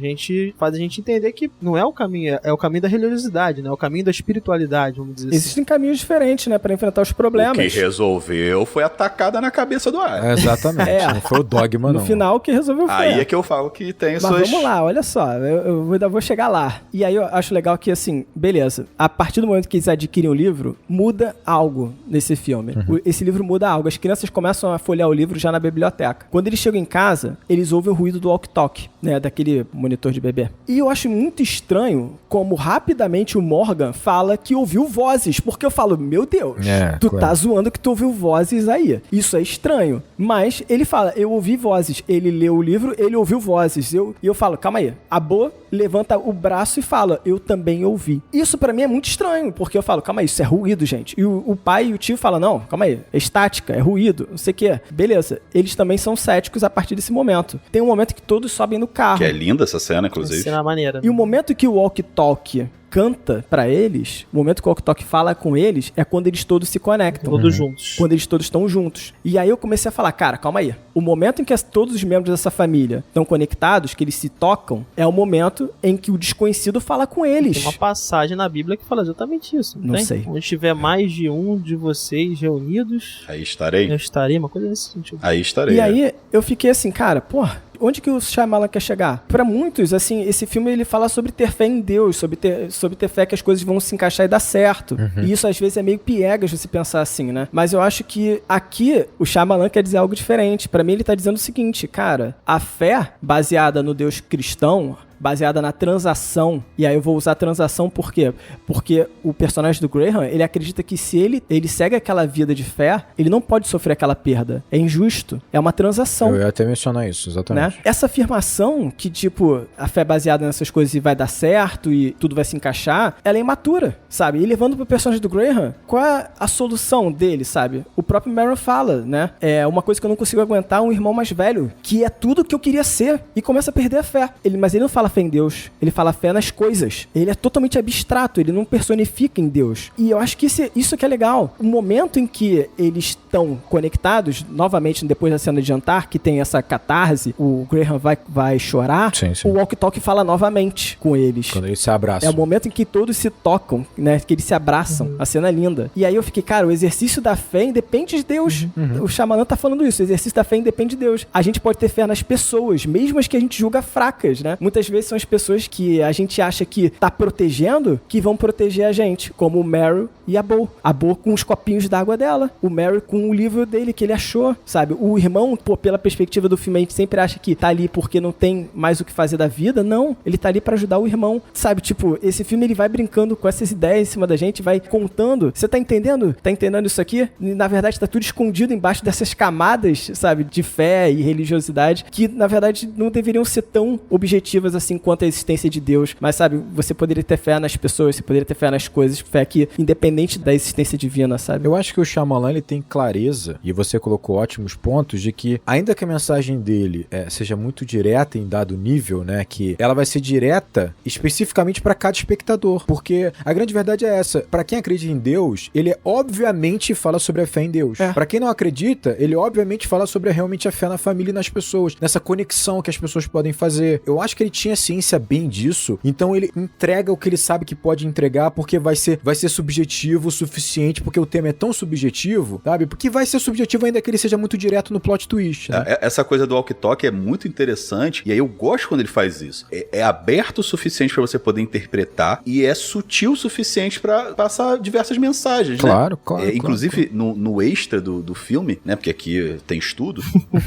faz a gente entender que não é o caminho, é o caminho da religiosidade, né? É o caminho da espiritualidade, vamos dizer assim. Existem caminhos diferentes, né, pra enfrentar os problemas. O que resolveu foi a tacada na cabeça do ar. Exatamente. Não foi o dogma, não. No final, o que resolveu foi. Aí é que eu falo que tem suas... Mas vamos lá, olha só, eu ainda vou chegar lá. E aí eu acho legal que, assim, beleza, a partir do momento que eles adquirem o livro, muda algo nesse filme. Esse livro muda algo. As crianças começam a folhear o livro já na biblioteca. Quando eles chegam em casa, eles ouvem o ruído do walkie-talkie, né, daquele monitor de bebê. E eu acho muito estranho como rapidamente o Morgan fala que ouviu vozes, porque eu falo, meu Deus, tu tá zoando que tu ouviu vozes aí. Isso é estranho. Mas ele fala, eu ouvi vozes. Ele leu o livro, ele ouviu vozes. E eu falo, calma aí. A Bo levanta o braço e fala, eu também ouvi. Isso pra mim é muito estranho, porque eu falo, calma aí, isso é ruído, gente. E o pai e o tio falam, não, calma aí, é estática, é ruído, não sei o que. Beleza, eles também são céticos a partir desse momento. Tem um momento que todos sobem no carro. Que é linda essa cena, inclusive. Cena maneira. E o momento que o walkie-talkie canta pra eles, o momento que o Walkie Talkie fala com eles, é quando eles todos se conectam. Todos juntos. Quando eles todos estão juntos. E aí eu comecei a falar, cara, calma aí. O momento em que todos os membros dessa família estão conectados, que eles se tocam, é o momento em que o desconhecido fala com eles. Tem uma passagem na Bíblia que fala exatamente isso. Não sei. Onde tiver mais de um de vocês reunidos... Aí estarei. Eu estarei, uma coisa nesse sentido. Aí estarei. E aí eu fiquei assim, cara, porra, onde que o Shyamalan quer chegar? Pra muitos, assim, esse filme ele fala sobre ter fé em Deus, sobre ter fé que as coisas vão se encaixar e dar certo. E isso às vezes é meio piegas você pensar assim, né? Mas eu acho que aqui o Shyamalan quer dizer algo diferente. Pra mim ele tá dizendo o seguinte, cara, a fé baseada no Deus cristão, baseada na transação, e aí eu vou usar transação por quê? Porque o personagem do Graham, ele acredita que se ele segue aquela vida de fé, ele não pode sofrer aquela perda. É injusto. É uma transação. Eu ia até mencionar isso, exatamente. Né? Essa afirmação que, tipo, a fé baseada nessas coisas e vai dar certo e tudo vai se encaixar, ela é imatura, sabe? E levando pro personagem do Graham, qual é a solução dele, sabe? O próprio Meron fala, né? É uma coisa que eu não consigo aguentar, um irmão mais velho, que é tudo que eu queria ser, e começa a perder a fé. Mas ele não fala fé em Deus, ele fala fé nas coisas. Ele é totalmente abstrato, ele não personifica em Deus. E eu acho que isso que é legal. O momento em que eles estão conectados, novamente depois da cena de jantar, que tem essa catarse, o Graham vai chorar, sim. O Walkie Talkie fala novamente com eles. Quando eles se abraçam. É o momento em que todos se tocam, né? Que eles se abraçam. A cena é linda. E aí eu fiquei, cara, o exercício da fé independe de Deus. O Shyamalan tá falando isso, o exercício da fé independe de Deus. A gente pode ter fé nas pessoas, mesmo as que a gente julga fracas, né? Muitas vezes são as pessoas que a gente acha que tá protegendo, que vão proteger a gente, como o Meryl e a Bo. A Bo com os copinhos d'água dela, o Meryl com o livro dele que ele achou, sabe? O irmão, pô, pela perspectiva do filme, a gente sempre acha que tá ali porque não tem mais o que fazer da vida. Não, ele tá ali pra ajudar o irmão, sabe? Tipo, esse filme ele vai brincando com essas ideias em cima da gente, vai contando. Você tá entendendo? Tá entendendo isso aqui? E, na verdade, tá tudo escondido embaixo dessas camadas, sabe? De fé e religiosidade, que, na verdade, não deveriam ser tão objetivas assim quanto a existência de Deus. Mas, sabe? Você poderia ter fé nas pessoas, você poderia ter fé nas coisas, fé que, independente da existência divina, sabe? Eu acho que o Shyamalan, ele tem clareza, e você colocou ótimos pontos, de que, ainda que a mensagem dele seja muito direta em dado nível, né? Que ela vai ser direta especificamente para cada espectador. Porque a grande verdade é essa. Para quem acredita em Deus, ele obviamente fala sobre a fé em Deus. Para quem não acredita, ele obviamente fala sobre realmente a fé na família e nas pessoas, nessa conexão que as pessoas podem fazer. Eu acho que ele tinha ciência bem disso, então ele entrega o que ele sabe que pode entregar, porque vai ser subjetivo o suficiente, porque o tema é tão subjetivo, sabe? Porque vai ser subjetivo ainda que ele seja muito direto no plot twist, né? Essa coisa do Walkie Talkie é muito interessante, e aí eu gosto quando ele faz isso. É aberto o suficiente para você poder interpretar, e é sutil o suficiente para passar diversas mensagens, claro, né? Claro. Inclusive, no extra do filme, né? Porque aqui tem estudo,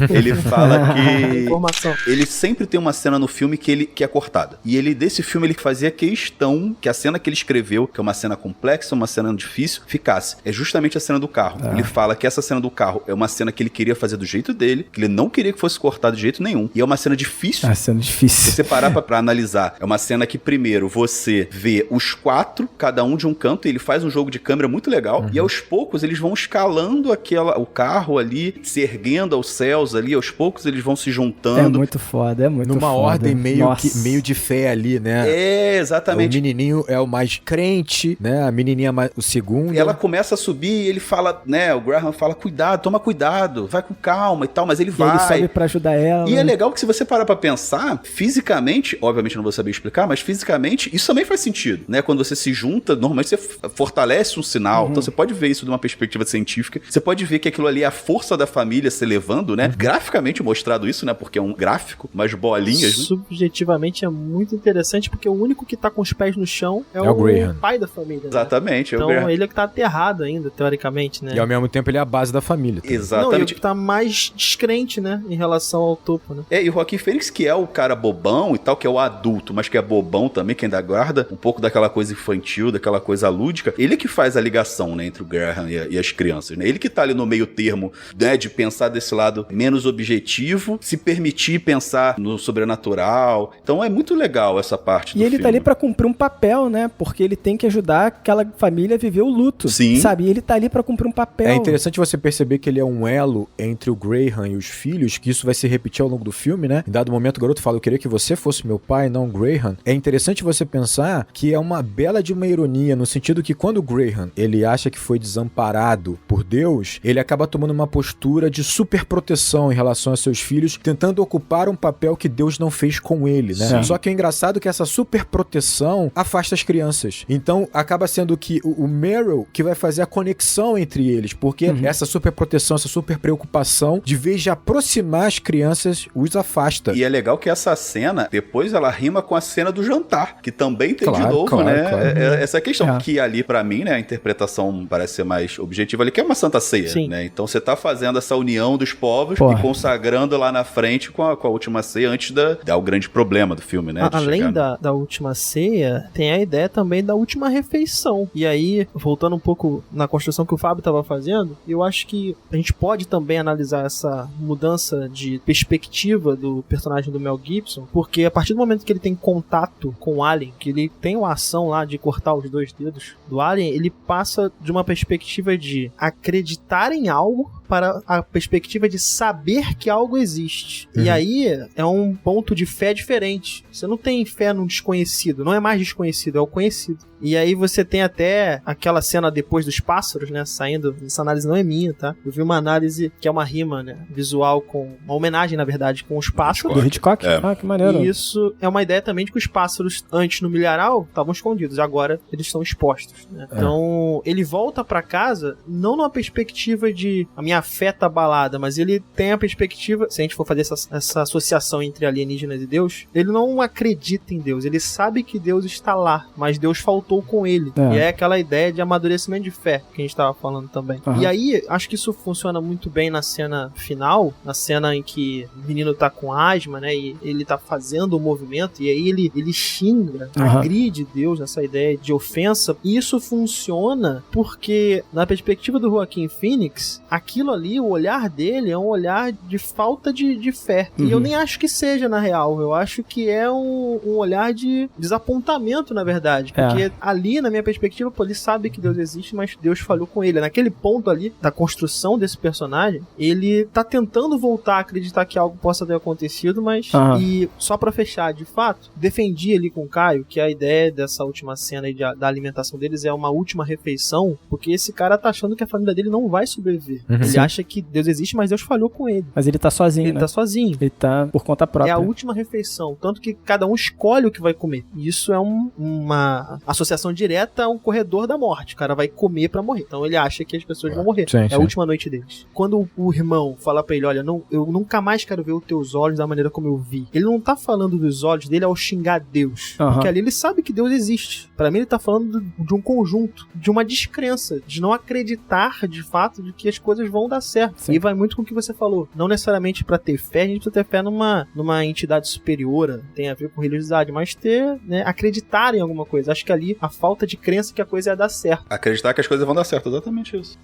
ele fala que ele sempre tem uma cena no filme que é cortada. E desse filme, ele fazia questão que a cena que ele escreveu, que é uma cena complexa, uma cena difícil, ficasse. É justamente a cena do carro. Ele fala que essa cena do carro é uma cena que ele queria fazer do jeito dele, que ele não queria que fosse cortada de jeito nenhum. E é uma cena difícil. É uma cena difícil. Se você parar pra analisar, é uma cena que primeiro você vê os quatro, cada um de um canto, e ele faz um jogo de câmera muito legal, e aos poucos eles vão escalando o carro ali, se erguendo aos céus ali, aos poucos eles vão se juntando. É muito foda, é muito foda. Numa ordem meio de fé ali, né? É, exatamente. O menininho é o mais crente, né? A menininha o segundo. Ela começa a subir e ele fala, né? O Graham fala, cuidado, toma cuidado, vai com calma e tal, mas ele vai. Ele sobe pra ajudar ela. E é legal que se você parar pra pensar, fisicamente, obviamente eu não vou saber explicar, mas fisicamente isso também faz sentido, né? Quando você se junta, normalmente você fortalece um sinal, então você pode ver isso de uma perspectiva científica, você pode ver que aquilo ali é a força da família se elevando, né? Graficamente mostrado isso, né? Porque é um gráfico, umas bolinhas, né? Subjetivamente é muito interessante, porque o único que tá com os pés no chão é o pai da família. Né? Exatamente. Então ele é que tá aterrado ainda, teoricamente, né? E ao mesmo tempo ele é a base da família. Também. Exatamente. Não, ele que tá mais descrente, né? Em relação ao topo, né? E o Joaquin Phoenix, que é o cara bobão e tal, que é o adulto, mas que é bobão também, que ainda guarda um pouco daquela coisa infantil, daquela coisa lúdica, ele que faz a ligação, né, entre o Graham e as crianças, né? Ele que tá ali no meio termo, né, de pensar desse lado menos objetivo, se permitir pensar no sobrenatural Então é muito legal essa parte do filme. E ele tá ali pra cumprir um papel, né? Porque ele tem que ajudar aquela família a viver o luto. Sim. Sabe? E ele tá ali pra cumprir um papel. É interessante você perceber que ele é um elo entre o Graham e os filhos, que isso vai se repetir ao longo do filme, né? Em dado momento o garoto fala, eu queria que você fosse meu pai, não o Graham. É interessante você pensar que é uma bela de uma ironia, no sentido que quando o Graham, ele acha que foi desamparado por Deus, ele acaba tomando uma postura de super proteção em relação a seus filhos, tentando ocupar um papel que Deus não fez com ele, né? Sim. Só que é engraçado que essa super proteção afasta as crianças. Então, acaba sendo que o Meryl que vai fazer a conexão entre eles, porque essa super proteção, essa super preocupação, de vez de aproximar as crianças, os afasta. E é legal que essa cena, depois ela rima com a cena do jantar, que também tem de novo, né? Claro. Essa questão que ali, pra mim, né, a interpretação parece ser mais objetiva ali, que é uma Santa Ceia, né? Então você tá fazendo essa união dos povos e consagrando lá na frente com a última ceia, antes o grande problema do filme, né? Além da última ceia, tem a ideia também da última refeição. E aí, voltando um pouco na construção que o Fábio estava fazendo, eu acho que a gente pode também analisar essa mudança de perspectiva do personagem do Mel Gibson, porque a partir do momento que ele tem contato com o Alien, que ele tem uma ação lá de cortar os 2 dedos do Alien, ele passa de uma perspectiva de acreditar em algo para a perspectiva de saber que algo existe. E aí é um ponto de fé diferente. Você não tem fé no desconhecido, não é mais desconhecido, é o conhecido. E aí você tem até aquela cena depois dos pássaros, né, saindo. Essa análise não é minha, tá? Eu vi uma análise que é uma rima, né, visual com uma homenagem, na verdade, com os pássaros. Do Hitchcock? Ah, que maneiro. E isso é uma ideia também de que os pássaros, antes no milharal, estavam escondidos, agora eles estão expostos, né? Então, ele volta pra casa não numa perspectiva de a minha fé tá abalada, mas ele tem a perspectiva, se a gente for fazer essa associação entre alienígenas e Deus, ele não acredita em Deus, ele sabe que Deus está lá, mas Deus faltou com ele. E é aquela ideia de amadurecimento de fé que a gente estava falando também. E aí, acho que isso funciona muito bem na cena final, na cena em que o menino tá com asma, né, e ele tá fazendo o movimento, e aí ele xinga, agride Deus nessa ideia de ofensa, e isso funciona porque, na perspectiva do Joaquin Phoenix, aquilo ali, o olhar dele é um olhar de falta de fé. E eu nem acho que seja, na real, eu acho que é um olhar de desapontamento, na verdade, porque ali, na minha perspectiva, ele sabe que Deus existe, mas Deus falhou com ele. Naquele ponto ali, da construção desse personagem, ele tá tentando voltar a acreditar que algo possa ter acontecido, mas... E só pra fechar, de fato, defendi ali com o Caio que a ideia dessa última cena aí da alimentação deles é uma última refeição, porque esse cara tá achando que a família dele não vai sobreviver. Ele acha que Deus existe, mas Deus falhou com ele. Mas ele tá sozinho, Ele tá sozinho. Ele tá por conta própria. É a última refeição, tanto que cada um escolhe o que vai comer. E isso é uma associação direta a um corredor da morte. O cara vai comer pra morrer. Então ele acha que as pessoas vão morrer. Sim, a última noite deles. Quando o irmão fala pra ele, olha, eu nunca mais quero ver os teus olhos da maneira como eu vi. Ele não tá falando dos olhos dele ao xingar Deus. Porque ali ele sabe que Deus existe. Pra mim ele tá falando de um conjunto, de uma descrença, de não acreditar de fato de que as coisas vão dar certo. Sim. E vai muito com o que você falou. Não necessariamente pra ter fé, a gente precisa ter fé numa entidade superior, tem a ver com religiosidade, mas ter, né, acreditar em alguma coisa. Acho que ali a falta de crença que a coisa ia dar certo. Acreditar que as coisas vão dar certo, exatamente isso.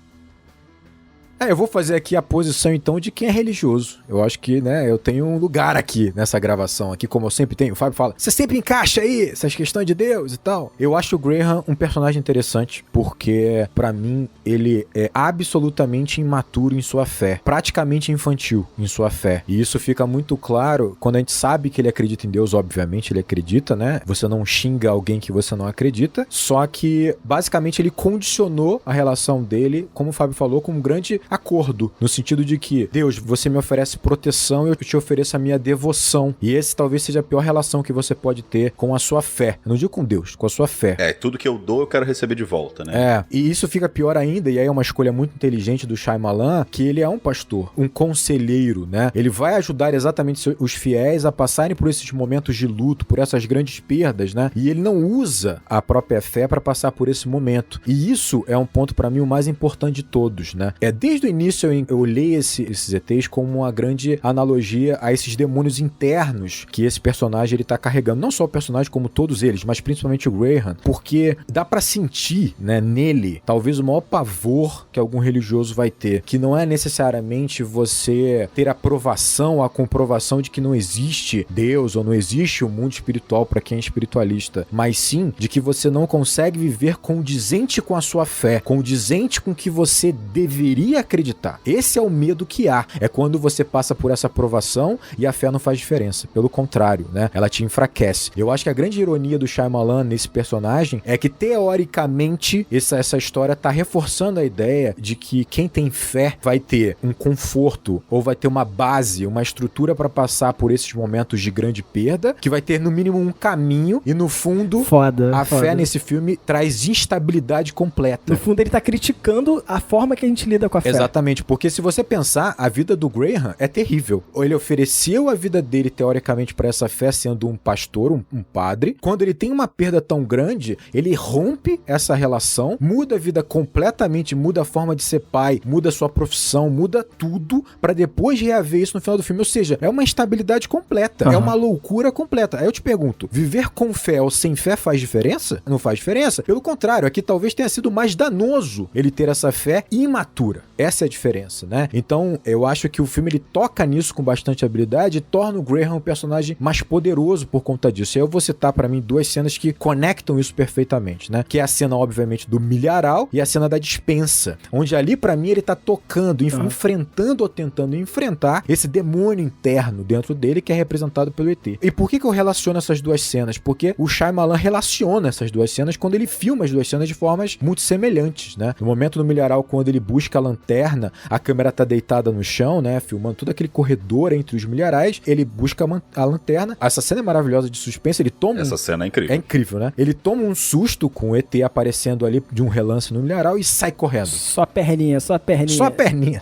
Eu vou fazer aqui a posição, então, de quem é religioso. Eu acho que, né, eu tenho um lugar aqui nessa gravação, aqui como eu sempre tenho. O Fábio fala, você sempre encaixa aí essas questões de Deus e tal. Eu acho o Graham um personagem interessante, porque, pra mim, ele é absolutamente imaturo em sua fé. Praticamente infantil em sua fé. E isso fica muito claro quando a gente sabe que ele acredita em Deus, obviamente ele acredita, né? Você não xinga alguém que você não acredita. Só que, basicamente, ele condicionou a relação dele, como o Fábio falou, com um grande acordo, no sentido de que, Deus, você me oferece proteção e eu te ofereço a minha devoção. E esse talvez seja a pior relação que você pode ter com a sua fé. Eu não digo com Deus, com a sua fé. Tudo que eu dou eu quero receber de volta, né? E isso fica pior ainda, e aí é uma escolha muito inteligente do Shyamalan, que ele é um pastor, um conselheiro, né? Ele vai ajudar exatamente os fiéis a passarem por esses momentos de luto, por essas grandes perdas, né? E ele não usa a própria fé para passar por esse momento. E isso é um ponto, para mim, o mais importante de todos, né? desde o início eu olhei esses ETs como uma grande analogia a esses demônios internos que esse personagem ele tá carregando. Não só o personagem, como todos eles, mas principalmente o Graham, porque dá pra sentir, né, nele, talvez o maior pavor que algum religioso vai ter, que não é necessariamente você ter a comprovação de que não existe Deus ou não existe o mundo espiritual para quem é espiritualista, mas sim de que você não consegue viver condizente com a sua fé, condizente com o que você deveria acreditar. Esse é o medo que há. É quando você passa por essa provação e a fé não faz diferença. Pelo contrário, né? Ela te enfraquece. Eu acho que a grande ironia do Shyamalan nesse personagem é que, teoricamente, essa história tá reforçando a ideia de que quem tem fé vai ter um conforto ou vai ter uma base, uma estrutura para passar por esses momentos de grande perda, que vai ter no mínimo um caminho e no fundo a fé nesse filme traz instabilidade completa. No fundo ele tá criticando a forma que a gente lida com a fé. Exatamente, porque se você pensar, a vida do Graham é terrível. Ele ofereceu a vida dele teoricamente para essa fé sendo um pastor, um padre. Quando ele tem uma perda tão grande, ele rompe essa relação, muda a vida completamente, muda a forma de ser pai, muda a sua profissão, muda tudo para depois reaver isso no final do filme. Ou seja, é uma instabilidade completa, é uma loucura completa. Aí eu te pergunto, viver com fé ou sem fé faz diferença? Não faz diferença. Pelo contrário, aqui talvez tenha sido mais danoso ele ter essa fé imatura. Essa é a diferença, né? Então, eu acho que o filme ele toca nisso com bastante habilidade e torna o Graham um personagem mais poderoso por conta disso. E aí eu vou citar pra mim duas cenas que conectam isso perfeitamente, né? Que é a cena, obviamente, do milharal e a cena da dispensa, onde ali, pra mim, ele tá tocando, enfrentando ou tentando enfrentar esse demônio interno dentro dele que é representado pelo ET. E por que eu relaciono essas duas cenas? Porque o Shyamalan relaciona essas duas cenas quando ele filma as duas cenas de formas muito semelhantes, né? No momento do milharal, quando ele busca a lanterna, a câmera tá deitada no chão, né? Filmando todo aquele corredor entre os milharais, ele busca a lanterna. Essa cena é maravilhosa de suspense, ele toma... Essa cena é incrível. É incrível, né? Ele toma um susto com o ET aparecendo ali de um relance no milharal e sai correndo. Só a perninha. Só a perninha.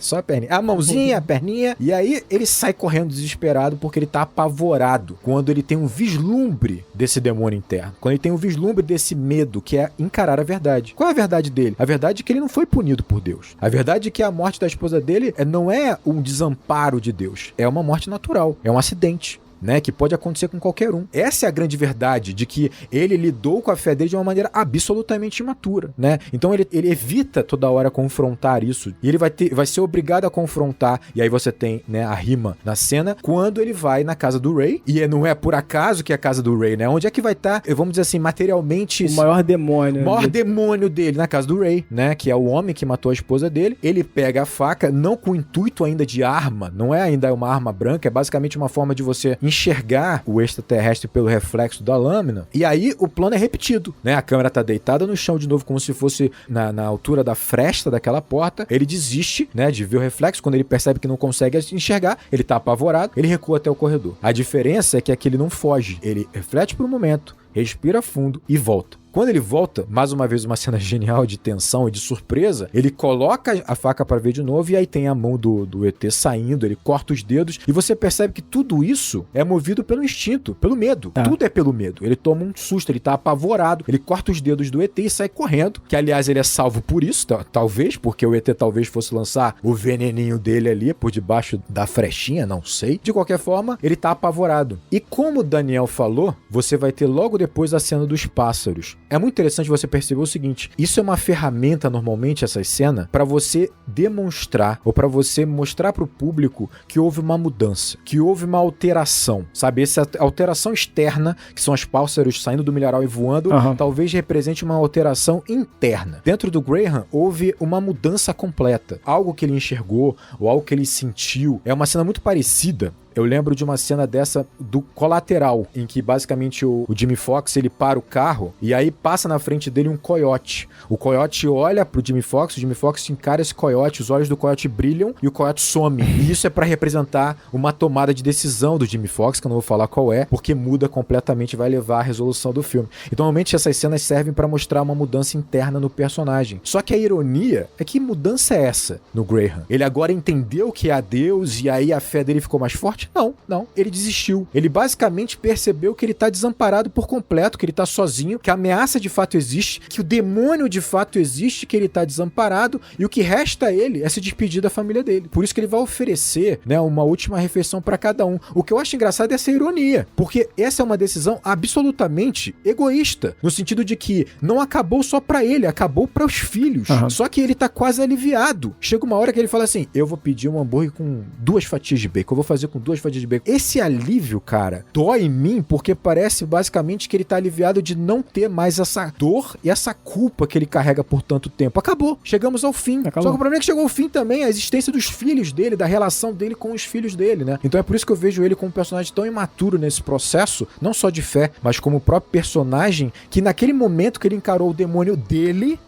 A mãozinha, a perninha. E aí ele sai correndo desesperado porque ele tá apavorado quando ele tem um vislumbre desse demônio interno. Quando ele tem um vislumbre desse medo, que é encarar a verdade. Qual é a verdade dele? A verdade é que ele não foi punido por Deus. A verdade é que a morte da esposa dele não é um desamparo de Deus. É uma morte natural. É um acidente, né, que pode acontecer com qualquer um. Essa é a grande verdade, de que ele lidou com a fé dele de uma maneira absolutamente imatura, né? Então ele evita toda hora confrontar isso, e ele vai ser obrigado a confrontar, e aí você tem, né, a rima na cena, quando ele vai na casa do Ray, e não é por acaso que é a casa do Ray, né? Onde é que vai estar, vamos dizer assim, materialmente... O maior demônio. O maior demônio dele, na casa do Ray, né? Que é o homem que matou a esposa dele. Ele pega a faca, não com o intuito ainda de arma, não é ainda uma arma branca, é basicamente uma forma de você enxergar o extraterrestre pelo reflexo da lâmina, e aí o plano é repetido, né? A câmera tá deitada no chão de novo, como se fosse na altura da fresta daquela porta. Ele desiste, né, de ver o reflexo. Quando ele percebe que não consegue enxergar, ele tá apavorado, ele recua até o corredor. A diferença é que aqui ele não foge, ele reflete por um momento, respira fundo e volta. Quando ele volta, mais uma vez uma cena genial de tensão e de surpresa, ele coloca a faca pra ver de novo e aí tem a mão do ET saindo, ele corta os dedos e você percebe que tudo isso é movido pelo instinto, pelo medo. Tudo é pelo medo. Ele toma um susto, ele tá apavorado, ele corta os dedos do ET e sai correndo, que aliás ele é salvo por isso, talvez, porque o ET talvez fosse lançar o veneninho dele ali por debaixo da frechinha, não sei. De qualquer forma, ele tá apavorado. E como o Daniel falou, você vai ter logo depois a cena dos pássaros. É muito interessante você perceber o seguinte, isso é uma ferramenta normalmente, essa cena, para você demonstrar, ou para você mostrar pro público que houve uma mudança, que houve uma alteração, sabe? Essa alteração externa, que são os pássaros saindo do milharal e voando, talvez represente uma alteração interna. Dentro do Graham, houve uma mudança completa. Algo que ele enxergou, ou algo que ele sentiu. É uma cena muito parecida. Eu lembro de uma cena dessa do Colateral, em que basicamente o Jimmy Fox, ele para o carro e aí passa na frente dele um coiote. O coiote olha pro Jimmy Fox, o Jimmy Fox encara esse coiote, os olhos do coiote brilham e o coiote some. E isso é pra representar uma tomada de decisão do Jimmy Fox, que eu não vou falar qual é, porque muda completamente e vai levar à resolução do filme. Então, normalmente essas cenas servem pra mostrar uma mudança interna no personagem. Só que a ironia é que mudança é essa no Graham? Ele agora entendeu que há Deus e aí a fé dele ficou mais forte? morte? Não. Ele desistiu. Ele basicamente percebeu que ele tá desamparado por completo, que ele tá sozinho, que a ameaça de fato existe, que o demônio de fato existe, que ele tá desamparado, e o que resta a ele é se despedir da família dele. Por isso que ele vai oferecer, né, uma última refeição pra cada um. O que eu acho engraçado é essa ironia, porque essa é uma decisão absolutamente egoísta, no sentido de que não acabou só pra ele, acabou para os filhos. Só que ele tá quase aliviado. Chega uma hora que ele fala assim, eu vou pedir um hambúrguer com 2 fatias de bacon, eu vou fazer com 2 fatias de bacon. Esse alívio, cara, dói em mim, porque parece basicamente que ele tá aliviado de não ter mais essa dor e essa culpa que ele carrega por tanto tempo. Acabou. Chegamos ao fim. Só que o problema é que chegou ao fim também a existência dos filhos dele, da relação dele com os filhos dele, né? Então é por isso que eu vejo ele como um personagem tão imaturo nesse processo, não só de fé, mas como o próprio personagem, que naquele momento que ele encarou o demônio dele,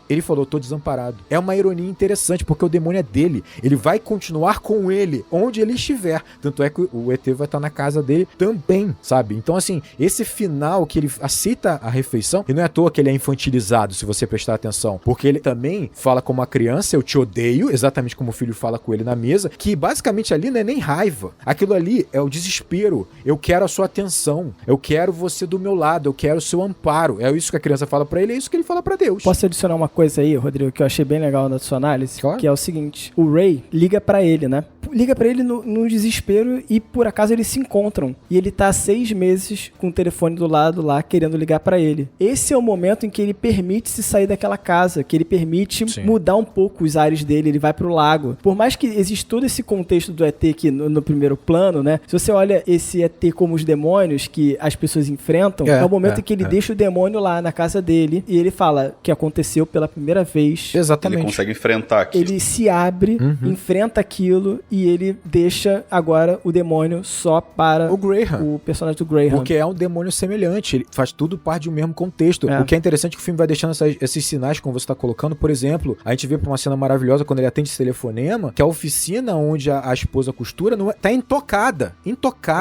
ele falou, tô desamparado. É uma ironia interessante, porque o demônio é dele. Ele vai continuar com ele, onde ele estiver. Tanto é que o ET vai estar na casa dele também, sabe? Então, assim, esse final que ele aceita a refeição, e não é à toa que ele é infantilizado, se você prestar atenção, porque ele também fala como uma criança, eu te odeio, exatamente como o filho fala com ele na mesa, que basicamente ali não é nem raiva. Aquilo ali é o desespero. Eu quero a sua atenção. Eu quero você do meu lado. Eu quero o seu amparo. É isso que a criança fala pra ele, é isso que ele fala pra Deus. Posso adicionar uma coisa aí, Rodrigo, que eu achei bem legal na sua análise? Claro. Que é o seguinte, o Ray liga pra ele, né? Liga pra ele no desespero e por acaso eles se encontram. E ele tá há 6 meses com o telefone do lado lá, querendo ligar pra ele. Esse é o momento em que ele permite se sair daquela casa, que ele permite mudar um pouco os ares dele, ele vai pro lago. Por mais que exista todo esse contexto do ET aqui no primeiro plano, né? Se você olha esse ET como os demônios que as pessoas enfrentam, é o momento em que ele deixa o demônio lá na casa dele e ele fala que aconteceu pela primeira vez. Exatamente. Ele consegue enfrentar aquilo. Ele se abre, enfrenta aquilo e ele deixa agora o demônio só para o Graham. O personagem do Graham. Porque é um demônio semelhante, ele faz tudo parte de um mesmo contexto. O que é interessante é que o filme vai deixando esses sinais, como você está colocando. Por exemplo, a gente vê uma cena maravilhosa quando ele atende esse telefonema, que a oficina onde a esposa costura tá intocada.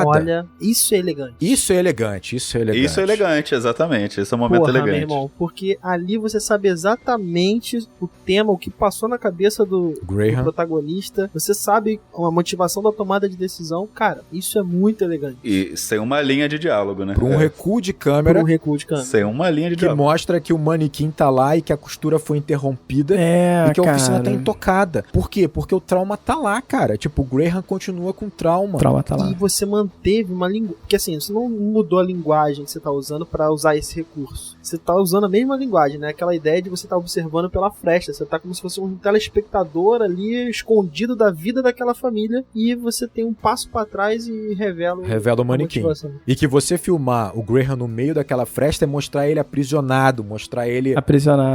Olha, isso é elegante. Isso é elegante, exatamente. Esse é um momento elegante. Meu irmão, porque ali você sabe exatamente o tema, o que passou na cabeça do protagonista. Você sabe a motivação da tomada de decisão. Cara, isso é muito elegante. E sem uma linha de diálogo, né? Por um recuo de câmera. Sem uma linha de diálogo. Que mostra que o manequim tá lá e que a costura foi interrompida e que a oficina tá intocada. Por quê? Porque o trauma tá lá, cara. Tipo, o Graham continua com trauma. O trauma tá lá. E você manteve uma linguagem. Porque assim, você não mudou a linguagem que você tá usando pra usar esse recurso. Você tá usando a mesma linguagem, né? Aquela ideia de você tá observando pela fresta. Você tá como se fosse um telespectador ali, escondido da vida daquela família, e você tem um passo pra trás e revela o manequim. E que você filmar o Graham no meio daquela fresta é mostrar ele aprisionado, mostrar ele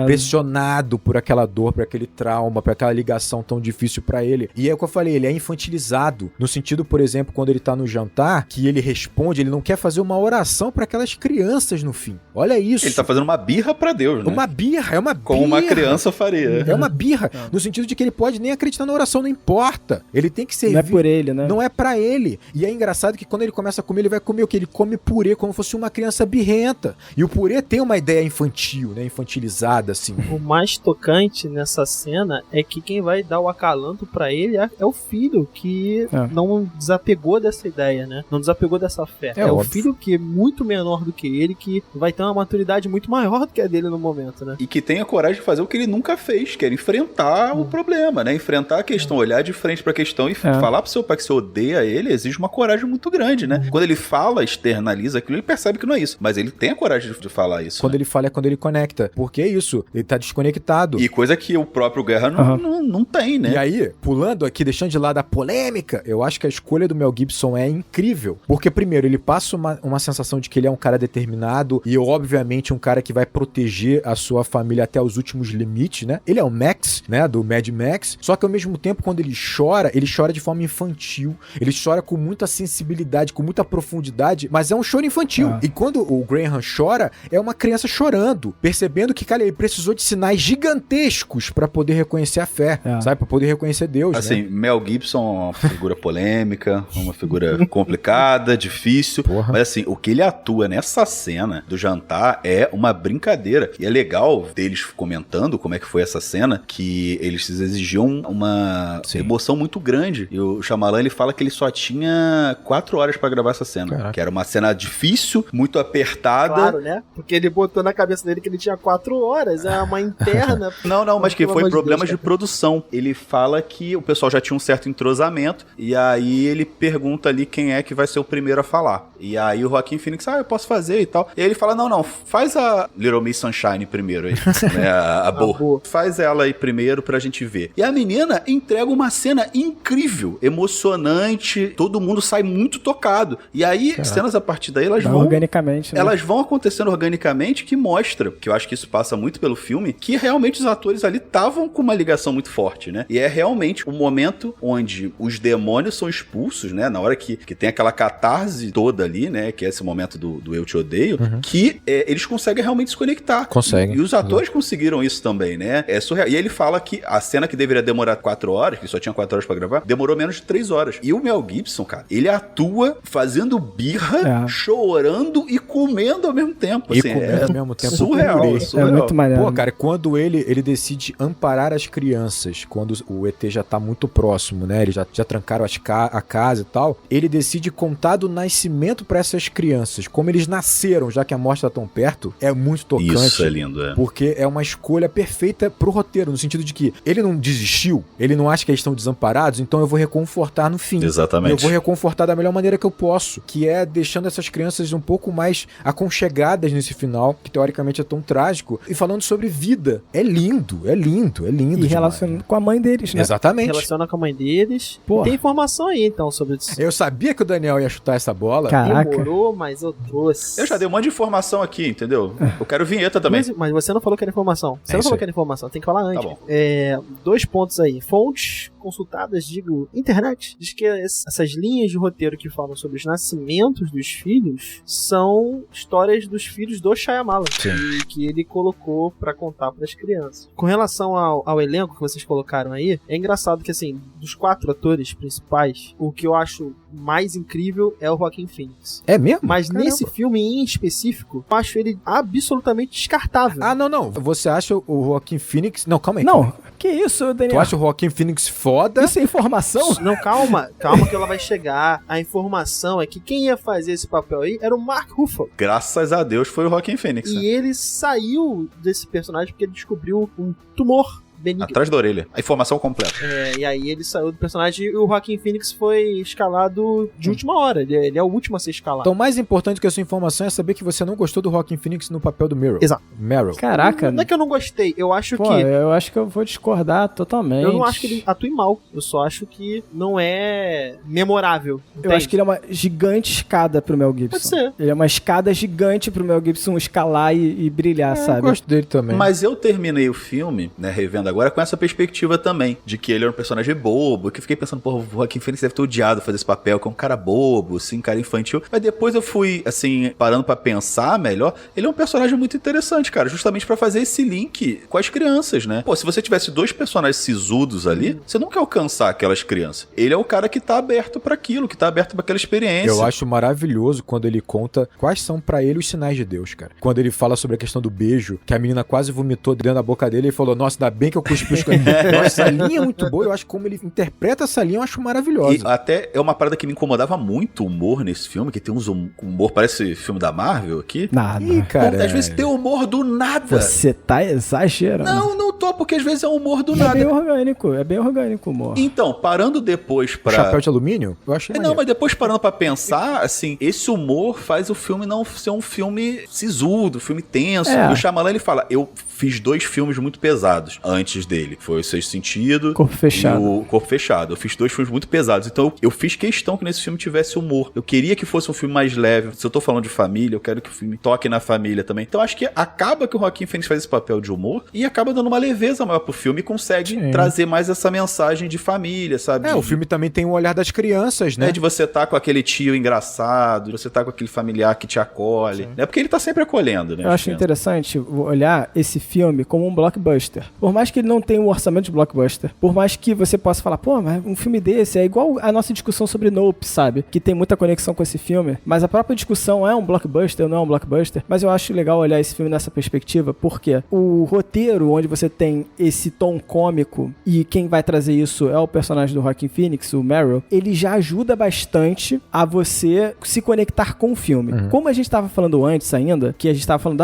pressionado por aquela dor, por aquele trauma, por aquela ligação tão difícil pra ele. E é o que eu falei, ele é infantilizado, no sentido, por exemplo, quando ele tá no jantar, que ele responde, ele não quer fazer uma oração pra aquelas crianças no fim. Olha isso. Ele tá fazendo uma birra pra Deus, né? Uma birra. Como uma criança faria. É uma birra, no sentido de que ele pode nem acreditar na oração, não importa. Ele tem que servir. Não é por ele, né? Não é pra ele. E é engraçado que quando ele começa a comer, ele vai comer o quê? Ele come purê como se fosse uma criança birrenta. E o purê tem uma ideia infantil, né? Infantilizada, assim. O mais tocante nessa cena é que quem vai dar o acalanto pra ele é o filho, que não desapegou dessa ideia, né? Não desapegou dessa fé. É o filho que é muito menor do que ele, que vai ter uma maturidade muito maior do que a dele no momento, né? E que tem a coragem de fazer o que ele nunca fez, que era enfrentar o problema, né? Enfrentar a questão, olhar de frente pra questão e falar pro seu pai que você odeia ele, exige uma coragem muito grande, né? Quando ele fala, externaliza aquilo, ele percebe que não é isso. Mas ele tem a coragem de falar isso. Quando ele fala é quando ele conecta. Porque é isso, ele tá desconectado. E coisa que o próprio Guerra não tem, né? E aí, pulando aqui, deixando de lado a polêmica, eu acho que a escolha do Mel Gibson é incrível. Porque, primeiro, ele passa uma sensação de que ele é um cara determinado e, obviamente, um cara que vai proteger a sua família até os últimos limites, né? Ele é o Max, né? Do Mad Max. Só que, ao mesmo tempo, quando ele chora de forma infantil. Ele chora com muita sensibilidade, com muita profundidade, mas é um choro infantil. E quando o Graham chora, é uma criança chorando, percebendo que, cara, ele precisou de sinais gigantescos pra poder reconhecer a fé, sabe? Pra poder reconhecer Deus, assim, né? Mel Gibson é uma figura polêmica, uma figura complicada, difícil, mas assim, o que ele atua nessa cena do jantar é uma brincadeira. E é legal legal deles comentando como é que foi essa cena, que eles exigiam uma emoção muito grande. E o Shyamalan, ele fala que ele só tinha 4 horas pra gravar essa cena. Caraca. Que era uma cena difícil, muito apertada. Claro, né? Porque ele botou na cabeça dele que ele tinha 4 horas, é uma interna. Não, mas que foi problemas de produção. Ele fala que o pessoal já tinha um certo entrosamento, e aí ele pergunta ali quem é que vai ser o primeiro a falar. E aí o Joaquin Phoenix, eu posso fazer e tal. E aí ele fala, não, faz a Little Miss Sunshine primeiro aí, né, a Bo. Faz ela aí primeiro pra gente ver. E a menina entrega uma cena incrível, emocionante, todo mundo sai muito tocado. E aí, cenas a partir daí, elas vão... organicamente, né? Elas vão acontecendo organicamente, que mostra, que eu acho que isso passa muito pelo filme, que realmente os atores ali estavam com uma ligação muito forte, né? E é realmente o momento onde os demônios são expulsos, né? Na hora que tem aquela catarse toda ali, né? Que é esse momento do Eu Te Odeio, que eles conseguem realmente se conectar. Conseguem. E os atores conseguiram isso também, né? É surreal. E ele fala que a cena que deveria demorar 4 horas, que só tinha 4 horas pra gravar, demorou menos de 3 horas. E o Mel Gibson, cara, ele atua fazendo birra, chorando e comendo ao mesmo tempo. E assim, comendo ao mesmo tempo. Surreal. É muito maneiro. Pô, cara, quando ele decide amparar as crianças, quando o ET já tá muito próximo, né? Eles já trancaram a casa e tal, ele decide contar do nascimento pra essas crianças, como eles nasceram, já que a morte tá tão perto, é muito tocante. Isso é lindo, Porque é uma escolha perfeita pro roteiro, no sentido de que ele não desistiu, ele não acha que eles estão desamparados, então eu vou reconfortar no fim. Exatamente. Eu vou reconfortar da melhor maneira que eu posso, que é deixando essas crianças um pouco mais aconchegadas nesse final, que teoricamente é tão trágico, e falando sobre vida. É lindo. E relacionando com a mãe deles, né? Exatamente. Relaciona com a mãe deles. Pô. Tem informação aí, então, sobre isso. Eu sabia que o Daniel ia chutar essa bola. Caraca. Demorou, mas eu trouxe. Eu já dei um monte de informação aqui, entendeu? Eu quero vinheta também. Mas você não falou que era informação. Você não falou que era informação, tem que falar antes. Tá bom. 2 pontos aí. Fontes consultadas, digo, internet, diz que essas linhas de roteiro que falam sobre os nascimentos dos filhos são histórias dos filhos do Shyamalan, que ele colocou pra contar pras crianças. Com relação ao elenco que vocês colocaram aí, é engraçado que, assim, dos 4 atores principais, o que eu acho mais incrível é o Joaquin Phoenix. É mesmo? Mas Caramba. nesse filme em específico, eu acho ele absolutamente descartável. Não. Você acha o Joaquin Phoenix... Não, calma aí. Não, que isso, Daniel? Tu acha o Joaquin Phoenix foda? Isso é informação? Não, calma que ela vai chegar. A informação é que quem ia fazer esse papel aí era o Mark Ruffalo. Graças a Deus foi o Joaquin Phoenix. E ele saiu desse personagem porque ele descobriu um tumor benigno. Atrás da orelha. A informação completa. E aí ele saiu do personagem e o Joaquin Phoenix foi escalado de última hora. Ele é o último a ser escalado. Então, mais importante que a sua informação é saber que você não gostou do Joaquin Phoenix no papel do Meryl. Exato. Meryl. Caraca. Não é que eu não gostei, eu acho que... Eu acho que eu vou discordar totalmente. Eu não acho que ele atue mal, eu só acho que não é memorável. Eu acho que ele é uma gigante escada pro Mel Gibson. Pode ser. Ele é uma escada gigante pro Mel Gibson escalar e brilhar, sabe? Eu gosto dele também. Mas eu terminei o filme, né, revendo agora, com essa perspectiva também, de que ele era um personagem bobo, que eu fiquei pensando, o Joaquin Phoenix deve ter odiado fazer esse papel, que é um cara bobo, assim, um cara infantil. Mas depois eu fui, assim, parando pra pensar melhor, ele é um personagem muito interessante, cara, justamente pra fazer esse link com as crianças, né? Se você tivesse 2 personagens sisudos ali, você nunca ia alcançar aquelas crianças. Ele é o cara que tá aberto pra aquilo, que tá aberto pra aquela experiência. Eu acho maravilhoso quando ele conta quais são pra ele os sinais de Deus, cara. Quando ele fala sobre a questão do beijo, que a menina quase vomitou dentro da boca dele e falou, nossa, ainda bem que eu cuspi os Nossa, essa linha é muito boa, eu acho que como ele interpreta essa linha, eu acho maravilhosa. E até é uma parada que me incomodava muito o humor nesse filme, que tem uns humor, parece filme da Marvel aqui. Nada. Ih, cara. Às vezes tem humor do nada. Você tá exagerando. Não tô, porque às vezes é humor do nada. É bem orgânico o humor. Então, parando depois pra... O chapéu de alumínio? Eu achei maneiro. Não, mas depois parando pra pensar, assim, esse humor faz o filme não ser um filme sisudo, filme tenso. E o Shyamalan, ele fala, eu fiz 2 filmes muito pesados antes dele. Foi o Sexto Sentido Corpo Fechado. E o Corpo Fechado. Eu fiz 2 filmes muito pesados. Então eu fiz questão que nesse filme tivesse humor. Eu queria que fosse um filme mais leve. Se eu tô falando de família, eu quero que o filme toque na família também. Então acho que acaba que o Joaquin Phoenix faz esse papel de humor e acaba dando uma leveza maior pro filme e consegue trazer mais essa mensagem de família, sabe? O filme também tem o olhar das crianças, né? De você tá com aquele tio engraçado, de você tá com aquele familiar que te acolhe. Né? Porque ele tá sempre acolhendo, né? Eu acho interessante olhar esse filme como um blockbuster. Por mais que ele não tenha um orçamento de blockbuster, por mais que você possa falar, pô, mas um filme desse é igual a nossa discussão sobre Nope, sabe? Que tem muita conexão com esse filme, mas a própria discussão é um blockbuster ou não é um blockbuster, mas eu acho legal olhar esse filme nessa perspectiva, porque o roteiro, onde você tem esse tom cômico, e quem vai trazer isso é o personagem do Joaquin Phoenix, o Meryl, ele já ajuda bastante a você se conectar com o filme. Como a gente estava falando antes ainda, que a gente estava falando,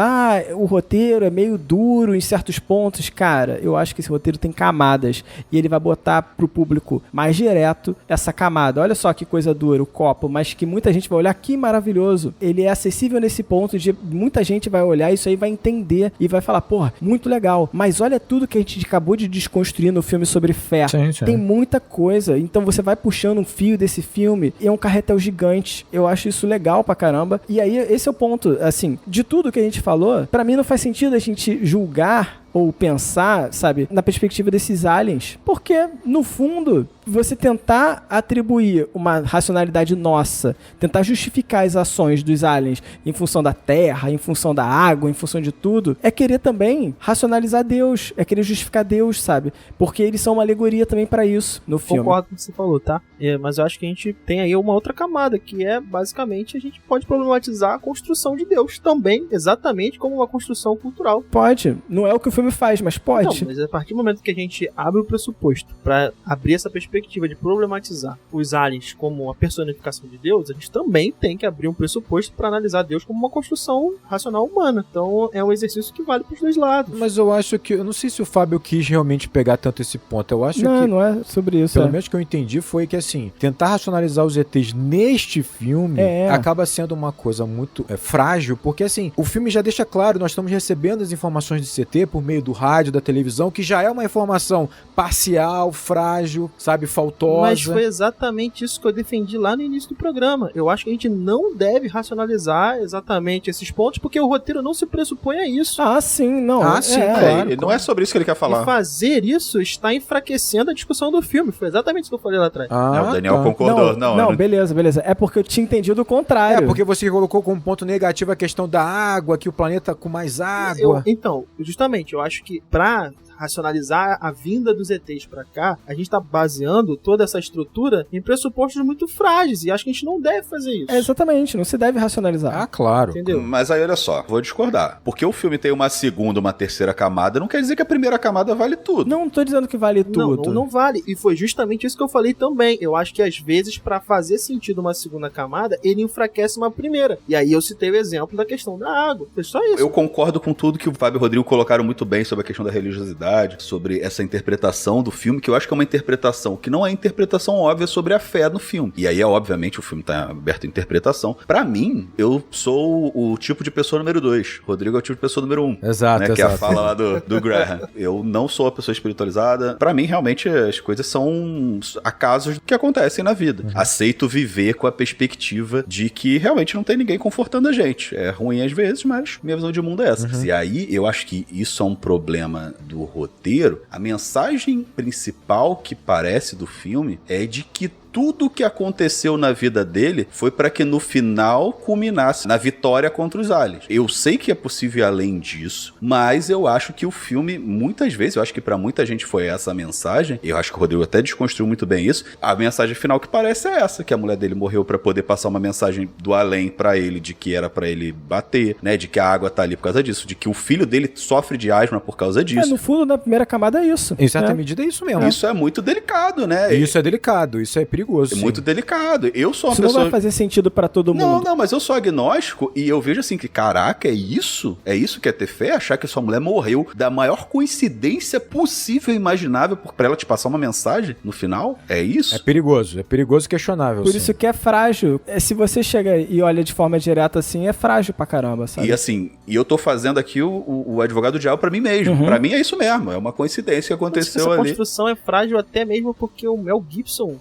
o roteiro é meio duro em certos pontos, cara, eu acho que esse roteiro tem camadas, e ele vai botar pro público mais direto essa camada. Olha só que coisa dura, o copo, mas que muita gente vai olhar, que maravilhoso. Ele é acessível nesse ponto de muita gente vai olhar isso aí, vai entender e vai falar, porra, muito legal. Mas olha tudo que a gente acabou de desconstruir no filme sobre fé. Sim. Tem muita coisa. Então você vai puxando um fio desse filme e é um carretel gigante. Eu acho isso legal pra caramba. E aí, esse é o ponto, assim, de tudo que a gente falou, pra mim não faz sentido a gente julgar ou pensar, sabe, na perspectiva desses aliens. Porque, no fundo, você tentar atribuir uma racionalidade nossa, tentar justificar as ações dos aliens em função da terra, em função da água, em função de tudo, é querer também racionalizar Deus, é querer justificar Deus, sabe? Porque eles são uma alegoria também pra isso no filme. Concordo com o que você falou, tá? Mas eu acho que a gente tem aí uma outra camada, que é, basicamente, a gente pode problematizar a construção de Deus também, exatamente como uma construção cultural. Pode. Não é o que o filme faz, mas pode. Não, mas a partir do momento que a gente abre o pressuposto pra abrir essa perspectiva de problematizar os aliens como a personificação de Deus, a gente também tem que abrir um pressuposto pra analisar Deus como uma construção racional humana. Então é um exercício que vale pros dois lados. Mas eu acho que, eu não sei se o Fábio quis realmente pegar tanto esse ponto. Eu acho que não é sobre isso. Pelo menos que eu entendi foi que, assim, tentar racionalizar os ETs neste filme acaba sendo uma coisa muito frágil, porque, assim, o filme já deixa claro, nós estamos recebendo as informações de CT por meio do rádio, da televisão, que já é uma informação parcial, frágil, sabe, faltosa. Mas foi exatamente isso que eu defendi lá no início do programa. Eu acho que a gente não deve racionalizar exatamente esses pontos, porque o roteiro não se pressupõe a isso. Sim, não. Claro. Não é sobre isso que ele quer falar. E fazer isso está enfraquecendo a discussão do filme. Foi exatamente isso que eu falei lá atrás. O Daniel concordou. Não, beleza. É porque eu tinha entendido o contrário. É porque você colocou como ponto negativo a questão da água, que o planeta com mais água. Então, justamente, eu acho que pra racionalizar a vinda dos ETs pra cá, a gente tá baseando toda essa estrutura em pressupostos muito frágeis, e acho que a gente não deve fazer isso. Exatamente, não se deve racionalizar. Claro. Entendeu? Mas aí, olha só, vou discordar. Porque o filme tem uma segunda, uma terceira camada, não quer dizer que a primeira camada vale tudo. Não tô dizendo que vale tudo. Não vale. E foi justamente isso que eu falei também. Eu acho que às vezes, pra fazer sentido uma segunda camada, ele enfraquece uma primeira. E aí eu citei o exemplo da questão da água. Foi só isso. Eu concordo com tudo que o Fábio e o Rodrigo colocaram muito bem sobre a questão da religiosidade, sobre essa interpretação do filme, que eu acho que é uma interpretação que não é interpretação óbvia sobre a fé no filme. E aí, obviamente, o filme tá aberto à interpretação. Pra mim, eu sou o tipo de pessoa número 2. Rodrigo é o tipo de pessoa número 1. Exato, né, que é a fala lá do Graham. Eu não sou uma pessoa espiritualizada. Pra mim, realmente, as coisas são acasos que acontecem na vida. Aceito viver com a perspectiva de que realmente não tem ninguém confortando a gente. É ruim às vezes, mas minha visão de mundo é essa. E aí, eu acho que isso é um problema do roteiro. A mensagem principal que parece do filme é de que tudo o que aconteceu na vida dele foi para que no final culminasse na vitória contra os aliens. Eu sei que é possível ir além disso, mas eu acho que o filme, muitas vezes, eu acho que para muita gente foi essa a mensagem, eu acho que o Rodrigo até desconstruiu muito bem isso, a mensagem final que parece é essa, que a mulher dele morreu para poder passar uma mensagem do além para ele, de que era para ele bater, né, de que a água tá ali por causa disso, de que o filho dele sofre de asma por causa disso. No fundo, na primeira camada é isso. Em certa medida é isso mesmo. Isso é muito delicado, né? Isso é delicado, isso é perigoso. É muito delicado. Eu sou uma pessoa... Isso não vai fazer sentido pra todo mundo. Não, mas eu sou agnóstico e eu vejo assim que, caraca, é isso? É isso que é ter fé? Achar que sua mulher morreu da maior coincidência possível e imaginável pra ela te passar uma mensagem no final? É isso? É perigoso e questionável. Por isso que é frágil. Se você chega e olha de forma direta assim, é frágil pra caramba, sabe? E assim, eu tô fazendo aqui o advogado do diabo pra mim mesmo. Pra mim é isso mesmo, é uma coincidência que aconteceu ali. Essa construção é frágil até mesmo porque o Mel Gibson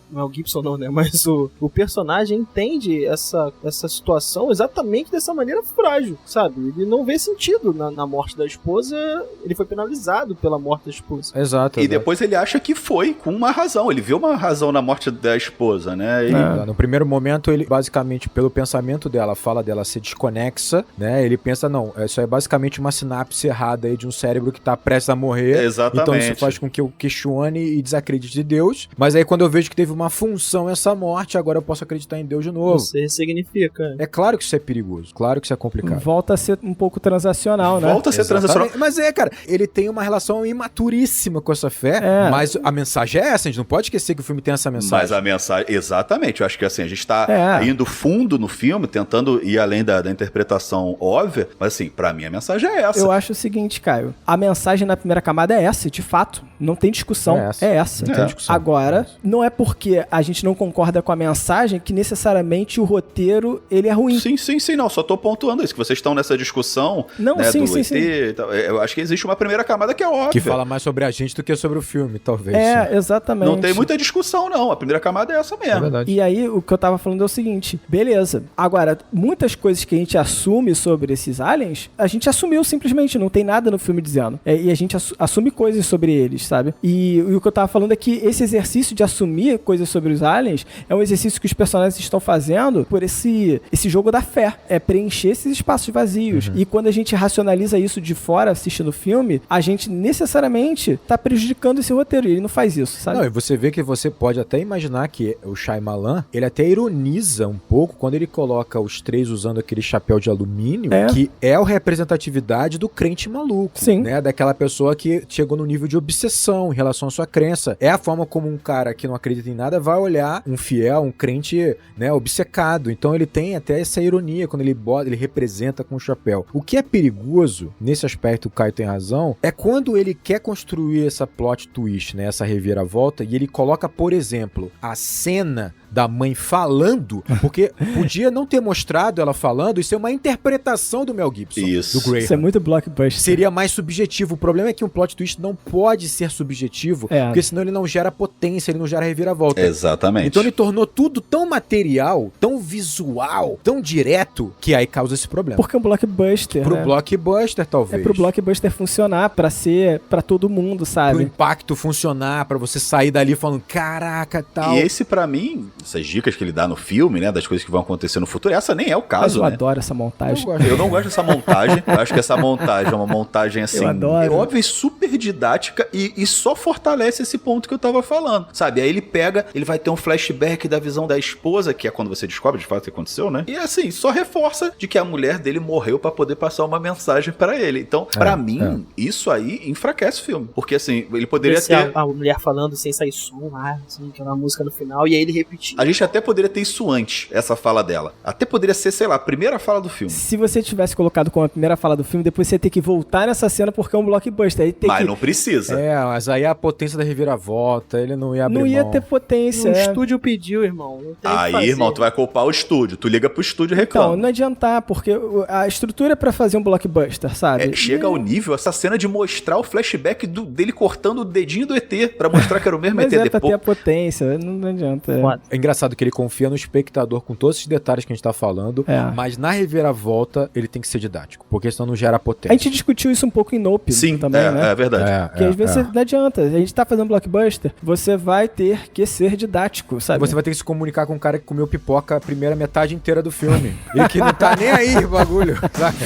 Gibson não, né? Mas o personagem entende essa situação exatamente dessa maneira frágil, sabe? Ele não vê sentido na morte da esposa, ele foi penalizado pela morte da esposa. Exato. E depois ele acha que foi com uma razão, ele viu uma razão na morte da esposa, né? No primeiro momento, ele basicamente, pelo pensamento dela, fala dela ser desconexa, né? Ele pensa, não, isso é basicamente uma sinapse errada aí de um cérebro que tá prestes a morrer. Exatamente. Então isso faz com que eu questione e desacredite de Deus. Mas aí quando eu vejo que teve uma função essa morte, agora eu posso acreditar em Deus de novo. Você significa. É claro que isso é perigoso, claro que isso é complicado. Volta a ser um pouco transacional, né? Volta a ser transacional. Mas cara, ele tem uma relação imaturíssima com essa fé, mas a mensagem é essa, a gente não pode esquecer que o filme tem essa mensagem. Mas a mensagem, exatamente, eu acho que assim, a gente tá indo fundo no filme, tentando ir além da interpretação óbvia, mas assim, pra mim a mensagem é essa. Eu acho o seguinte, Caio, a mensagem na primeira camada é essa, de fato, não tem discussão, é essa. Não tem discussão. Agora, não é porque a gente não concorda com a mensagem que necessariamente o roteiro, ele é ruim. Sim, não, só tô pontuando isso, que vocês estão nessa discussão, não, né, sim. e tal. Eu acho que existe uma primeira camada que é óbvia. Que fala mais sobre a gente do que sobre o filme, talvez. Exatamente. Não tem muita discussão, não, a primeira camada é essa mesmo. É verdade. E aí, o que eu tava falando é o seguinte, beleza, agora, muitas coisas que a gente assume sobre esses aliens, a gente assumiu simplesmente, não tem nada no filme dizendo. E a gente assume coisas sobre eles, sabe? E o que eu tava falando é que esse exercício de assumir coisas sobre os aliens é um exercício que os personagens estão fazendo por esse jogo da fé, é preencher esses espaços vazios. E quando a gente racionaliza isso de fora, assistindo o filme, a gente necessariamente tá prejudicando esse roteiro, e ele não faz isso, sabe? Não, e você vê que você pode até imaginar que o Shyamalan, ele até ironiza um pouco quando ele coloca os três usando aquele chapéu de alumínio, que é a representatividade do crente maluco. Sim. Né? Daquela pessoa que chegou no nível de obsessão em relação à sua crença. É a forma como um cara que não acredita em nada vai olhar um fiel, um crente, né, obcecado. Então ele tem até essa ironia quando ele representa com o chapéu. O que é perigoso, nesse aspecto o Caio tem razão, é quando ele quer construir essa plot twist, né, essa reviravolta, e ele coloca, por exemplo, a cena da mãe falando, porque podia não ter mostrado ela falando e ser uma interpretação do Mel Gibson. Isso. Do Graham. Isso é muito blockbuster. Seria mais subjetivo. O problema é que um plot twist não pode ser subjetivo, porque senão ele não gera potência, ele não gera reviravolta. Exatamente. Então ele tornou tudo tão material, tão visual, tão direto, que aí causa esse problema. Porque é um blockbuster, Pro blockbuster, talvez. É pro blockbuster funcionar, pra ser pra todo mundo, sabe? Pro impacto funcionar, pra você sair dali falando, caraca, tal. E esse, pra mim, essas dicas que ele dá no filme, né, das coisas que vão acontecer no futuro, essa nem é o caso, Mas eu né? adoro essa montagem. Eu não gosto dessa montagem. Eu acho que essa montagem é uma montagem, assim, óbvia e super didática e só fortalece esse ponto que eu tava falando, sabe? Aí ele vai ter um flashback da visão da esposa, que é quando você descobre de fato o que aconteceu, né? E assim, só reforça de que a mulher dele morreu pra poder passar uma mensagem pra ele. Então, pra mim, isso aí enfraquece o filme. Porque assim, ele poderia ter... A mulher falando sem sair som, assim, aquela música no final, e aí ele repetir. A gente até poderia ter isso antes, essa fala dela. Até poderia ser, sei lá, a primeira fala do filme. Se você tivesse colocado como a primeira fala do filme, depois você ia ter que voltar nessa cena porque é um blockbuster. Mas não precisa. Mas aí a potência da reviravolta, ele não ia abrir mão. Não ia ter potência. O estúdio pediu, irmão. Não tem aí, que fazer. Irmão, tu vai culpar o estúdio. Tu liga pro estúdio e reclama. Não adiantar, porque a estrutura é pra fazer um blockbuster, sabe? Chega ao nível, essa cena de mostrar o flashback dele cortando o dedinho do ET pra mostrar que era o mesmo ET depois. Pra ter a potência, não adianta. É engraçado que ele confia no espectador com todos esses detalhes que a gente tá falando, mas na reviravolta ele tem que ser didático, porque senão não gera potência. A gente discutiu isso um pouco em Nope também, né? É verdade. Porque às vezes não adianta. A gente tá fazendo blockbuster, você vai ter que ser didático, sabe? Você vai ter que se comunicar com um cara que comeu pipoca a primeira metade inteira do filme e que não tá nem aí o bagulho, sabe?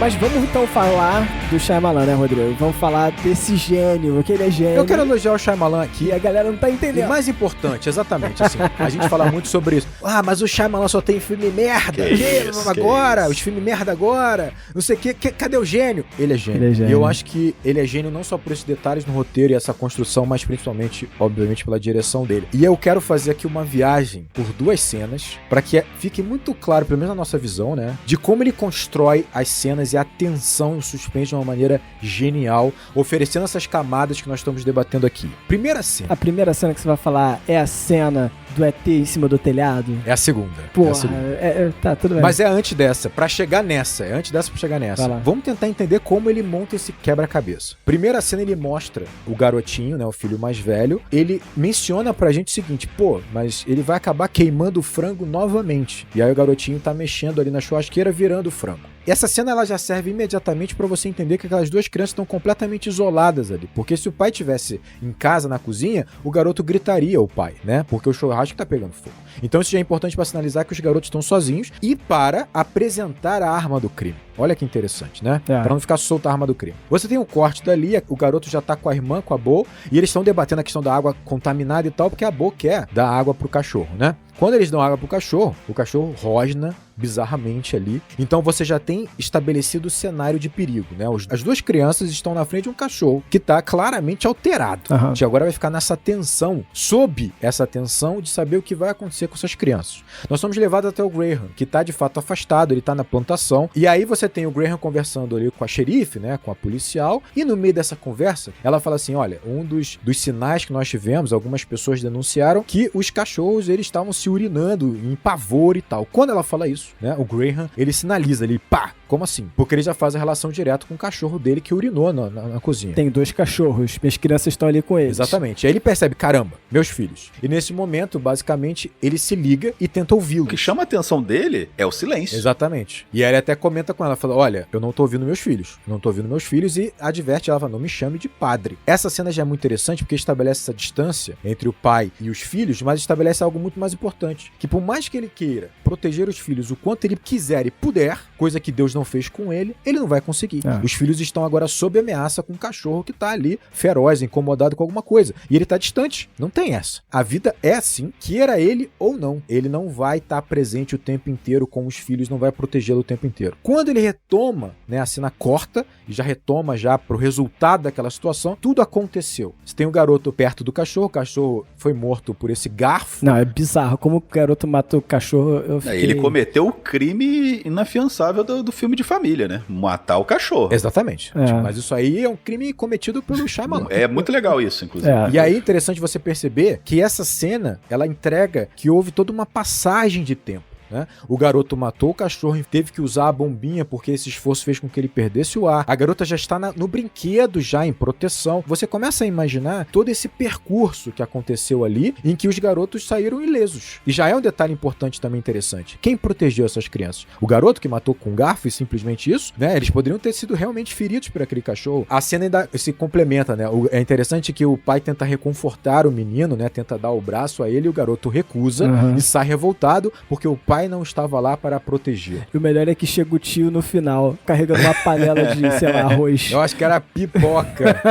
Mas vamos então falar do Shyamalan, né, Rodrigo? Vamos falar desse gênio, que ele é gênio. Eu quero elogiar o Shyamalan aqui. E a galera não tá entendendo. E mais importante, exatamente, assim, a gente fala muito sobre isso. Mas o Shyamalan só tem filme merda. Os filmes merda agora. Não sei o que. Cadê o gênio? Ele é gênio. E eu acho que ele é gênio não só por esses detalhes no roteiro e essa construção, mas principalmente, obviamente, pela direção dele. E eu quero fazer aqui uma viagem por duas cenas, pra que fique muito claro, pelo menos na nossa visão, né, de como ele constrói as cenas e a tensão e o suspense de uma maneira genial, oferecendo essas camadas que nós estamos debatendo aqui. Primeira cena. A primeira cena que você vai falar é a cena do ET em cima do telhado? É a segunda. Porra, é a segunda. Tá, tudo bem. Mas é antes dessa, pra chegar nessa. Vamos tentar entender como ele monta esse quebra-cabeça. Primeira cena, ele mostra o garotinho, né, o filho mais velho. Ele menciona pra gente o seguinte, mas ele vai acabar queimando o frango novamente. E aí o garotinho tá mexendo ali na churrasqueira, virando o frango. Essa cena ela já serve imediatamente para você entender que aquelas duas crianças estão completamente isoladas ali. Porque se o pai estivesse em casa, na cozinha, o garoto gritaria o pai, né? Porque o churrasco tá pegando fogo. Então isso já é importante para sinalizar que os garotos estão sozinhos e para apresentar a arma do crime. Olha que interessante, né? Pra não ficar solta a arma do crime. Você tem um corte dali, o garoto já tá com a irmã, com a Bo, e eles estão debatendo a questão da água contaminada e tal, porque a Bo quer dar água pro cachorro, né? Quando eles dão água pro cachorro, o cachorro rosna bizarramente ali. Então você já tem estabelecido o cenário de perigo, né? As duas crianças estão na frente de um cachorro que tá claramente alterado. A gente agora vai ficar nessa tensão, sob essa tensão de saber o que vai acontecer com essas crianças. Nós somos levados até o Graham, que tá de fato afastado, ele tá na plantação, e aí você tem o Graham conversando ali com a xerife, né? Com a policial, e no meio dessa conversa, ela fala assim, olha, um dos sinais que nós tivemos, algumas pessoas denunciaram que os cachorros, eles estavam se urinando em pavor e tal. Quando ela fala isso, né, o Graham, ele sinaliza ali, pá, como assim? Porque ele já faz a relação direta com o cachorro dele que urinou na cozinha. Tem 2 cachorros, minhas crianças estão ali com eles. Exatamente. Aí ele percebe, caramba, meus filhos. E nesse momento, basicamente, ele se liga e tenta ouvi-lo. O que chama a atenção dele é o silêncio. Exatamente. E aí ele até comenta com ela, fala, olha, eu não tô ouvindo meus filhos. E adverte ela, fala, não me chame de padre. Essa cena já é muito interessante porque estabelece essa distância entre o pai e os filhos, mas estabelece algo muito mais importante. Que por mais que ele queira proteger os filhos o quanto ele quiser e puder, coisa que Deus não fez com ele não vai conseguir. Os filhos estão agora sob ameaça com um cachorro que tá ali feroz, incomodado com alguma coisa. E ele tá distante. Não tem essa. A vida é assim, queira ele ou não. Ele não vai estar presente o tempo inteiro com os filhos, não vai protegê-lo o tempo inteiro. Quando ele retoma, né, a cena corta e já retoma já pro resultado daquela situação, tudo aconteceu. Você tem o garoto perto do cachorro, o cachorro foi morto por esse garfo. Não, é bizarro. Como o garoto matou o cachorro, eu fiquei... Ele cometeu o crime inafiançável do filme de família, né? Matar o cachorro. Exatamente. Mas isso aí é um crime cometido pelo Shyamalan. É muito legal isso, inclusive. E aí é interessante você perceber que essa cena, ela entrega que houve toda uma passagem de tempo. Né? O garoto matou o cachorro e teve que usar a bombinha porque esse esforço fez com que ele perdesse o ar. A garota já está no brinquedo, já em proteção. Você começa a imaginar todo esse percurso que aconteceu ali, em que os garotos saíram ilesos. E já é um detalhe importante também interessante. Quem protegeu essas crianças? O garoto que matou com um garfo e simplesmente isso? Né? Eles poderiam ter sido realmente feridos por aquele cachorro. A cena ainda se complementa, né? É interessante que o pai tenta reconfortar o menino, né? Tenta dar o braço a ele e o garoto recusa e sai revoltado porque o pai não estava lá para proteger. E o melhor é que chega o tio no final, carregando uma panela de, sei lá, arroz. Eu acho que era pipoca.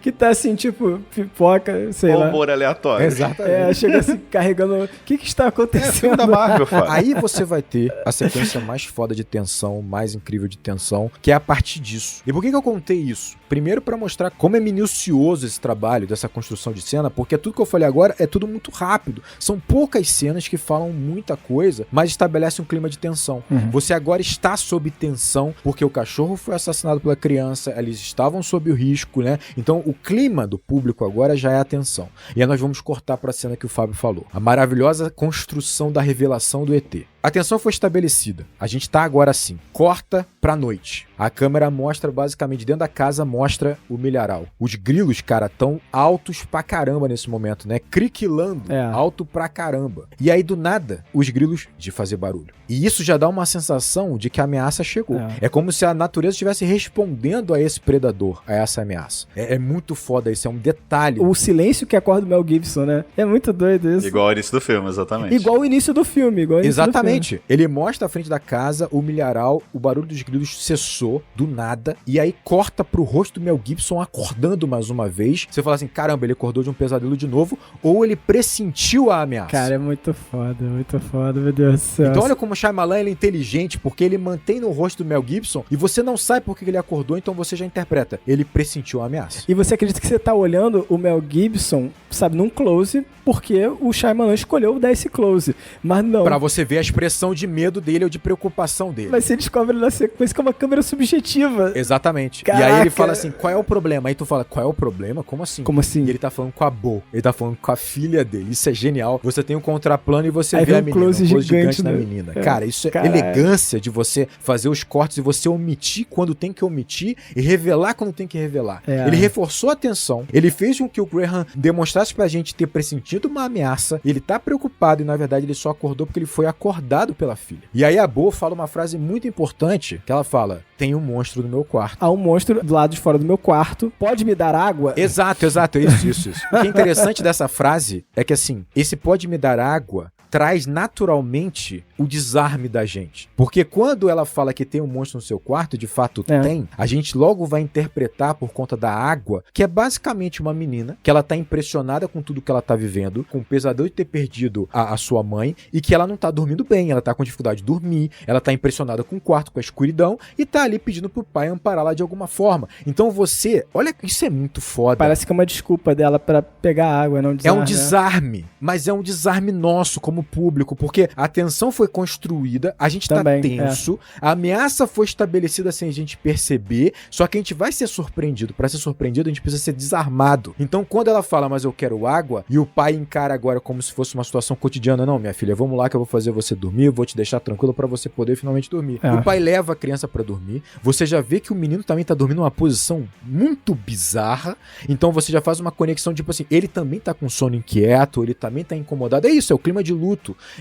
Que tá assim, tipo, pipoca, sei lá. Humor aleatório. Exatamente. Chega assim, carregando... O que está acontecendo? É filme da Marvel, Fábio. Aí você vai ter a sequência mais foda de tensão, mais incrível de tensão, que é a partir disso. E por que eu contei isso? Primeiro para mostrar como é minucioso esse trabalho dessa construção de cena, porque tudo que eu falei agora é tudo muito rápido. São poucas cenas que falam muita coisa, mas estabelece um clima de tensão. Você agora está sob tensão, porque o cachorro foi assassinado pela criança, eles estavam sob o risco, né? Então o clima do público agora já é a tensão. E aí nós vamos cortar para a cena que o Fábio falou. A maravilhosa construção da revelação do ET. A tensão foi estabelecida. A gente tá agora assim. Corta pra noite. A câmera mostra, basicamente, dentro da casa, mostra o milharal. Os grilos, cara, tão altos pra caramba nesse momento, né? Criquilando, alto pra caramba. E aí, do nada, os grilos de fazer barulho. E isso já dá uma sensação de que a ameaça chegou. É como se a natureza estivesse respondendo a esse predador, a essa ameaça. É muito foda isso, é um detalhe. O silêncio que acorda o Mel Gibson, né? É muito doido isso. Igual o início do filme, exatamente. Igual o início do filme, Exatamente. Ele mostra à frente da casa o milharal, o barulho dos grilos cessou do nada, e aí corta pro rosto do Mel Gibson acordando mais uma vez. Você fala assim, caramba, ele acordou de um pesadelo de novo, ou ele pressentiu a ameaça. Cara, é muito foda, meu Deus do céu. Então olha como o Shyamalan ele é inteligente, porque ele mantém no rosto do Mel Gibson, e você não sabe por que ele acordou, então você já interpreta. Ele pressentiu a ameaça. E você acredita que você tá olhando o Mel Gibson sabe, num close, porque o Shyamalan escolheu dar esse close. Mas não. Pra você ver a expressão de medo dele ou de preocupação dele. Mas você descobre na sequência que é uma câmera subjetiva. Exatamente. Caraca. E aí ele fala assim, qual é o problema? Aí tu fala, qual é o problema? Como assim? Como assim? E ele tá falando com a Bo, ele tá falando com a filha dele. Isso é genial. Você tem um contraplano e você aí vê a menina, close gigante na menina. Cara, isso é elegância de você fazer os cortes e você omitir quando tem que omitir e revelar quando tem que revelar. Ele reforçou a tensão, ele fez com que o Graham demonstrasse pra gente ter pressentido uma ameaça, ele tá preocupado e na verdade ele só acordou porque ele foi acordado pela filha. E aí a Bo fala uma frase muito importante, que ela fala, tem um monstro no meu quarto. Há um monstro do lado de fora do meu quarto, pode me dar água? Exato, isso. O que é interessante dessa frase é que assim, esse pode me dar água traz naturalmente o desarme da gente. Porque quando ela fala que tem um monstro no seu quarto, de fato tem, a gente logo vai interpretar por conta da água, que é basicamente uma menina, que ela tá impressionada com tudo que ela tá vivendo, com o pesadelo de ter perdido a sua mãe, e que ela não tá dormindo bem, ela tá com dificuldade de dormir, ela tá impressionada com o quarto, com a escuridão, e tá ali pedindo pro pai ampará-la de alguma forma. Então você, olha, isso é muito foda. Parece que é uma desculpa dela pra pegar água, não desarme. É um desarme, mas é um desarme nosso como público, porque a tensão foi construída, a gente também, tá tenso, a ameaça foi estabelecida sem a gente perceber, só que a gente vai ser surpreendido. Pra ser surpreendido, a gente precisa ser desarmado. Então, quando ela fala, mas eu quero água, e o pai encara agora como se fosse uma situação cotidiana, não, minha filha, vamos lá que eu vou fazer você dormir, eu vou te deixar tranquilo pra você poder finalmente dormir. O pai leva a criança pra dormir, você já vê que o menino também tá dormindo numa posição muito bizarra, então você já faz uma conexão, tipo assim, ele também tá com sono inquieto, ele também tá incomodado, é isso, é o clima de luto.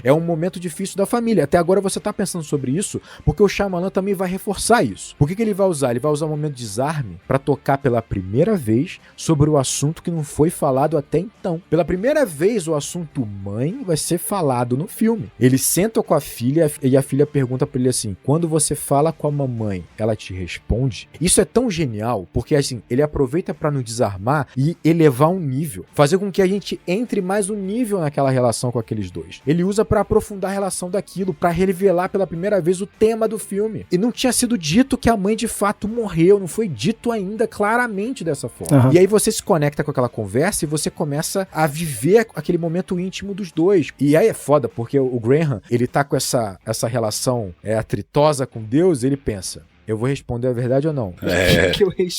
É um momento difícil da família. Até agora você tá pensando sobre isso, porque o Shyamalan também vai reforçar isso. Por que ele vai usar? Ele vai usar o momento de desarme pra tocar pela primeira vez sobre o assunto que não foi falado até então. Pela primeira vez, o assunto mãe vai ser falado no filme. Ele senta com a filha e a filha pergunta pra ele assim, quando você fala com a mamãe, ela te responde? Isso é tão genial, porque assim, ele aproveita pra nos desarmar e elevar um nível. Fazer com que a gente entre mais um nível naquela relação com aqueles dois. Ele usa pra aprofundar a relação daquilo, pra revelar pela primeira vez o tema do filme. E não tinha sido dito que a mãe de fato morreu, não foi dito ainda claramente dessa forma. E aí você se conecta com aquela conversa e você começa a viver aquele momento íntimo dos dois. E aí é foda, porque o Graham, ele tá com essa relação atritosa com Deus, ele pensa, eu vou responder a verdade ou não?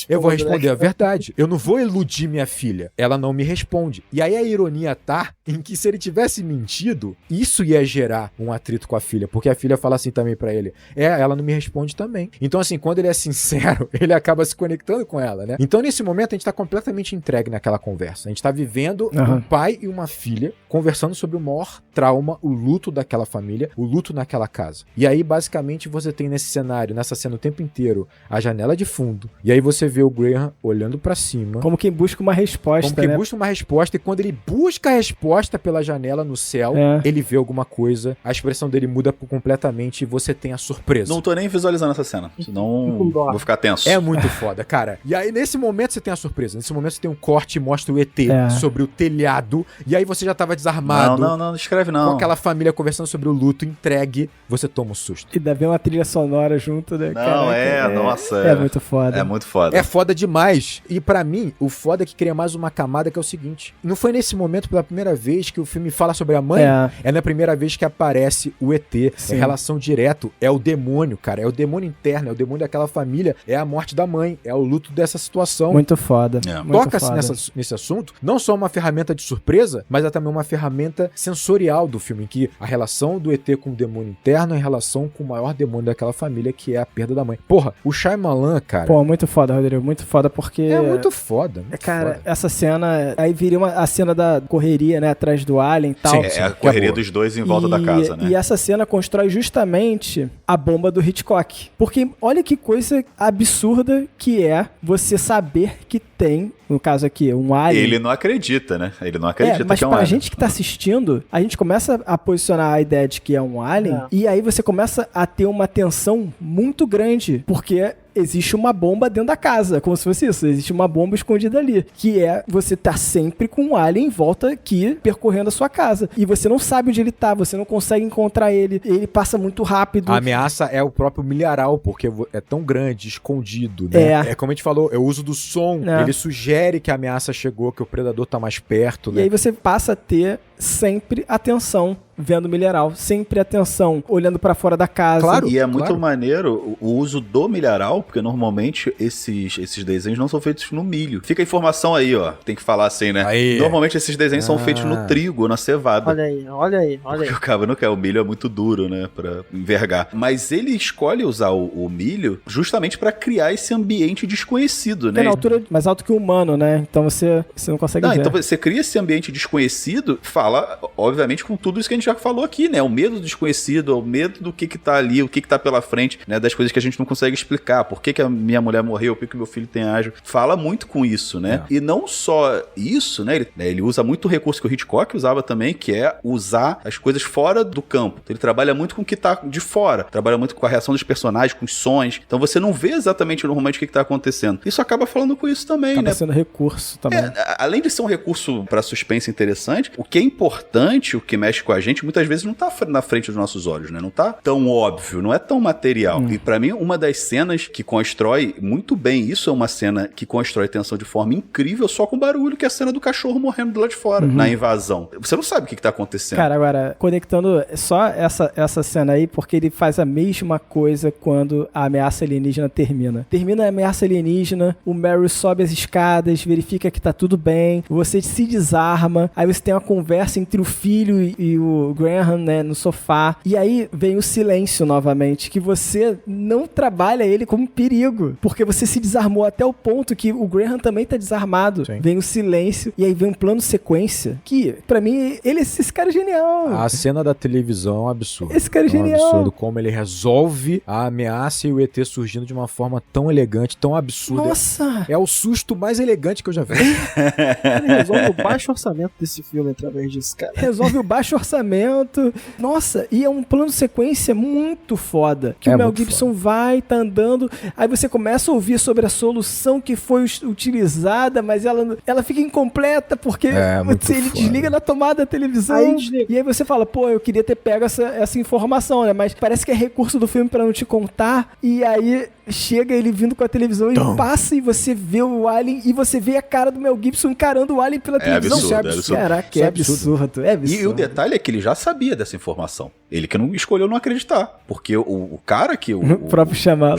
Eu vou responder a verdade. Eu não vou iludir minha filha. Ela não me responde. E aí a ironia tá em que se ele tivesse mentido, isso ia gerar um atrito com a filha. Porque a filha fala assim também pra ele. Ela não me responde também. Então assim, quando ele é sincero, ele acaba se conectando com ela, né? Então nesse momento a gente tá completamente entregue naquela conversa. A gente tá vivendo um pai e uma filha conversando sobre o maior trauma, o luto daquela família, o luto naquela casa. E aí basicamente você tem nesse cenário, nessa cena o tempo inteiro, a janela de fundo, e aí você vê o Graham olhando pra cima. Como quem busca uma resposta, Como quem busca uma resposta, e quando ele busca a resposta pela janela no céu, ele vê alguma coisa, a expressão dele muda completamente e você tem a surpresa. Não tô nem visualizando essa cena, senão vou ficar tenso. É muito foda, cara. E aí nesse momento você tem a surpresa, nesse momento você tem um corte e mostra o ET sobre o telhado, e aí você já tava desarmado. Não escreve não. Com aquela família conversando sobre o luto, entregue, você toma um susto. E deve uma trilha sonora junto, né, cara? Nossa. É muito foda. É muito foda. É foda demais. E pra mim, o foda é que cria mais uma camada, que é o seguinte. Não foi nesse momento, pela primeira vez, que o filme fala sobre a mãe. É na primeira vez que aparece o ET. Sim. É relação direto. É o demônio, cara. É o demônio interno. É o demônio daquela família. É a morte da mãe. É o luto dessa situação. Muito foda. Toca-se nesse assunto. Não só uma ferramenta de surpresa, mas é também uma ferramenta sensorial do filme, em que a relação do ET com o demônio interno é em relação com o maior demônio daquela família, que é a perda da mãe. Porra, o Shyamalan, cara... Pô, muito foda, Rodrigo. Muito foda, porque... É muito foda. Cara, essa cena... Aí viria a cena da correria, né? Atrás do alien e tal. Sim, é a correria dos dois em volta da casa, né? E essa cena constrói justamente a bomba do Hitchcock. Porque olha que coisa absurda que é você saber que tem, no caso aqui, um alien... Ele não acredita, né? Ele não acredita mas que é um pra alien. gente que tá assistindo, a gente começa a posicionar a ideia de que é um alien, e aí você começa a ter uma tensão muito grande, porque existe uma bomba dentro da casa, como se fosse isso, existe uma bomba escondida ali, que é você tá sempre com um alien em volta aqui, percorrendo a sua casa, e você não sabe onde ele tá, você não consegue encontrar ele passa muito rápido. A ameaça é o próprio milharal, porque é tão grande, escondido, né? É como a gente falou, é o uso do som, ele sugere que a ameaça chegou, que o predador tá mais perto, né? E aí você passa a ter sempre atenção vendo o milharal, sempre atenção olhando pra fora da casa. Claro, e é muito maneiro o uso do milharal, porque normalmente esses desenhos não são feitos no milho. Fica a informação aí, ó, tem que falar assim, né? Aí. Normalmente esses desenhos são feitos no trigo, na cevada. Olha aí. Porque o cara não quer, o milho é muito duro, né, pra envergar. Mas ele escolhe usar o milho justamente pra criar esse ambiente desconhecido, né? É na altura mais alto que o humano, né? Então você não consegue ver. Então você cria esse ambiente desconhecido, fala, obviamente, com tudo isso que a gente já falou aqui, né? O medo do desconhecido, o medo do que tá ali, o que tá pela frente, né? Das coisas que a gente não consegue explicar. Por que a minha mulher morreu, por que o meu filho tem asma. Fala muito com isso, né? E não só isso, né? Ele usa muito o recurso que o Hitchcock usava também, que é usar as coisas fora do campo. Então, ele trabalha muito com o que tá de fora. Trabalha muito com a reação dos personagens, com os sons. Então você não vê exatamente normalmente o que tá acontecendo. Isso acaba falando com isso também, acaba né? sendo recurso também. Além de ser um recurso pra suspense interessante, o que é importante, o que mexe com a gente, muitas vezes não tá na frente dos nossos olhos, né? Não tá tão óbvio, não é tão material. E pra mim, uma das cenas que constrói muito bem isso é uma cena que constrói tensão de forma incrível só com barulho, que é a cena do cachorro morrendo do lado de fora, na invasão. Você não sabe o que tá acontecendo. Cara, agora, conectando só essa cena aí, porque ele faz a mesma coisa quando a ameaça alienígena termina. Termina a ameaça alienígena, o Meryl sobe as escadas, verifica que tá tudo bem, você se desarma, aí você tem uma conversa entre o filho e o Graham, né, no sofá, e aí vem o silêncio novamente, que você não trabalha ele como perigo, porque você se desarmou até o ponto que o Graham também tá desarmado. Sim. Vem o silêncio, e aí vem um plano sequência, que pra mim, esse cara é genial. A cena da televisão é um absurdo. Esse cara é genial. Um absurdo como ele resolve a ameaça e o ET surgindo de uma forma tão elegante, tão absurda. Nossa! É o susto mais elegante que eu já vi. Ele resolve o baixo orçamento desse filme através disso, cara. Resolve o baixo orçamento. Nossa, e é um plano sequência muito foda. Que o Mel Gibson vai, tá andando, aí você começa a ouvir sobre a solução que foi utilizada, mas ela fica incompleta porque ele desliga na tomada da televisão. E aí você fala, pô, eu queria ter pego essa informação, né? Mas parece que é recurso do filme pra não te contar. E aí chega ele vindo com a televisão e passa e você vê o Alien e você vê a cara do Mel Gibson encarando o Alien pela televisão. Absurdo. Caraca, é absurdo. E o detalhe é que ele já sabia dessa informação. Ele que não escolheu não acreditar. Porque o cara que... O próprio Shyamalan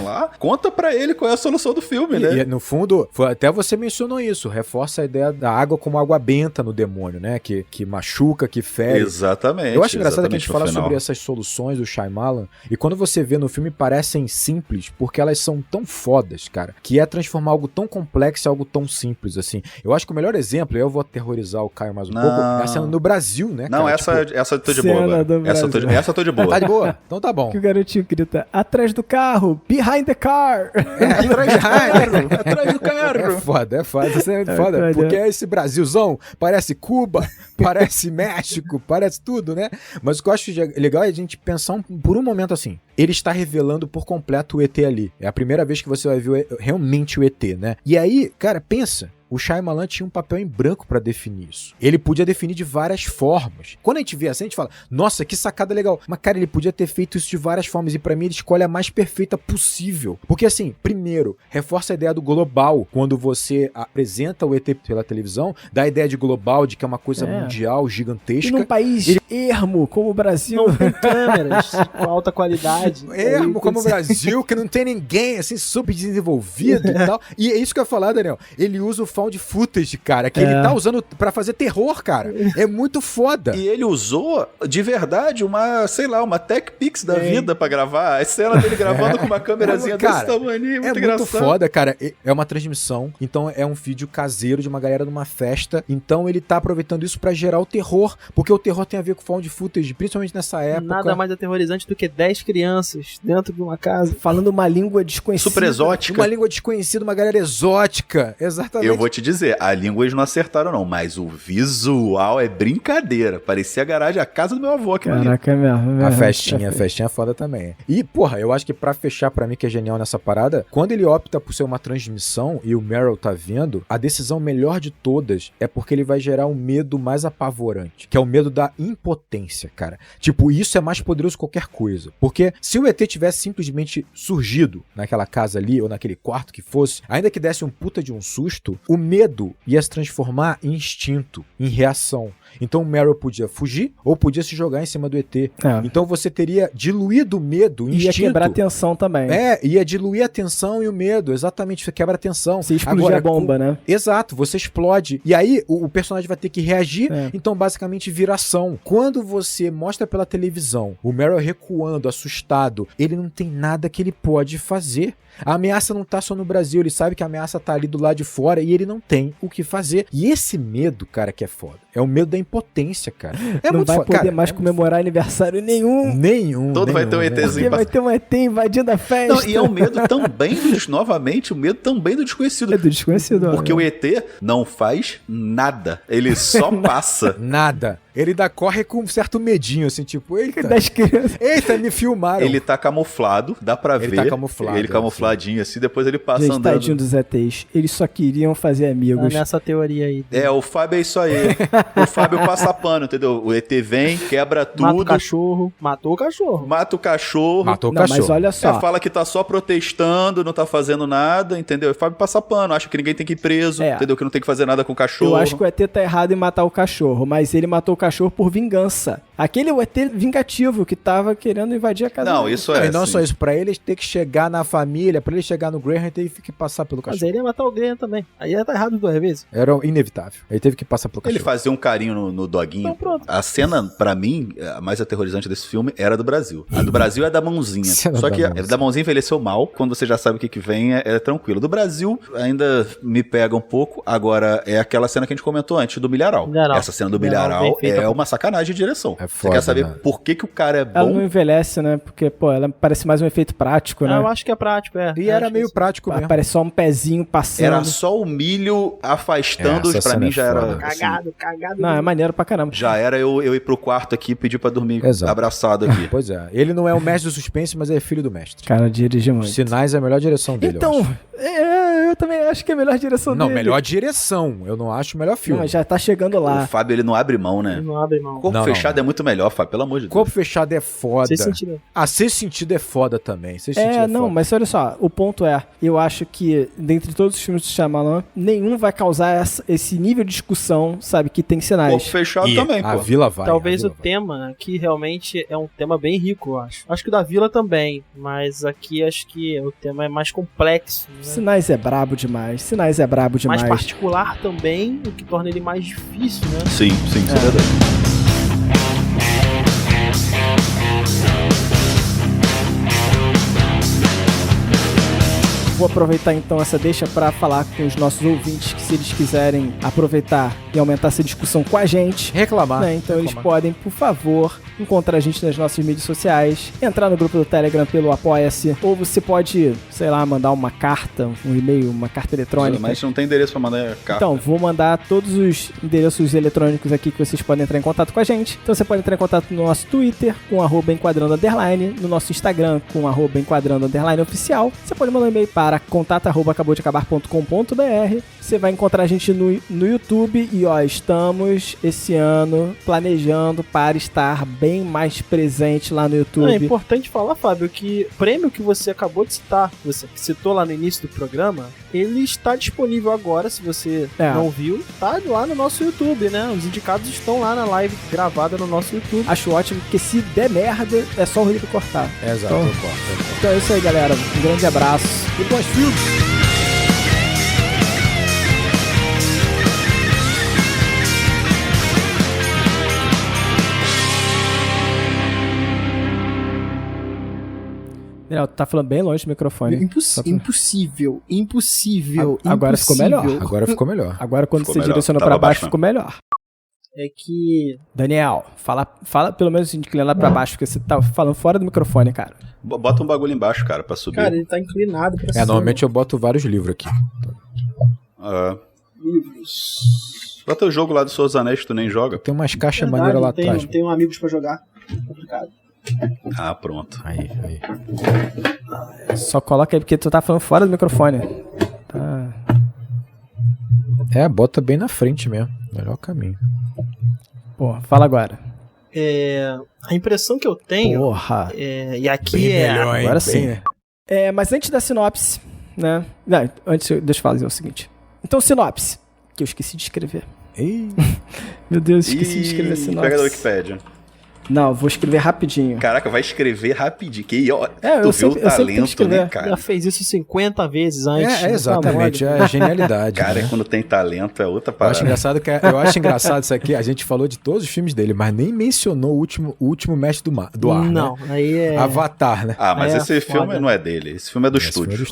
lá, conta pra ele qual é a solução do filme, né? E no fundo, até você mencionou isso, reforça a ideia da água como água benta no demônio, né? Que machuca, que fere. Exatamente. Eu acho engraçado que a gente fala sobre essas soluções do Shyamalan, e quando você vê no filme, parecem simples, porque elas são tão fodas, cara, que é transformar algo tão complexo em algo tão simples, assim. Eu acho que o melhor exemplo, eu vou aterrorizar o Caio mais um pouco, é a cena no Brasil, né, cara? Não, essa eu tô de boa agora. Essa eu tô de boa. Tá de boa? Então tá bom. Que o garotinho grita, atrás do carro, behind the car. Atrás do carro. É foda. Essa é foda, porque é esse Brasilzão, parece Cuba, parece México, parece tudo, né? Mas o que eu acho legal é a gente pensar por um momento assim, ele está revelando por completo o ET ali. É a primeira vez que você vai ver realmente o ET, né? E aí, cara, pensa. O Shyamalan tinha um papel em branco pra definir isso. Ele podia definir de várias formas. Quando a gente vê assim, a gente fala, nossa, que sacada legal. Mas, cara, ele podia ter feito isso de várias formas. E pra mim, ele escolhe a mais perfeita possível. Porque, assim, primeiro, reforça a ideia do global. Quando você apresenta o ET pela televisão, dá a ideia de global, de que é uma coisa mundial, gigantesca. E num país ermo, como o Brasil. Não tem câmeras com alta qualidade. Ermo, como o Brasil, que não tem ninguém, assim, subdesenvolvido e tal. E é isso que eu ia falar, Daniel. Ele usa o found footage, cara, que ele tá usando pra fazer terror, cara. É muito foda. E ele usou, de verdade, uma Tech Pix da vida pra gravar. A cena dele gravando com uma câmerazinha desse tamanho, muito engraçado. Muito foda, cara. É uma transmissão, então é um vídeo caseiro de uma galera numa festa, então ele tá aproveitando isso pra gerar o terror, porque o terror tem a ver com found footage, principalmente nessa época. Nada mais aterrorizante do que 10 crianças dentro de uma casa. Falando uma língua desconhecida. Super exótica. Uma língua desconhecida, uma galera exótica. Exatamente. Eu vou te dizer, a língua eles não acertaram não, mas o visual é brincadeira. Parecia a garagem, a casa do meu avô aqui. Caraca, é mesmo. A festinha é foda também. E, porra, eu acho que pra fechar pra mim, que é genial nessa parada, quando ele opta por ser uma transmissão e o Meryl tá vendo, a decisão melhor de todas é porque ele vai gerar um medo mais apavorante, que é o medo da impotência, cara. Tipo, isso é mais poderoso que qualquer coisa. Porque se o ET tivesse simplesmente surgido naquela casa ali, ou naquele quarto que fosse, ainda que desse um puta de um susto, o medo ia se transformar em instinto, em reação. Então o Meryl podia fugir ou podia se jogar em cima do ET. Então você teria diluído o medo, o instinto. Ia quebrar a tensão também. Ia diluir a tensão e o medo. Exatamente, você quebra a tensão. Você explodir a bomba, né? Exato, você explode. E aí o personagem vai ter que reagir, então basicamente vira ação. Quando você mostra pela televisão o Meryl recuando, assustado, ele não tem nada que ele pode fazer. A ameaça não tá só no Brasil, ele sabe que a ameaça tá ali do lado de fora e ele não tem o que fazer. E esse medo, cara, que é foda. É o medo da impotência, cara. Não vai poder mais comemorar aniversário nenhum. Todo vai ter um ETzinho. Porque vai ter um ET invadindo a festa. Não, e é um medo também, novamente, o medo também do desconhecido. É do desconhecido. Porque o ET não faz nada. Ele só passa. Nada. Ele corre com um certo medinho, assim, tipo, eita. Das crianças. Eita, me filmaram. Ele tá camuflado, dá pra ver. Ele tá camuflado. Ele camufladinho assim, depois ele passa Gente, andando. Tadinho dos ETs. Eles só queriam fazer amigos. Nessa teoria aí. O Fábio é isso aí. O Fábio passa pano, entendeu? O ET vem, quebra tudo. Mata o cachorro. Matou o cachorro. Matou o cachorro. Mas olha só. Fala que tá só protestando, não tá fazendo nada, entendeu? O Fábio passa pano, acha que ninguém tem que ir preso, entendeu? Que não tem que fazer nada com o cachorro. Eu acho que o ET tá errado em matar o cachorro, mas ele matou o cachorro por vingança. Aquele é o ET vingativo que tava querendo invadir a casa. Não, isso é. E não só isso, pra eles ter que chegar na família, pra ele chegar no Graham, ele teve que passar pelo cachorro. Mas ele ia matar o Graham também. Aí ia tá errado 2 vezes. Era inevitável. Ele teve que passar pelo cachorro. Ele fazia um carinho no doguinho. Então, pronto. A cena, pra mim, a mais aterrorizante desse filme era do Brasil. A do Brasil é da mãozinha. Só que a da mãozinha envelheceu mal. Quando você já sabe o que vem, é tranquilo. Do Brasil, ainda me pega um pouco. Agora, é aquela cena que a gente comentou antes, do milharal. Essa cena do milharal é uma sacanagem de direção. É você foda, quer saber né? por que o cara é bom? Ela não envelhece, né? Porque, ela parece mais um efeito prático, né? Eu acho que é prático, E era meio prático mesmo. Parece só um pezinho passando. Era só o milho afastando, pra mim já era... Cagado. Não, é maneiro pra caramba. Já era eu ir pro quarto aqui e pedir pra dormir abraçado aqui. Pois é. Ele não é o mestre do suspense, mas é filho do mestre. Cara, dirige muito. Sinais é a melhor direção dele, então, eu também acho que é a melhor direção dele. Não, melhor direção. Eu não acho o melhor filme. Não, já tá chegando lá. O Fábio, ele não abre mão, né? Ele não abre mão. Corpo fechado é muito melhor, Fábio, pelo amor de Deus. Corpo fechado é foda. Sexto Sentido. Sexto Sentido é foda também. Sexto Sentido é foda. Mas olha só, o ponto é, eu acho que dentre todos os filmes do Shyamalan, nenhum vai causar esse nível de discussão, sabe, que tem sinais. Corpo fechado também, pô. A Vila vai. Talvez o tema aqui realmente é um tema bem rico, eu acho. Acho que o da Vila também, mas aqui acho que o tema é mais complexo. Né? Sinais é brabo demais. Mais particular também, o que torna ele mais difícil, né? Sim, isso é verdade. Vou aproveitar então essa deixa para falar com os nossos ouvintes que se eles quiserem aproveitar e aumentar essa discussão com a gente, reclamar, né? Então eles podem, por favor, encontrar a gente nas nossas mídias sociais, entrar no grupo do Telegram pelo Apoia-se, ou você pode, sei lá, mandar uma carta, um e-mail, uma carta eletrônica. Mas não tem endereço para mandar carta. Então, vou mandar todos os endereços eletrônicos aqui que vocês podem entrar em contato com a gente. Então você pode entrar em contato no nosso Twitter com @enquadrando_, no nosso Instagram com @enquadrando_oficial. Você pode mandar um e-mail para contato@acaboudeacabar.com.br. Você vai encontrar a gente no YouTube e estamos esse ano planejando para estar bem mais presente lá no YouTube. É importante falar, Fábio, que o prêmio que você acabou de citar, você citou lá no início do programa, ele está disponível agora, se você não viu, tá lá no nosso YouTube, né? Os indicados estão lá na live gravada no nosso YouTube. Acho ótimo, porque se der merda, é só o Rodrigo cortar. Exato, então, eu corto. Então é isso aí, galera. Um grande abraço e bons filmes! Não, tu tá falando bem longe do microfone. Impossível. Agora ficou melhor. Agora ficou melhor. Agora quando ficou você melhor. direcionou pra baixo, ficou melhor. é que... Daniel, fala pelo menos inclinando lá pra baixo, porque você tá falando fora do microfone, cara. Bota um bagulho embaixo, cara, pra subir. Cara, ele tá inclinado pra cima. Normalmente eu boto vários livros aqui. Livros. Bota o jogo lá do Senhor dos Anéis que tu nem joga. Tem umas caixas maneiras lá atrás. Não tenho amigos pra jogar. Complicado. Ah, pronto. Aí. Só coloca aí, porque tu tá falando fora do microfone. Tá. Bota bem na frente mesmo. Melhor caminho. Pô, fala agora. A impressão que eu tenho... Porra. E aqui melhor, agora sim. Mas antes da sinopse, né? Não, deixa eu fazer o seguinte. Então, sinopse. Que eu esqueci de escrever. Meu Deus, esqueci de escrever a sinopse. Pega da Wikipédia. Não, vou escrever rapidinho. Caraca, vai escrever rapidinho. Tu viu o talento, né, cara? Já fez isso 50 vezes antes. Exatamente, é genialidade. Cara, né? Quando tem talento é outra parada. Eu acho engraçado isso aqui. A gente falou de todos os filmes dele, mas nem mencionou o último Mestre do Ar. Não, né? aí é... Avatar, né? Mas esse filme não é dele. Esse filme é do estúdio.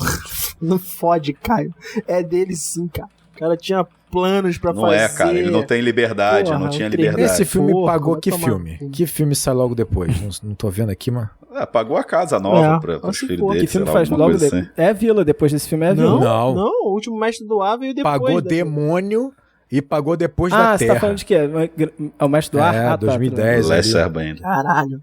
Não fode, Caio. É dele sim, cara. O cara tinha planos pra fazer. Não é, cara. Ele não tem liberdade. Não tinha liberdade. Esse filme pagou que filme? Que filme sai logo depois? Não tô vendo aqui, mas... Pagou a casa nova para os filhos dele. Que filme faz logo depois? Assim. É Vila, depois desse filme é Vila. Não, o último Mestre do Ar veio depois. Pagou Demônio e pagou depois da Terra. Você tá falando de quê? É o Mestre do Ar? 2010. Last Airbender. Caralho.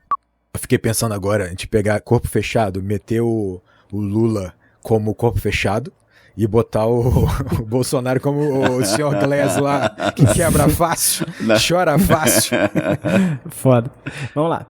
Eu fiquei pensando agora, a gente pegar Corpo Fechado, meter o Lula como Corpo Fechado, e botar o Bolsonaro como o Sr. Glass lá, que quebra fácil, chora fácil. Foda. Vamos lá.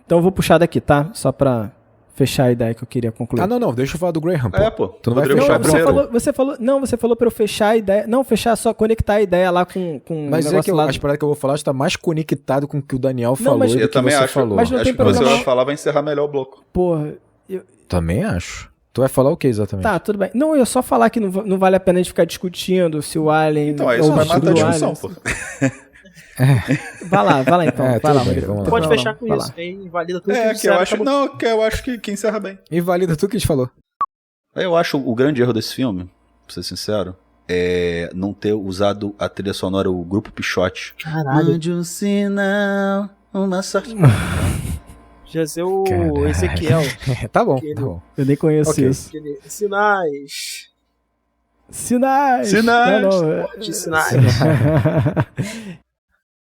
Então eu vou puxar daqui, tá? Só pra fechar a ideia que eu queria concluir. Não, deixa eu falar do Graham, pô. Pô. Tu não vai fechar primeiro? Você falou pra eu fechar a ideia. Não, fechar, só conectar a ideia lá com mas é que as paradas que eu vou falar está mais conectado com o que o Daniel falou mas do que também você acho, falou. Mas não acho tem que problema. você vai falar, vai encerrar melhor o bloco. Porra, Também acho. Tu vai falar o que exatamente? Tá, tudo bem. Não, eu só falar que não vale a pena a gente ficar discutindo se o Alien... Então, isso vai matar a discussão, pô. Vai lá então. Vai lá, vamos lá. Pode fechar com isso. Invalida tudo que eu acho que encerra bem. Invalida tudo que a gente falou. Eu acho o grande erro desse filme, pra ser sincero, é não ter usado a trilha sonora, o grupo Pichote. Caralho. Mande um sinal, uma sorte... Já ser o Ezequiel. Tá bom. Eu nem conheço isso. Sinais. Sinais. Sinais.